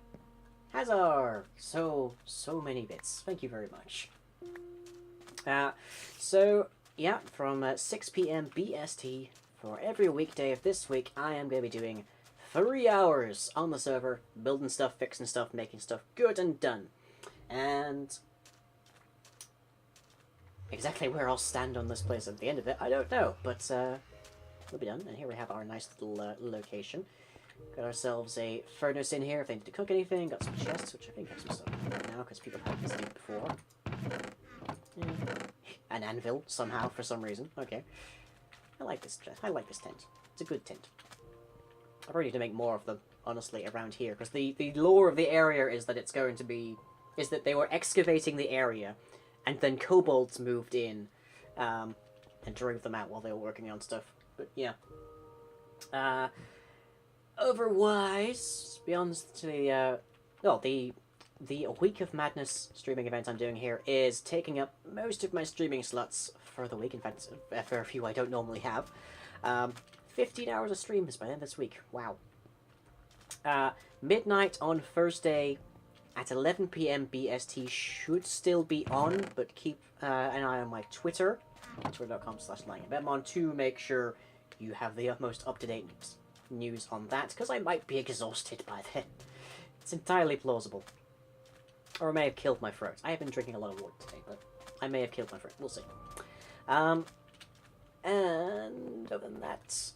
Hazard! So many bits. Thank you very much. So, yeah, from 6 PM BST for every weekday of this week, I am going to be doing 3 hours on the server, building stuff, fixing stuff, making stuff good and done. And exactly where I'll stand on this place at the end of it, I don't know, but we'll be done. And here we have our nice little location. Got ourselves a furnace in here if they need to cook anything. Got some chests, which I think have some stuff right now because people have visited before. Yeah. An anvil somehow for some reason. Okay, I like this. I like this tent. It's a good tent. I probably need to make more of them, honestly, around here because the lore of the area is that that they were excavating the area, and then kobolds moved in, and drove them out while they were working on stuff. But yeah. Otherwise, beyond the Week of Madness streaming event I'm doing here is taking up most of my streaming slots for the week. In fact, for a few I don't normally have. 15 hours of streams by the end of this week. Wow. Midnight on Thursday at 11 PM BST should still be on, but keep an eye on my Twitter, twitter.com/lyingbetmon, to make sure you have the utmost up-to-date news on that, because I might be exhausted by then. It's entirely plausible. Or I may have killed my throat. I have been drinking a lot of water today, but I may have killed my throat. We'll see. And other than that,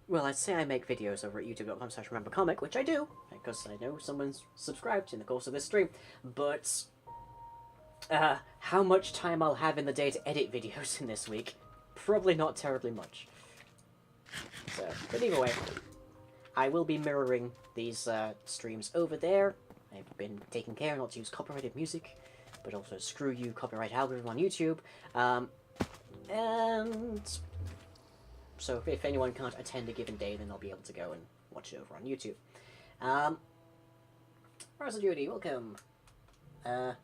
well, I'd say I make videos over at youtube.com/remembercomic, which I do, because I know someone's subscribed in the course of this stream, but how much time I'll have in the day to edit videos in this week, probably not terribly much. So, but either way, I will be mirroring these streams over there. I've been taking care not to use copyrighted music, but also screw you copyright algorithm on YouTube. And so if anyone can't attend a given day, then I'll be able to go and watch it over on YouTube. Russell Judy, welcome.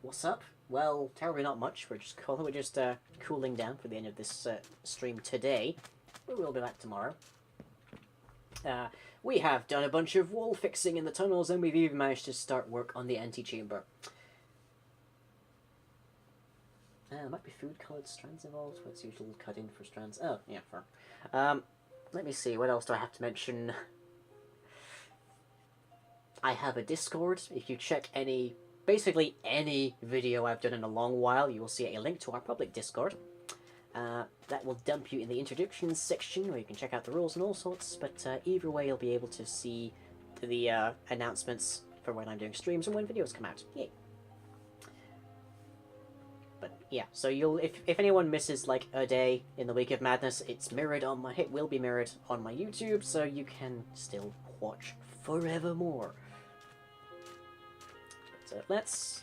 What's up? Well, terribly not much. We're just cooling down for the end of this stream today. We will be back tomorrow. We have done a bunch of wall fixing in the tunnels, and we've even managed to start work on the antechamber. Might be food-coloured strands involved. What's usually cut in for strands? Oh, yeah, fair. Let me see, what else do I have to mention? I have a Discord. If you check basically any video I've done in a long while, you will see a link to our public Discord. That will dump you in the introductions section where you can check out the rules and all sorts, but either way you'll be able to see the announcements for when I'm doing streams and when videos come out. Yay! But yeah, so if anyone misses like a day in the Week of Madness, it will be mirrored on my YouTube, so you can still watch forevermore. So let's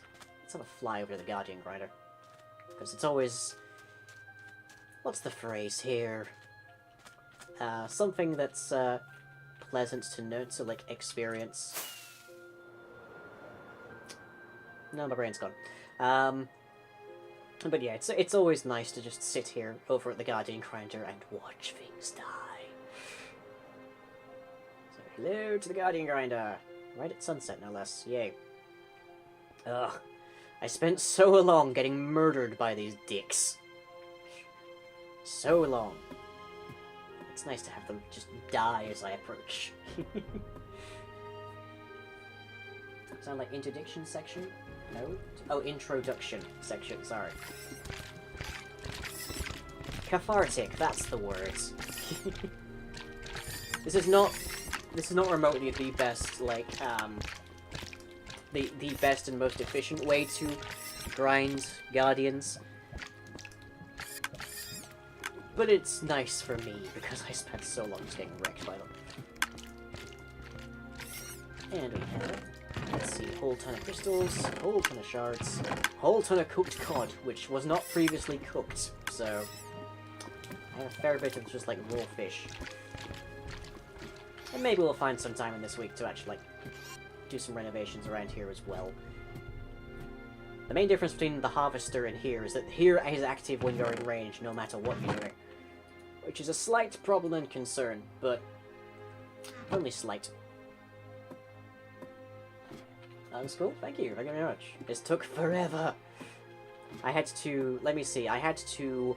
have a fly over to the Guardian Grinder, because it's always what's the phrase here? Something that's pleasant to note, so like experience. No, my brain's gone. But yeah, it's always nice to just sit here over at the Guardian Grinder and watch things die. So hello to the Guardian Grinder, right at sunset no less. Yay. Ugh, I spent so long getting murdered by these dicks. So long. It's nice to have them just die as I approach. Sound like interdiction section? No? Oh, introduction section, sorry. Cathartic, that's the word. This is not remotely the best, like, the best and most efficient way to grind Guardians. But it's nice for me, because I spent so long just getting wrecked by them. And we have, let's see, a whole ton of crystals, a whole ton of shards, a whole ton of cooked cod, which was not previously cooked, so I have a fair bit of just, like, raw fish. And maybe we'll find some time in this week to actually, like, do some renovations around here as well. The main difference between the harvester and here is that here is active when you're in range, no matter what you're doing. Which is a slight problem and concern, but only slight. That was cool, thank you very much. This took forever. I had to, let me see, I had to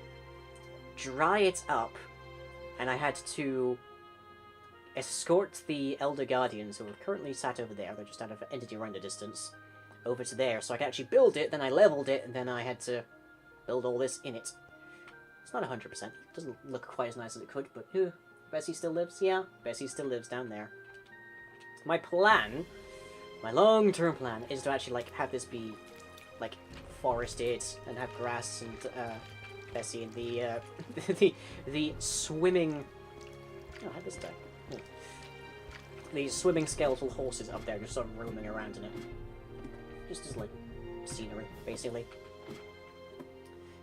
dry it up, and I had to escort the Elder Guardians, who are currently sat over there, they're just out of entity render distance, over to there, so I could actually build it, then I leveled it, and then I had to build all this in it. It's not 100%, it doesn't look quite as nice as it could, but Bessie still lives? Yeah, Bessie still lives down there. My plan, my long-term plan, is to actually, like, have this be, like, forested, and have grass, and, Bessie, and the, the swimming... Oh, how'd this die? Oh. These swimming skeletal horses up there just sort of roaming around in it. Just as, like, scenery, basically.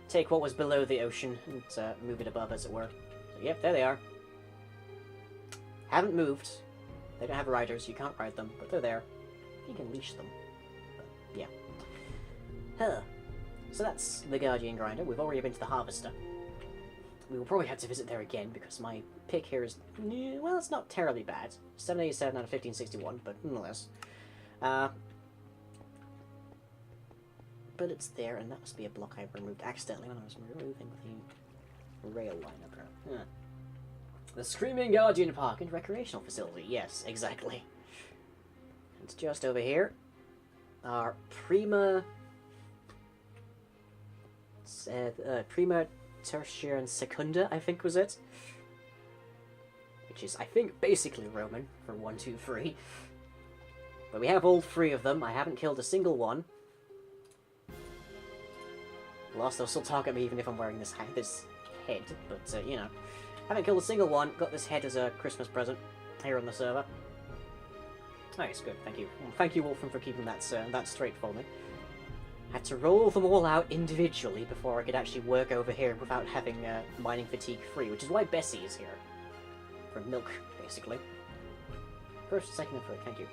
Take what was below the ocean and move it above, as it were. So, yep, there they are. Haven't moved. They don't have riders, you can't ride them, but they're there. You can leash them. But, yeah. Huh. So that's the Guardian Grinder. We've already been to the Harvester. We will probably have to visit there again, because my pick here is... well, it's not terribly bad. 787 out of 1561, but nonetheless. But it's there, and that must be a block I removed accidentally when I was removing the rail line up there. Yeah. The Screaming Guardian Park and Recreational Facility. Yes, exactly. It's just over here. Our Prima Tertia and Secunda, I think was it. Which is, I think, basically Roman for 1, 2, 3. But we have all 3 of them. I haven't killed a single one. Lost, they'll still target me even if I'm wearing this head, but, you know. Haven't killed a single one, got this head as a Christmas present here on the server. Nice, good, thank you. Well, thank you, Wolfram, for keeping that straight for me. Had to roll them all out individually before I could actually work over here without having mining fatigue free, which is why Bessie is here. For milk, basically. First, second, and third, thank you.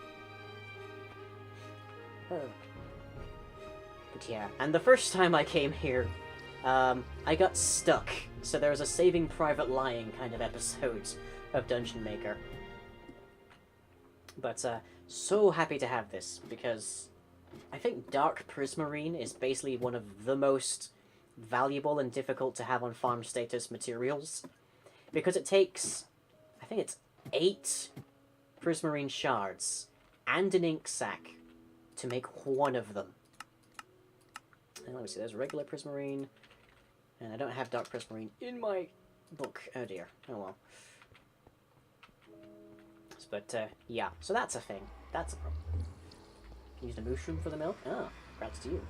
But yeah, and the first time I came here, I got stuck, so there was a Saving Private Ryan kind of episode of Dungeon Maker. But, so happy to have this, because I think Dark Prismarine is basically one of the most valuable and difficult to have on farm status materials, because it takes, I think it's 8 Prismarine shards and an ink sac to make one of them. And let me see, there's regular Prismarine, and I don't have Dark Prismarine in my book. Oh dear, oh well. But, yeah, so that's a thing. That's a problem. Used a mushroom for the milk? Oh, congrats to you.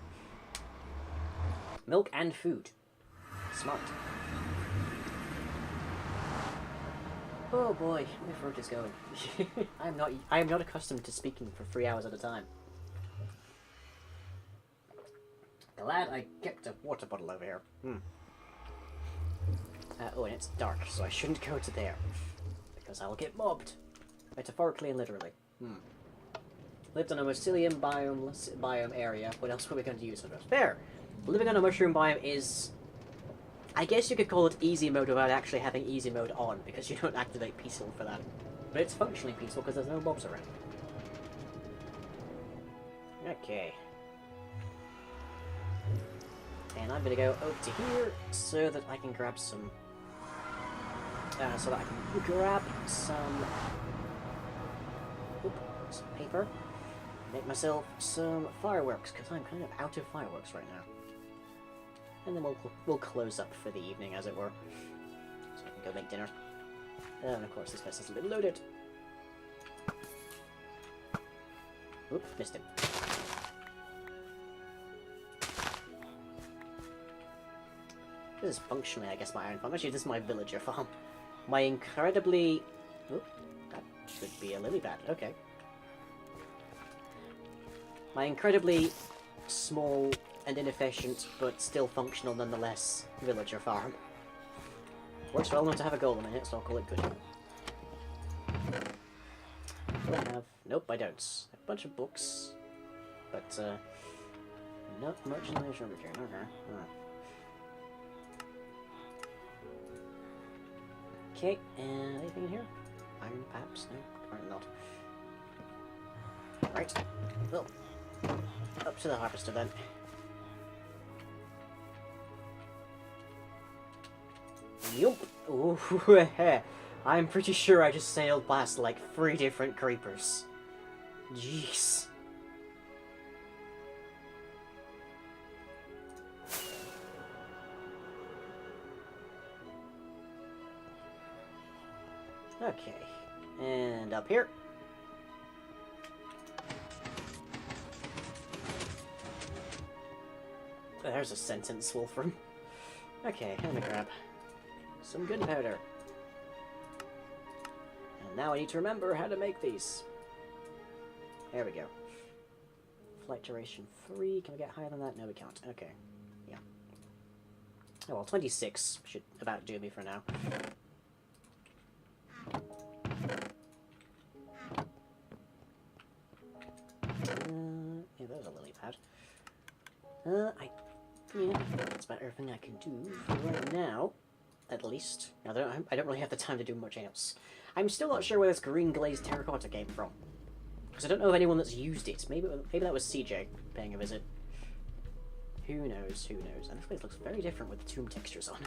Milk and food. Smart. Oh boy, my throat is going. I am not accustomed to speaking for 3 hours at a time. Glad I kept a water bottle over here. Oh, and it's dark, so I shouldn't go to there. Because I'll get mobbed. Metaphorically and literally. Lived on a mycelium biome area. What else were we going to use for this? There! Living on a mushroom biome is... I guess you could call it easy mode without actually having easy mode on, because you don't activate peaceful for that. But it's functionally peaceful because there's no mobs around. Okay. And I'm gonna go over to here so that I can grab some... some paper. Make myself some fireworks, because I'm kind of out of fireworks right now. And then we'll close up for the evening, as it were. So I can go make dinner. And of course this place hasn't been loaded. Oop, missed him. This is functionally, I guess, my own farm. Actually, this is my villager farm. My incredibly... Oop, that should be a lily pad. Okay. My incredibly small and inefficient, but still functional nonetheless, villager farm. Works well enough to have a golem in it, so I'll call it good. Do I have... Nope, I don't. I have a bunch of books, but, not much in the sugar cane. Okay. Okay, and anything in here? Iron perhaps? No, apparently not. Right. Well, up to the harvester then. Yup! Ooh, I'm pretty sure I just sailed past like 3 different creepers. Jeez. Okay, and up here. There's a sentence, Wolfram. Okay, I'm gonna grab some gunpowder. And now I need to remember how to make these. There we go. Flight duration 3. Can we get higher than that? No, we can't. Okay. Yeah. Oh, well, 26 should about do me for now. Yeah, there's a lily pad. Yeah, that's about everything I can do for right now, at least. I don't really have the time to do much else. I'm still not sure where this green glazed terracotta came from, because I don't know of anyone that's used it. Maybe that was CJ paying a visit. Who knows? Who knows? And this place looks very different with the tomb textures on.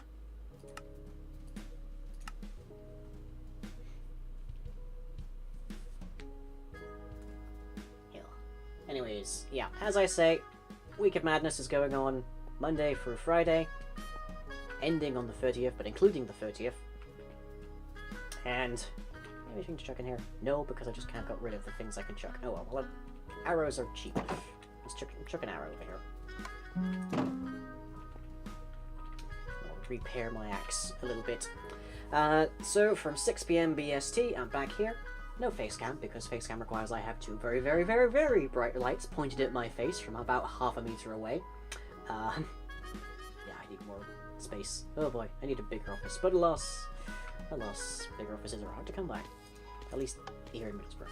Anyways, yeah, as I say, Week of Madness is going on Monday through Friday, ending on the 30th, but including the 30th. And anything to chuck in here? No, because I just can't get rid of the things I can chuck. Oh well, arrows are cheap. Let's chuck an arrow over here. I'll repair my axe a little bit. So from 6 PM BST, I'm back here. No face cam, because face cam requires I have 2 very, very, very, very bright lights pointed at my face from about half a meter away. Yeah, I need more space. Oh boy, I need a bigger office. But alas, bigger offices are hard to come by. At least here in Middlesbrough.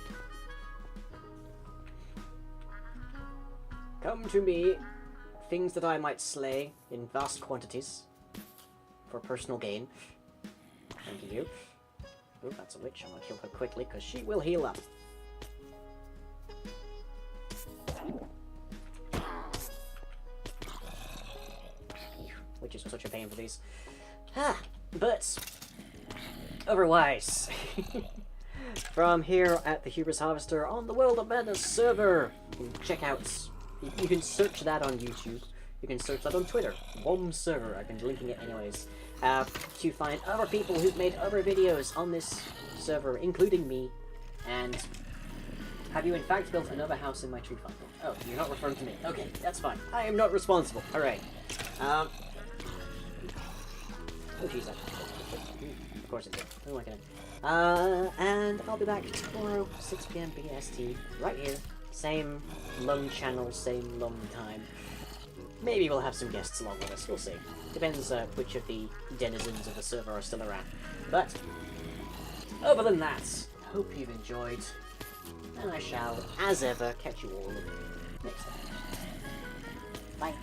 Come to me, things that I might slay in vast quantities for personal gain. Thank you. Oh, that's a witch. I'm gonna kill her quickly, because she will heal up. Witches are such a pain for these. But otherwise, from here at the Hubris Harvester on the World of Madness server, you can check out. You can search that on YouTube. You can search that on Twitter. WOM server. I've been linking it anyways. To find other people who've made other videos on this server, including me. And have you in fact built another house in my tree farm? Oh, you're not referring to me. Okay, that's fine. I am not responsible. Alright. Oh jeez, of course it did. Oh my god. And I'll be back tomorrow, 6 PM BST, right here. Same lone channel, same lone time. Maybe we'll have some guests along with us, we'll see. Depends which of the denizens of the server are still around. But, other than that, I hope you've enjoyed, and I shall, as ever, catch you all next time. Bye.